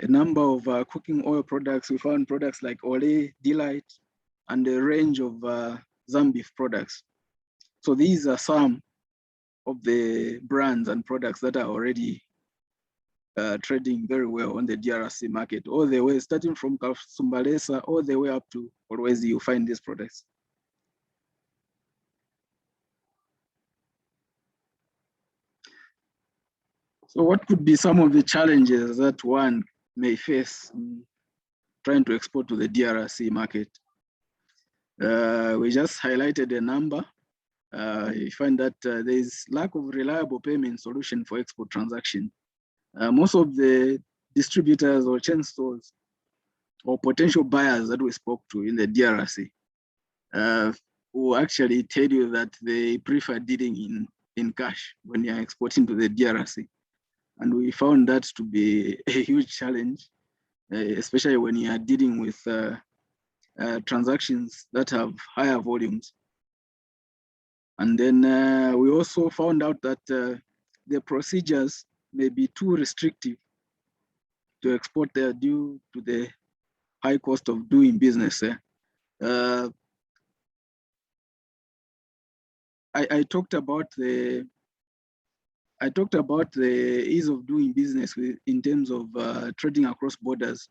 a number of cooking oil products. We found products like Ole, Delight, and a range of Zambif products. So these are some of the brands and products that are already trading very well on the DRC market, all the way, starting from Kasumbalesa, all the way up to Kolwezi, you find these products. So what could be some of the challenges that one may face in trying to export to the DRC market? We just highlighted a number. You find that there is lack of reliable payment solution for export transaction. Most of the distributors or chain stores or potential buyers that we spoke to in the DRC will actually tell you that they prefer dealing in cash when you're exporting to the DRC. And we found that to be a huge challenge, especially when you are dealing with transactions that have higher volumes. And then we also found out that the procedures may be too restrictive to export there due to the high cost of doing business. I talked about the ease of doing business in terms of trading across borders,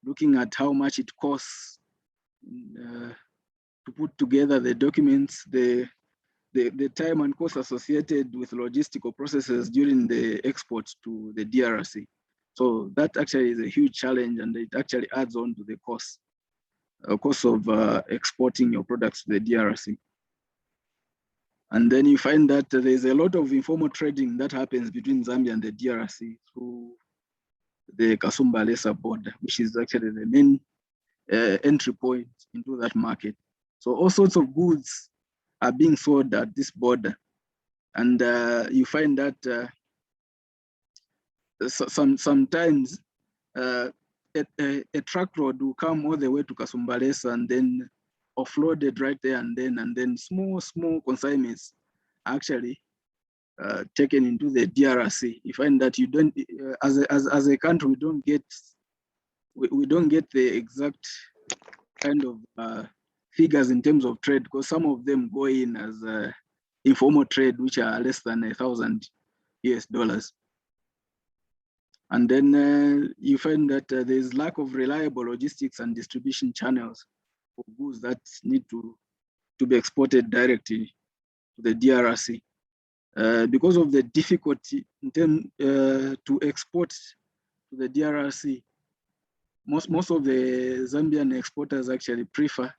looking at how much it costs to put together the documents, the time and cost associated with logistical processes during the export to the DRC. So that actually is a huge challenge, and it actually adds on to the cost of exporting your products to the DRC. And then you find that there's a lot of informal trading that happens between Zambia and the DRC through the Kasumbalesa border, which is actually the main entry point into that market. So all sorts of goods are being sold at this border. And you find that sometimes a truckload will come all the way to Kasumbalesa and then offloaded right there and then small consignments actually taken into the DRC. You find that you don't, as a country, we don't get the exact kind of figures in terms of trade, because some of them go in as informal trade, which are less than $1,000 US. And then you find that there's lack of reliable logistics and distribution channels for goods that need to be exported directly to the DRC. Because of the difficulty in terms to export to the DRC, most of the Zambian exporters actually prefer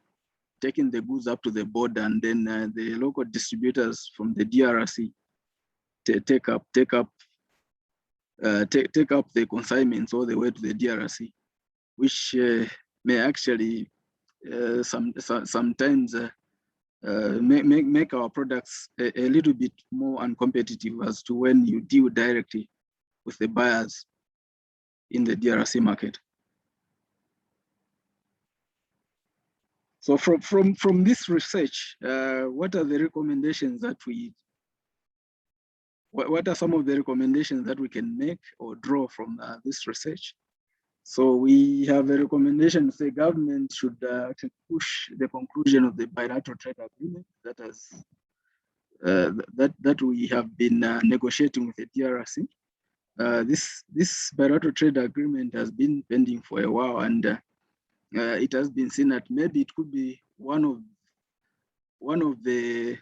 taking the goods up to the border, and then the local distributors from the DRC take up the consignments all the way to the DRC. which may actually sometimes make our products a little bit more uncompetitive as to when you deal directly with the buyers in the DRC market. So from this research, what are the recommendations that what are some of the recommendations that we can make or draw from this research? So we have a recommendation to say government should push the conclusion of the bilateral trade agreement that has that we have been negotiating with the DRC. This bilateral trade agreement has been pending for a while, and it has been seen that maybe it could be one of the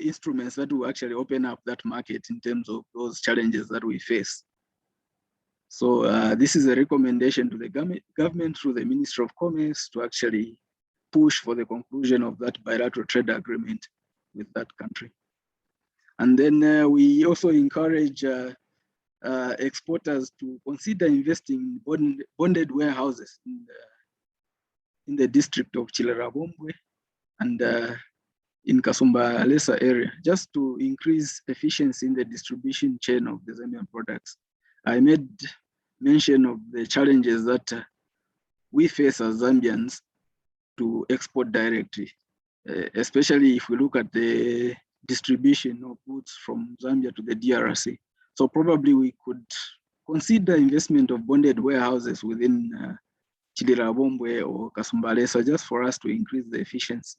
instruments that will actually open up that market in terms of those challenges that we face. So this is a recommendation to the government through the Ministry of Commerce to actually push for the conclusion of that bilateral trade agreement with that country. And then we also encourage exporters to consider investing in bonded warehouses in the district of Chilerabombwe and in Kasumbalesa area, just to increase efficiency in the distribution chain of the Zambian products. I made mention of the challenges that we face as Zambians to export directly, especially if we look at the distribution of goods from Zambia to the DRC. So probably we could consider investment of bonded warehouses within Chilerabombwe or Kasumbalesa, just for us to increase the efficiency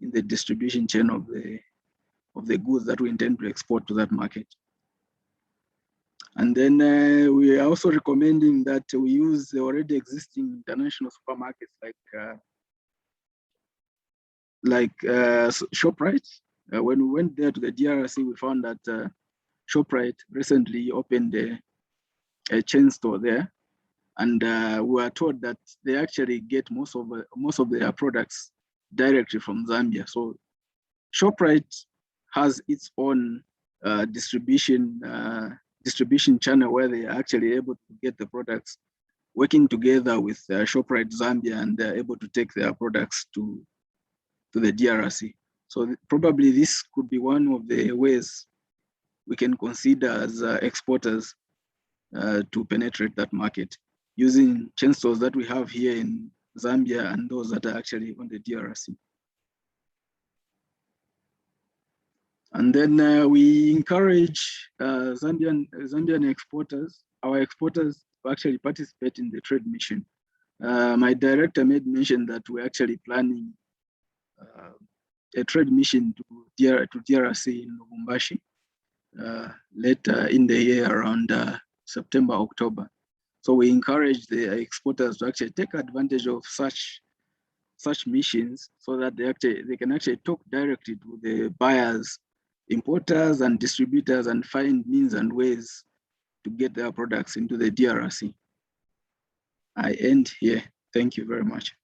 in the distribution chain of the goods that we intend to export to that market. And then we are also recommending that we use the already existing international supermarkets like ShopRite. When we went there to the DRC, we found that ShopRite recently opened a chain store there, and we were told that they actually get most of their products directly from Zambia. So ShopRite has its own distribution channel where they are actually able to get the products, working together with ShopRite Zambia, and they're able to take their products to the DRC. So probably this could be one of the ways we can consider as exporters to penetrate that market, using chain stores that we have here in Zambia and those that are actually on the DRC. And then we encourage Zambian exporters, our exporters, to actually participate in the trade mission. My director made mention that we're actually planning a trade mission to DRC in Lubumbashi later in the year around September, October. So we encourage the exporters to actually take advantage of such missions so that they can actually talk directly to the buyers, importers and distributors, and find means and ways to get their products into the DRC. I end here. Thank you very much.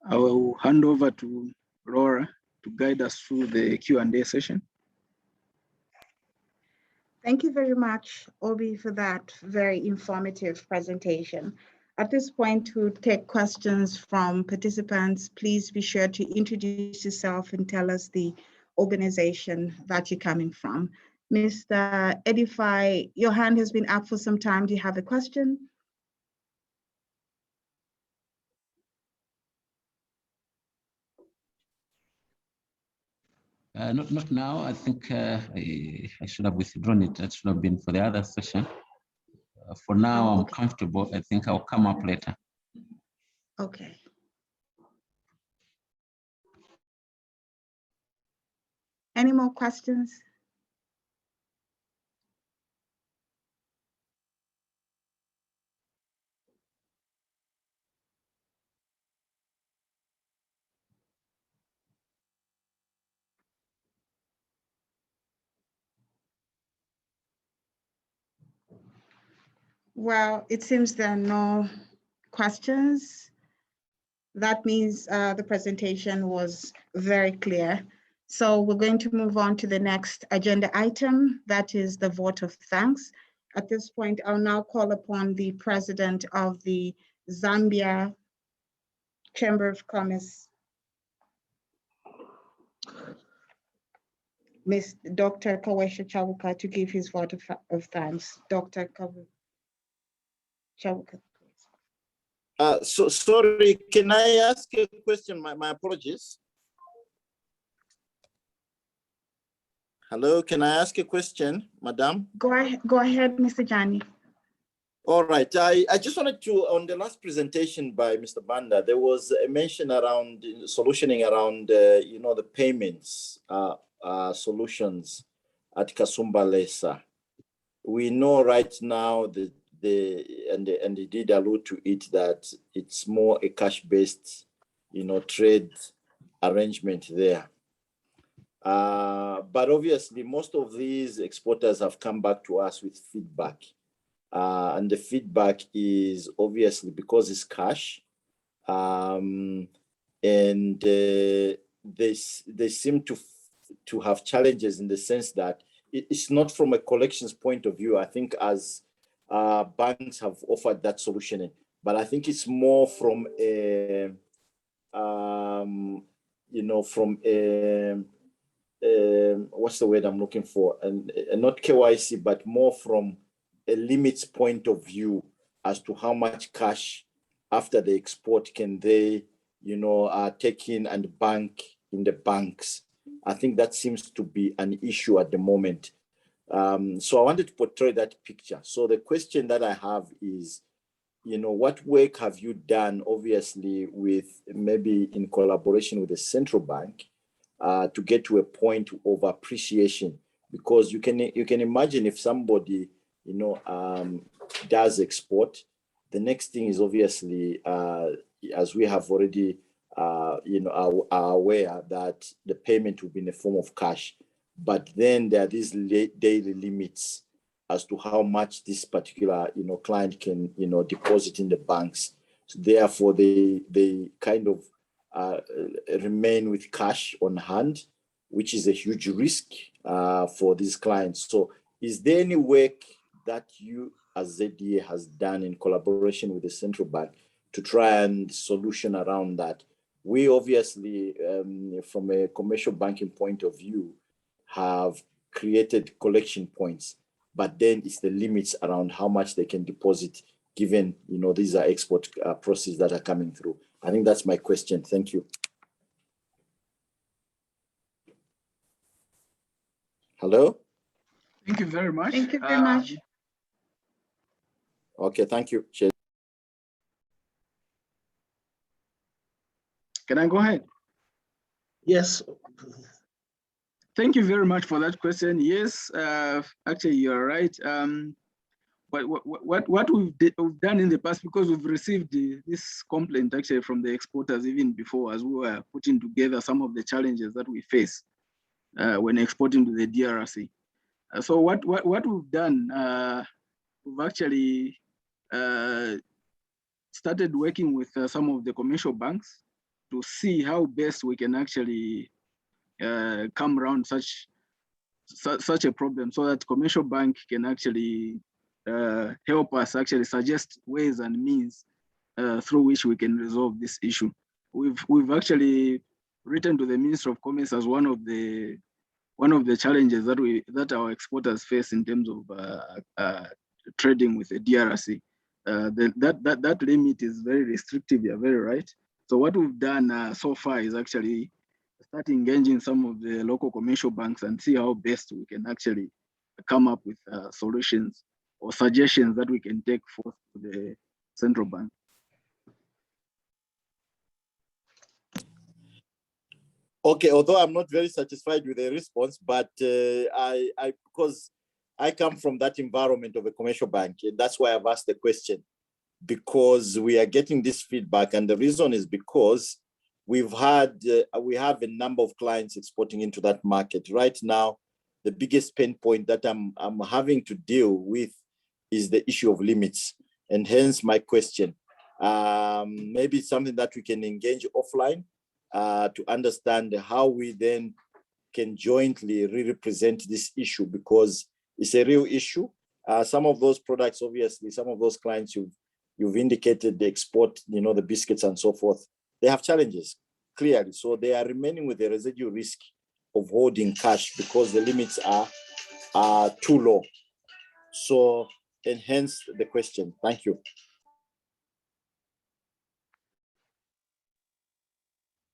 I will hand over to Laura to guide us through the Q&A session. Thank you very much, Obi, for that very informative presentation. At this point, we'll take questions from participants. Please be sure to introduce yourself and tell us the organization that you're coming from. Mr. Edify, your hand has been up for some time. Do you have a question? Not now. I think I should have withdrawn it. That should have been for the other session. For now, I'm comfortable. I think I'll come up later. Okay. Any more questions? Well, it seems there are no questions. That means the presentation was very clear. So we're going to move on to the next agenda item, that is the vote of thanks. At this point, I'll now call upon the president of the Zambia Chamber of Commerce, Ms. Dr. Kawesha Chawuka, to give his vote of thanks. Dr. Chawuka. So sorry, can I ask a question? My apologies. Hello, can I ask a question, Madam? Go ahead, Mr. Jani. All right, I just wanted to, on the last presentation by Mr. Banda, there was a mention around solutioning around, the payments solutions at Kasumba Lesa. We know right now that and he did allude to it, that it's more a cash-based, trade arrangement there. But obviously, most of these exporters have come back to us with feedback. And the feedback is obviously because it's cash. And they seem to have challenges in the sense that it's not from a collections point of view. I think as banks have offered that solutioning, but I think it's more from a, what's the word I'm looking for? And not KYC, but more from a limits point of view as to how much cash after the export can they, take in and bank in the banks. I think that seems to be an issue at the moment. So I wanted to portray that picture. So the question that I have is, what work have you done, obviously, with maybe in collaboration with the central bank, to get to a point of appreciation? Because you can imagine if somebody, does export, the next thing is obviously, as we have already, are aware that the payment will be in the form of cash. But then there are these daily limits as to how much this particular, client can, deposit in the banks. So therefore, they kind of remain with cash on hand, which is a huge risk for these clients. So is there any work that you as ZDA has done in collaboration with the central bank to try and solution around that? We obviously, from a commercial banking point of view, have created collection points, but then it's the limits around how much they can deposit, given, these are export processes that are coming through. I think that's my question. Thank you. Hello? Thank you very much. Thank you very much. Okay, thank you. Can I go ahead? Yes. Thank you very much for that question. Yes, actually, you're right. What we've done in the past, because we've received this complaint actually from the exporters even before, as we were putting together some of the challenges that we face when exporting to the DRC. So what we've done, we've actually started working with some of the commercial banks to see how best we can actually come around such a problem, so that commercial bank can actually help us actually suggest ways and means through which we can resolve this issue. We've actually written to the Minister of Commerce as one of the challenges that our exporters face in terms of trading with the DRC. That limit is very restrictive. You're very right. So what we've done so far is actually start engaging some of the local commercial banks and see how best we can actually come up with solutions or suggestions that we can take forth to the central bank. Okay, although I'm not very satisfied with the response, but because I come from that environment of a commercial bank, and that's why I've asked the question, because we are getting this feedback, and the reason is because we have a number of clients exporting into that market. Right now, the biggest pain point that I'm having to deal with is the issue of limits, and hence my question. Maybe it's something that we can engage offline to understand how we then can jointly represent this issue, because it's a real issue. Some of those products, obviously, some of those clients you've indicated the export, the biscuits and so forth, they have challenges, clearly. So they are remaining with the residual risk of holding cash because the limits are too low. So, and hence the question. Thank you.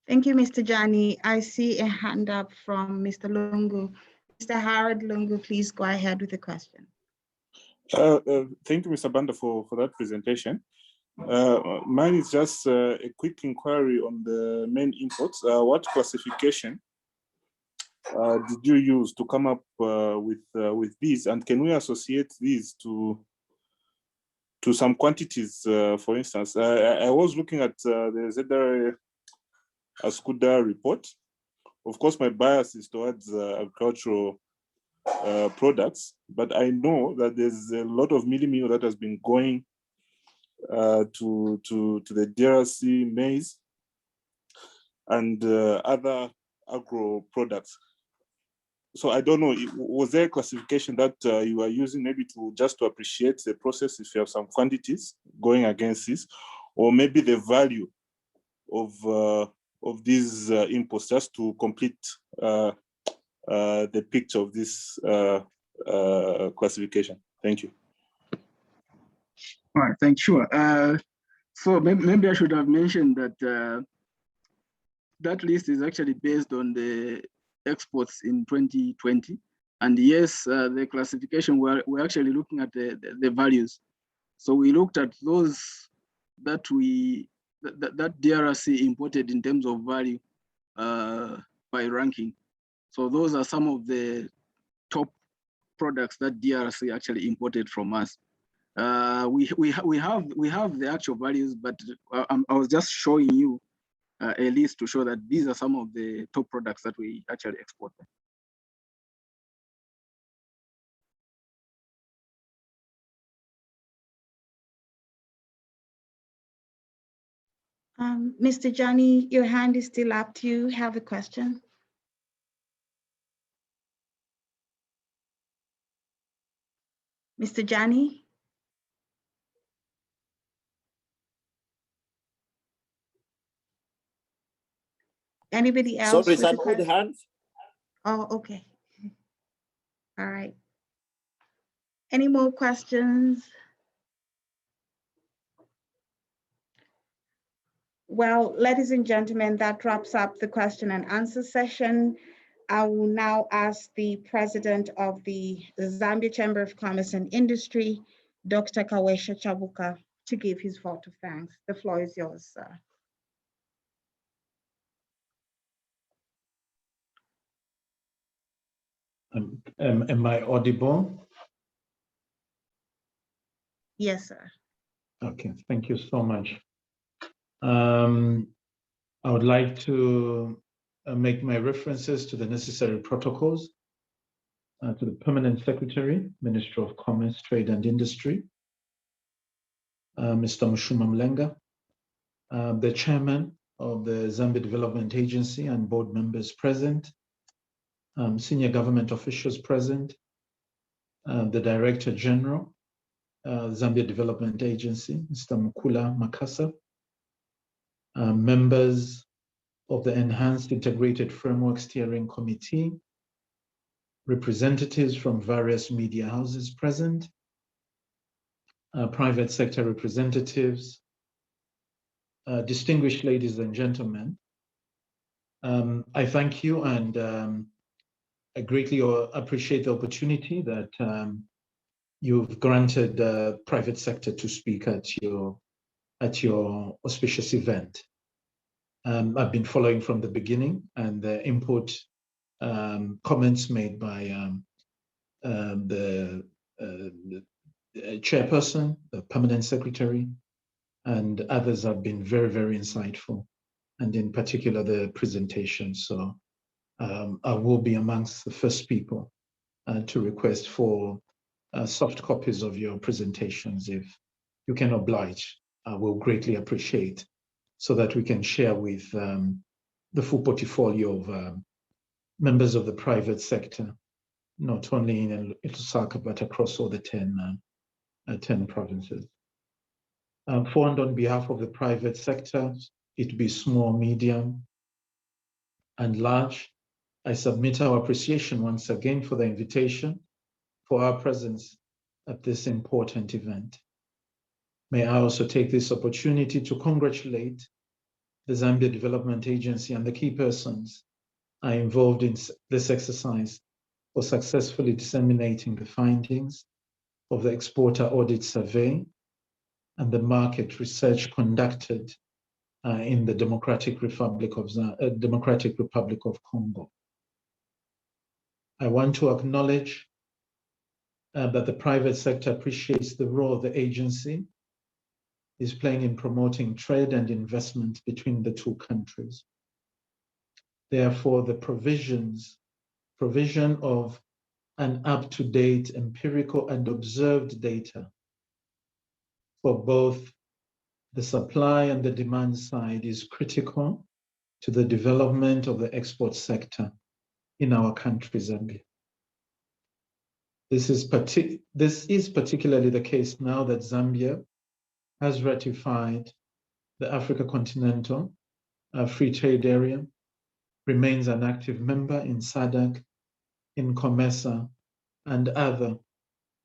Thank you, Mr. Jani. I see a hand up from Mr. Lungu. Mr. Howard Lungu, please go ahead with the question. Thank you, Mr. Banda, for that presentation. Mine is just a quick inquiry on the main inputs. What classification did you use to come up with these, and can we associate these to some quantities? For instance, I was looking at the ZDA Ascuda report. Of course, my bias is towards agricultural products, but I know that there's a lot of meal that has been going to the DRC maize and other agro products. So I don't know, was there a classification that you are using maybe just to appreciate the process if you have some quantities going against this, or maybe the value of these inputs, just to complete the picture of this classification? Thank you. All right, thank you. So maybe I should have mentioned that that list is actually based on the exports in 2020. And yes, the classification, we're actually looking at the values. So we looked at those that that DRC imported in terms of value by ranking. So those are some of the top products that DRC actually imported from us. We have the actual values, but I was just showing you a list to show that these are some of the top products that we actually export. Mr. Johnny, your hand is still up. Do you have a question? Mr. Johnny? Anybody else? Sorry, it's an old hand. Oh, okay. All right. Any more questions? Well, ladies and gentlemen, that wraps up the question and answer session. I will now ask the president of the Zambia Chamber of Commerce and Industry, Dr. Kawesha Chabuka, to give his vote of thanks. The floor is yours, sir. Am I audible? Yes, sir. Okay, thank you so much. I would like to make my references to the necessary protocols to the Permanent Secretary, Ministry of Commerce, Trade and Industry, Mr. Mushuma Mlenga, the Chairman of the Zambia Development Agency and board members present, senior government officials present, the Director General, Zambia Development Agency, Mr. Mkula Makasa, members of the Enhanced Integrated Framework Steering Committee, representatives from various media houses present, private sector representatives, distinguished ladies and gentlemen. I thank you and I greatly appreciate the opportunity that you've granted the private sector to speak at your auspicious event. I've been following from the beginning, and the input comments made by the chairperson, the permanent secretary, and others have been very, very insightful, and in particular the presentation. So I will be amongst the first people to request for soft copies of your presentations. If you can oblige, I will greatly appreciate, so that we can share with the full portfolio of members of the private sector not only in Lusaka, but across all the 10 provinces. Formed on behalf of the private sector, it be small, medium, and large, I submit our appreciation once again for the invitation for our presence at this important event. May I also take this opportunity to congratulate the Zambia Development Agency and the key persons are involved in this exercise for successfully disseminating the findings of the exporter audit survey and the market research conducted in the Democratic Republic of Congo. I want to acknowledge that the private sector appreciates the role the agency is playing in promoting trade and investment between the two countries. Therefore, the provision of an up-to-date empirical and observed data for both the supply and the demand side is critical to the development of the export sector in our country, Zambia. This is particularly the case now that Zambia has ratified the Africa Continental Free Trade Area, remains an active member in SADC, in COMESA, and other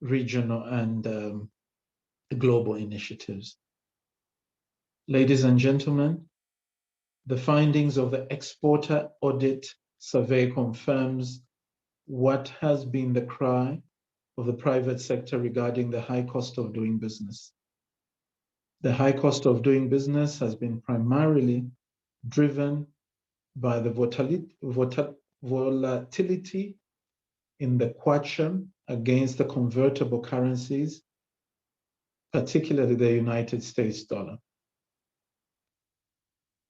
regional and global initiatives. Ladies and gentlemen, the findings of the exporter audit survey confirms what has been the cry of the private sector regarding the high cost of doing business. The high cost of doing business has been primarily driven by the volatility in the kwacha against the convertible currencies, particularly the United States dollar.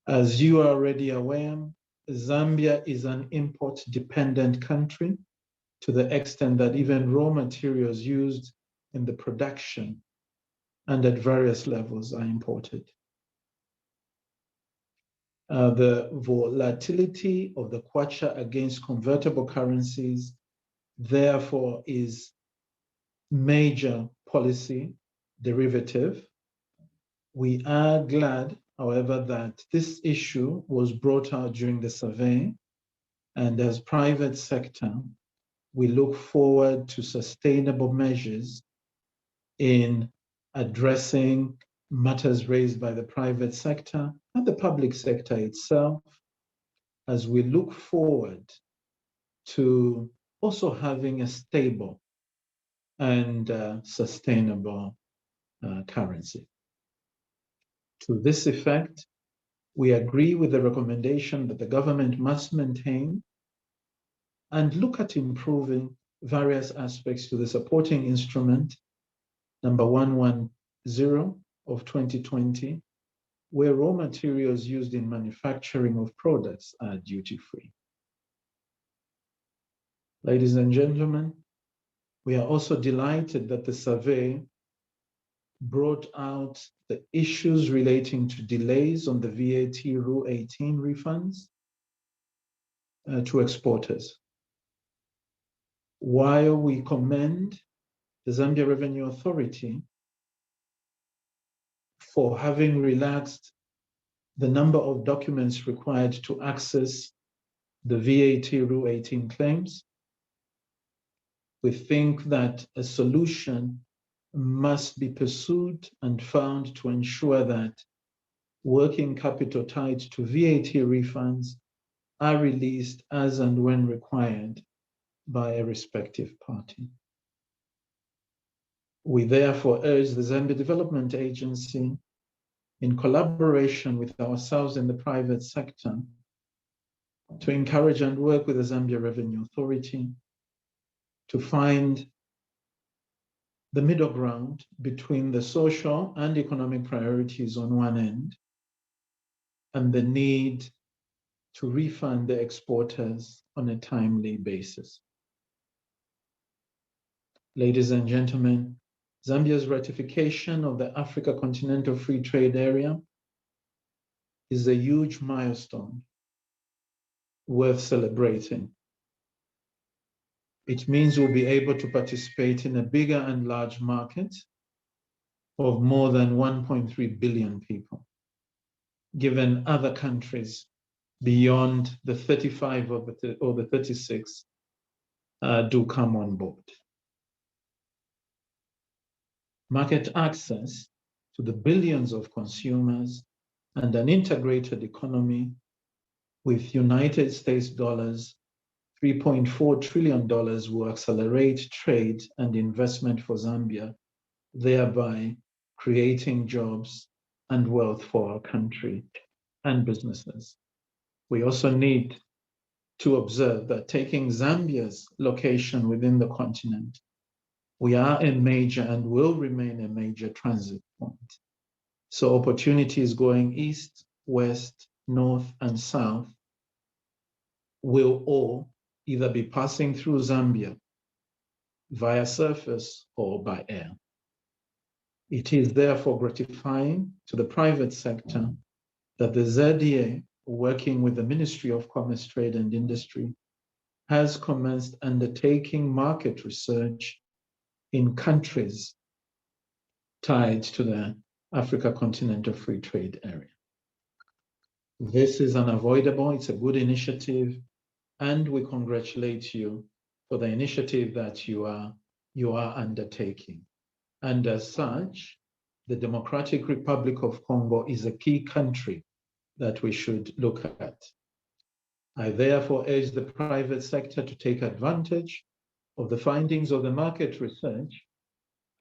As you are already aware, Zambia is an import-dependent country to the extent that even raw materials used in the production and at various levels are imported. The volatility of the kwacha against convertible currencies, therefore, is major policy derivative. We are glad, however, that this issue was brought out during the survey, and as private sector, we look forward to sustainable measures in addressing matters raised by the private sector and the public sector itself, as we look forward to also having a stable and sustainable currency. To this effect, we agree with the recommendation that the government must maintain and look at improving various aspects to the supporting instrument, number 110 of 2020, where raw materials used in manufacturing of products are duty-free. Ladies and gentlemen, we are also delighted that the survey brought out the issues relating to delays on the VAT Rule 18 refunds to exporters. While we commend the Zambia Revenue Authority for having relaxed the number of documents required to access the VAT Rule 18 claims, we think that a solution must be pursued and found to ensure that working capital tied to VAT refunds are released as and when required by a respective party. We therefore urge the Zambia Development Agency, in collaboration with ourselves in the private sector, to encourage and work with the Zambia Revenue Authority to find the middle ground between the social and economic priorities on one end and the need to refund the exporters on a timely basis. Ladies and gentlemen, Zambia's ratification of the Africa Continental Free Trade Area is a huge milestone worth celebrating. It means we'll be able to participate in a bigger and large market of more than 1.3 billion people, given other countries beyond the 35 or the 36 do come on board. Market access to the billions of consumers and an integrated economy with United States dollars, $3.4 trillion will accelerate trade and investment for Zambia, thereby creating jobs and wealth for our country and businesses. We also need to observe that taking Zambia's location within the continent, we are a major and will remain a major transit point. So opportunities going east, west, north, and south will all either be passing through Zambia via surface or by air. It is therefore gratifying to the private sector that the ZDA, working with the Ministry of Commerce, Trade and Industry, has commenced undertaking market research in countries tied to the Africa Continental Free Trade Area. This is unavoidable, it's a good initiative, and we congratulate you for the initiative that you are undertaking. And as such, the Democratic Republic of Congo is a key country that we should look at. I therefore urge the private sector to take advantage of the findings of the market research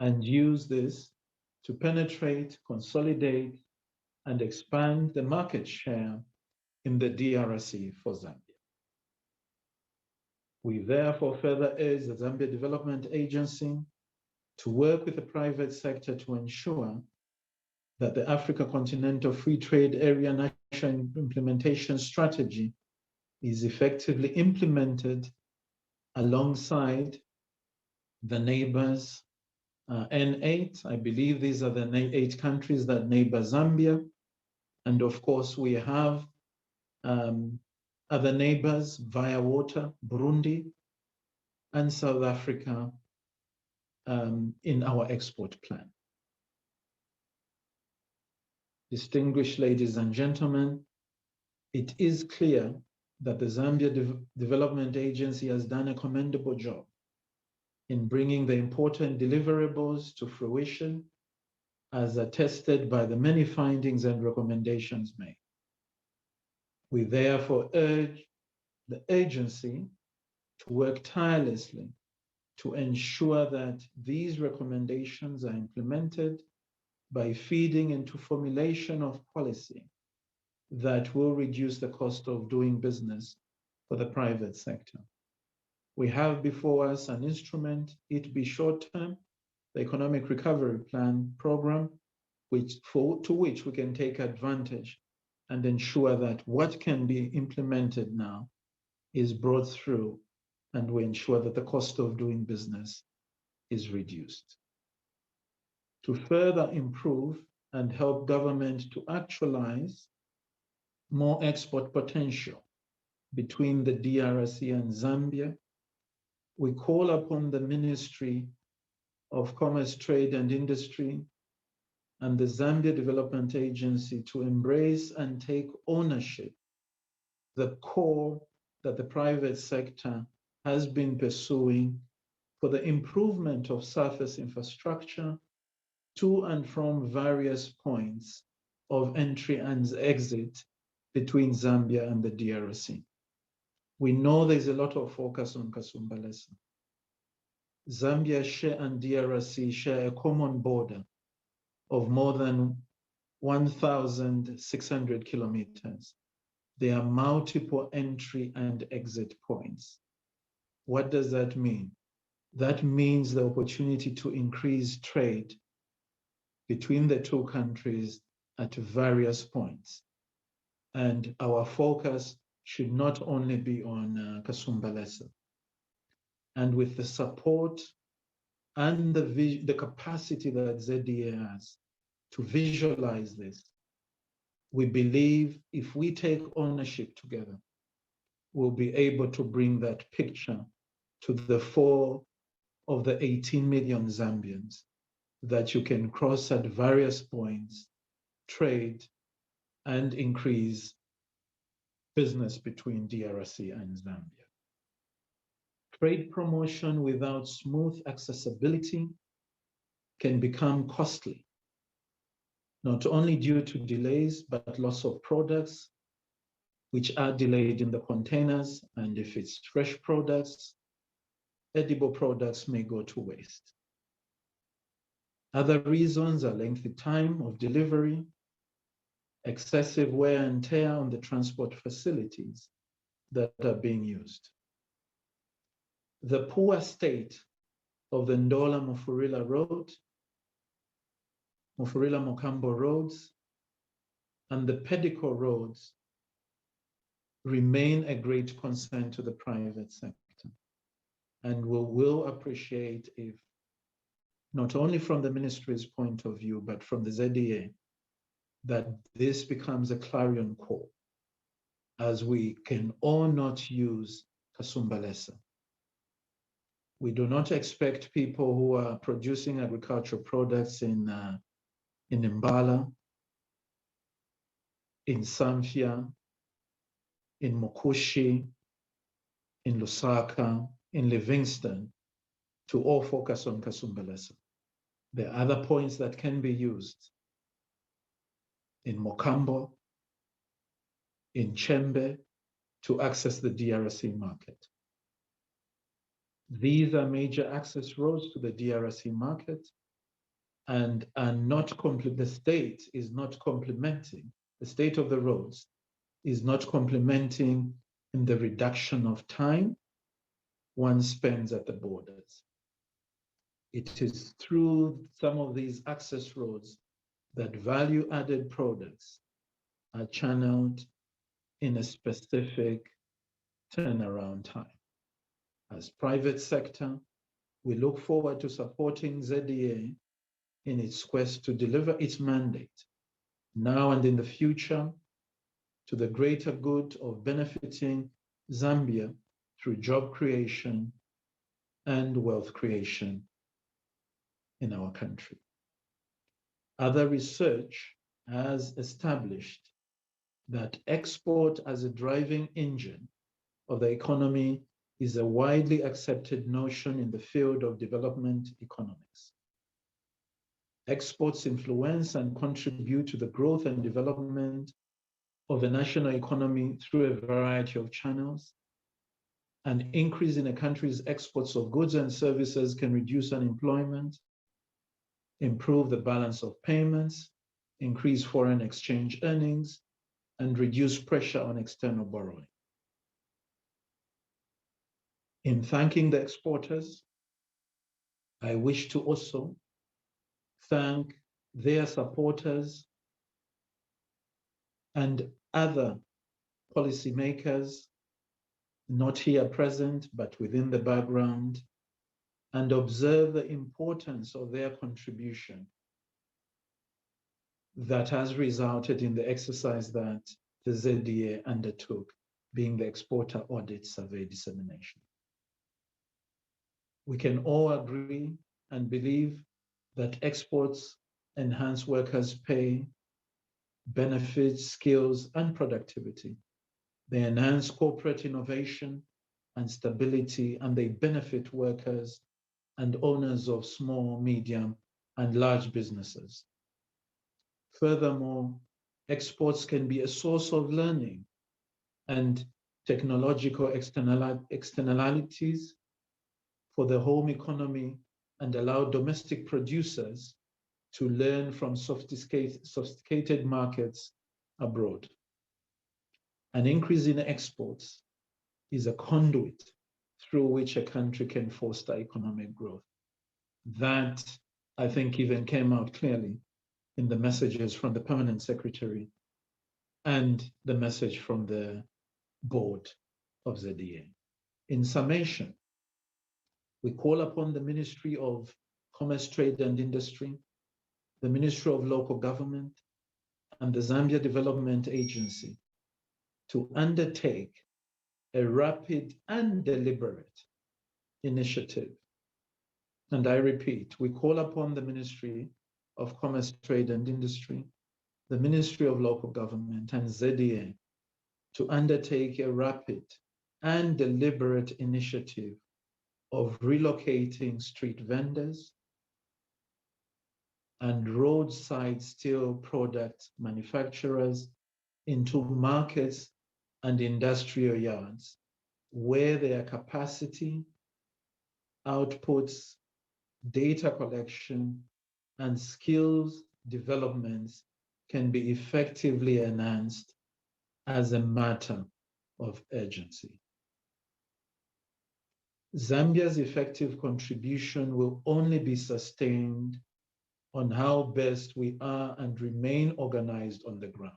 and use this to penetrate, consolidate, and expand the market share in the DRC for Zambia. We therefore further urge the Zambia Development Agency to work with the private sector to ensure that the Africa Continental Free Trade Area National Implementation Strategy is effectively implemented alongside the neighbors, N8. I believe these are the 8 countries that neighbor Zambia. And of course, we have other neighbors via water, Burundi and South Africa in our export plan. Distinguished ladies and gentlemen, it is clear that the Zambia Development Agency has done a commendable job in bringing the important deliverables to fruition, as attested by the many findings and recommendations made. We therefore urge the agency to work tirelessly to ensure that these recommendations are implemented by feeding into formulation of policy that will reduce the cost of doing business for the private sector. We have before us an instrument, it be short-term, the Economic Recovery Plan program, to which we can take advantage and ensure that what can be implemented now is brought through, and we ensure that the cost of doing business is reduced. To further improve and help government to actualize more export potential between the DRC and Zambia, we call upon the Ministry of Commerce, Trade and Industry and the Zambia Development Agency to embrace and take ownership, the core that the private sector has been pursuing for the improvement of surface infrastructure to and from various points of entry and exit between Zambia and the DRC. We know there's a lot of focus on Kasumbalesa. Zambia and DRC share a common border of more than 1,600 kilometers. There are multiple entry and exit points. What does that mean? That means the opportunity to increase trade between the two countries at various points. And our focus should not only be on Kasumbalesa. And with the support and the capacity that ZDA has to visualize this, we believe if we take ownership together, we'll be able to bring that picture to the 4 of the 18 million Zambians that you can cross at various points, trade, and increase business between DRC and Zambia. Trade promotion without smooth accessibility can become costly, not only due to delays, but loss of products, which are delayed in the containers, and if it's fresh products, edible products may go to waste. Other reasons are lengthy time of delivery, excessive wear and tear on the transport facilities that are being used. The poor state of the Ndola Mufurila Road, Mufurila Mokambo roads, and the Pedico roads remain a great concern to the private sector. And we will appreciate if, not only from the ministry's point of view, but from the ZDA, that this becomes a clarion call, as we can all not use Kasumbalesa. We do not expect people who are producing agricultural products in Mbala, in Samfya, in Mokushi, in Lusaka, in Livingston, to all focus on Kasumbalesa. There are other points that can be used in Mokambo, in Chembe, to access the DRC market. These are major access roads to the DRC market and are not the state is not complementing, the state of the roads is not complementing in the reduction of time one spends at the borders. It is through some of these access roads that value-added products are channeled in a specific turnaround time. As private sector, we look forward to supporting ZDA in its quest to deliver its mandate now and in the future to the greater good of benefiting Zambia through job creation and wealth creation in our country. Other research has established that export as a driving engine of the economy is a widely accepted notion in the field of development economics. Exports influence and contribute to the growth and development of the national economy through a variety of channels. An increase in a country's exports of goods and services can reduce unemployment, improve the balance of payments, increase foreign exchange earnings, and reduce pressure on external borrowing. In thanking the exporters, I wish to also thank their supporters and other policymakers not here present, but within the background, and observe the importance of their contribution that has resulted in the exercise that the ZDA undertook, being the Exporter Audit Survey Dissemination. We can all agree and believe that exports enhance workers' pay, benefits, skills, and productivity. They enhance corporate innovation and stability, and they benefit workers and owners of small, medium, and large businesses. Furthermore, exports can be a source of learning and technological externalities for the home economy and allow domestic producers to learn from sophisticated markets abroad. An increase in exports is a conduit through which a country can foster economic growth. That, I think, even came out clearly in the messages from the Permanent Secretary and the message from the board of ZDA. In summation, we call upon the Ministry of Commerce, Trade and Industry, the Ministry of Local Government, and the Zambia Development Agency to undertake a rapid and deliberate initiative. And I repeat, we call upon the Ministry of Commerce, Trade and Industry, the Ministry of Local Government and ZDA to undertake a rapid and deliberate initiative of relocating street vendors and roadside steel product manufacturers into markets and industrial yards where their capacity, outputs, data collection, and skills developments can be effectively enhanced as a matter of urgency. Zambia's effective contribution will only be sustained on how best we are and remain organized on the ground.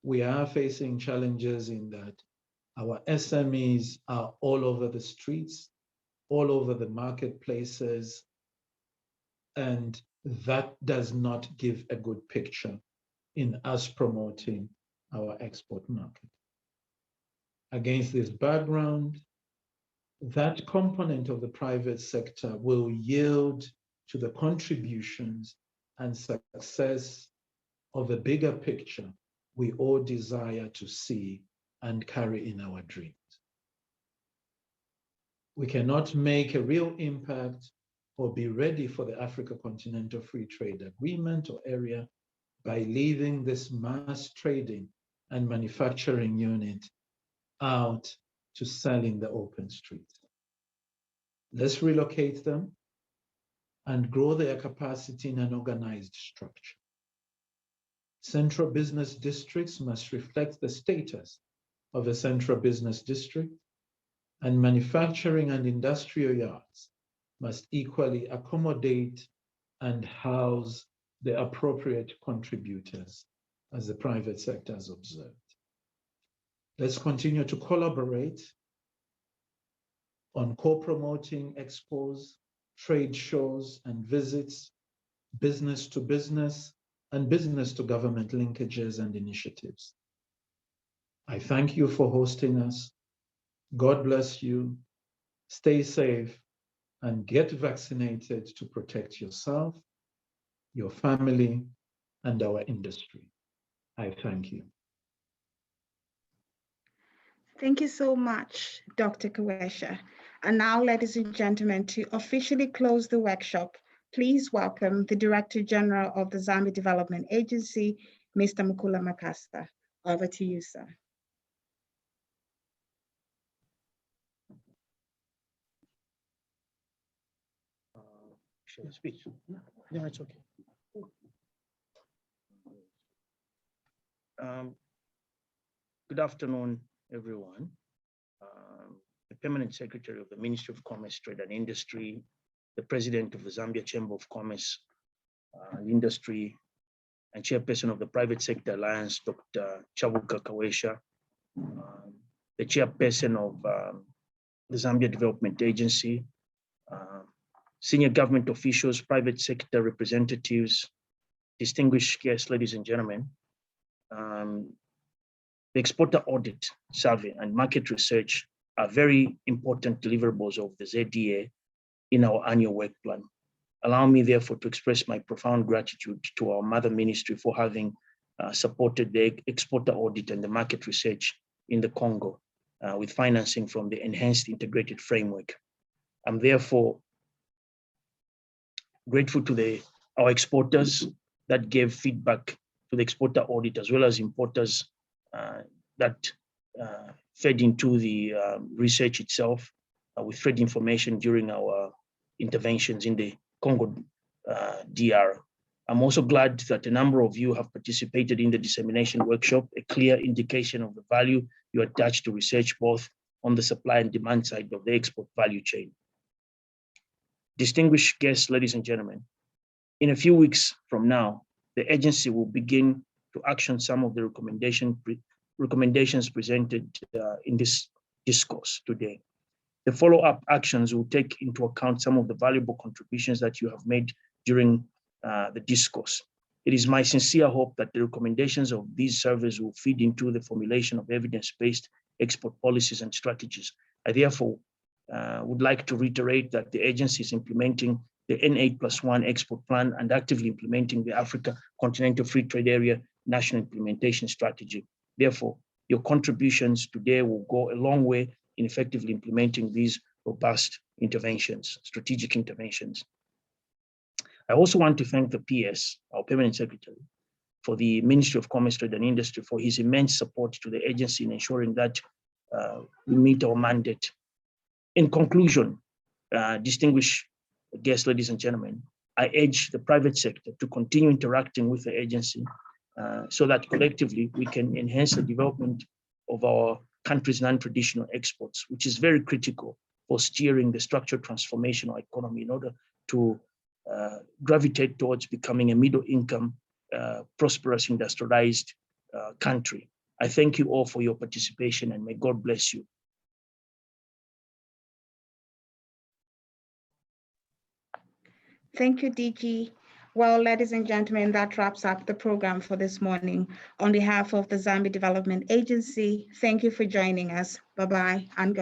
We are facing challenges in that our SMEs are all over the streets, all over the marketplaces, and that does not give a good picture in us promoting our export market. Against this background, that component of the private sector will yield to the contributions and success of a bigger picture we all desire to see and carry in our dreams. We cannot make a real impact or be ready for the Africa Continental Free Trade Agreement or area by leaving this mass trading and manufacturing unit out to sell in the open street. Let's relocate them and grow their capacity in an organized structure. Central business districts must reflect the status of a central business district, and manufacturing and industrial yards must equally accommodate and house the appropriate contributors, as the private sector has observed. Let's continue to collaborate on co-promoting expos, trade shows and visits, business to business and business to government linkages and initiatives. I thank you for hosting us. God bless you. Stay safe and get vaccinated to protect yourself, your family, and our industry. I thank you. Thank you so much, Dr. Kawesha. And now, ladies and gentlemen, to officially close the workshop, please welcome the Director General of the Zambia Development Agency, Mr. Mkula Makasa. Over to you, sir. Share the speech. No, it's okay. Good afternoon, everyone. The Permanent Secretary of the Ministry of Commerce, Trade and Industry, the President of the Zambia Chamber of Commerce and Industry, and Chairperson of the Private Sector Alliance, Dr. Chabuka Kawesha, the Chairperson of the Zambia Development Agency, senior government officials, private sector representatives, distinguished guests, ladies and gentlemen. The exporter audit, survey, and market research are very important deliverables of the ZDA in our annual work plan. Allow me, therefore, to express my profound gratitude to our mother ministry for having supported the exporter audit and the market research in the Congo with financing from the Enhanced Integrated Framework. I'm therefore grateful to our exporters that gave feedback to the exporter audit, as well as importers that fed into the research itself with trade information during our interventions in the Congo DR. I'm also glad that a number of you have participated in the dissemination workshop, a clear indication of the value you attach to research, both on the supply and demand side of the export value chain. Distinguished guests, ladies and gentlemen, in a few weeks from now, the agency will begin to action some of the recommendations presented in this discourse today. The follow-up actions will take into account some of the valuable contributions that you have made during the discourse. It is my sincere hope that the recommendations of these surveys will feed into the formulation of evidence-based export policies and strategies. I therefore would like to reiterate that the agency is implementing the N8+1 export plan and actively implementing the Africa Continental Free Trade Area National Implementation Strategy. Therefore, your contributions today will go a long way in effectively implementing these robust interventions, strategic interventions. I also want to thank the PS, our Permanent Secretary, for the Ministry of Commerce, Trade and Industry for his immense support to the agency in ensuring that we meet our mandate. In conclusion, distinguished guests, ladies and gentlemen, I urge the private sector to continue interacting with the agency so that collectively we can enhance the development of our country's non-traditional exports, which is very critical for steering the structural transformation of our economy in order to gravitate towards becoming a middle-income, prosperous, industrialized country. I thank you all for your participation and may God bless you. Thank you, DG. Well, ladies and gentlemen, that wraps up the program for this morning. On behalf of the Zambia Development Agency, thank you for joining us. Bye-bye and good.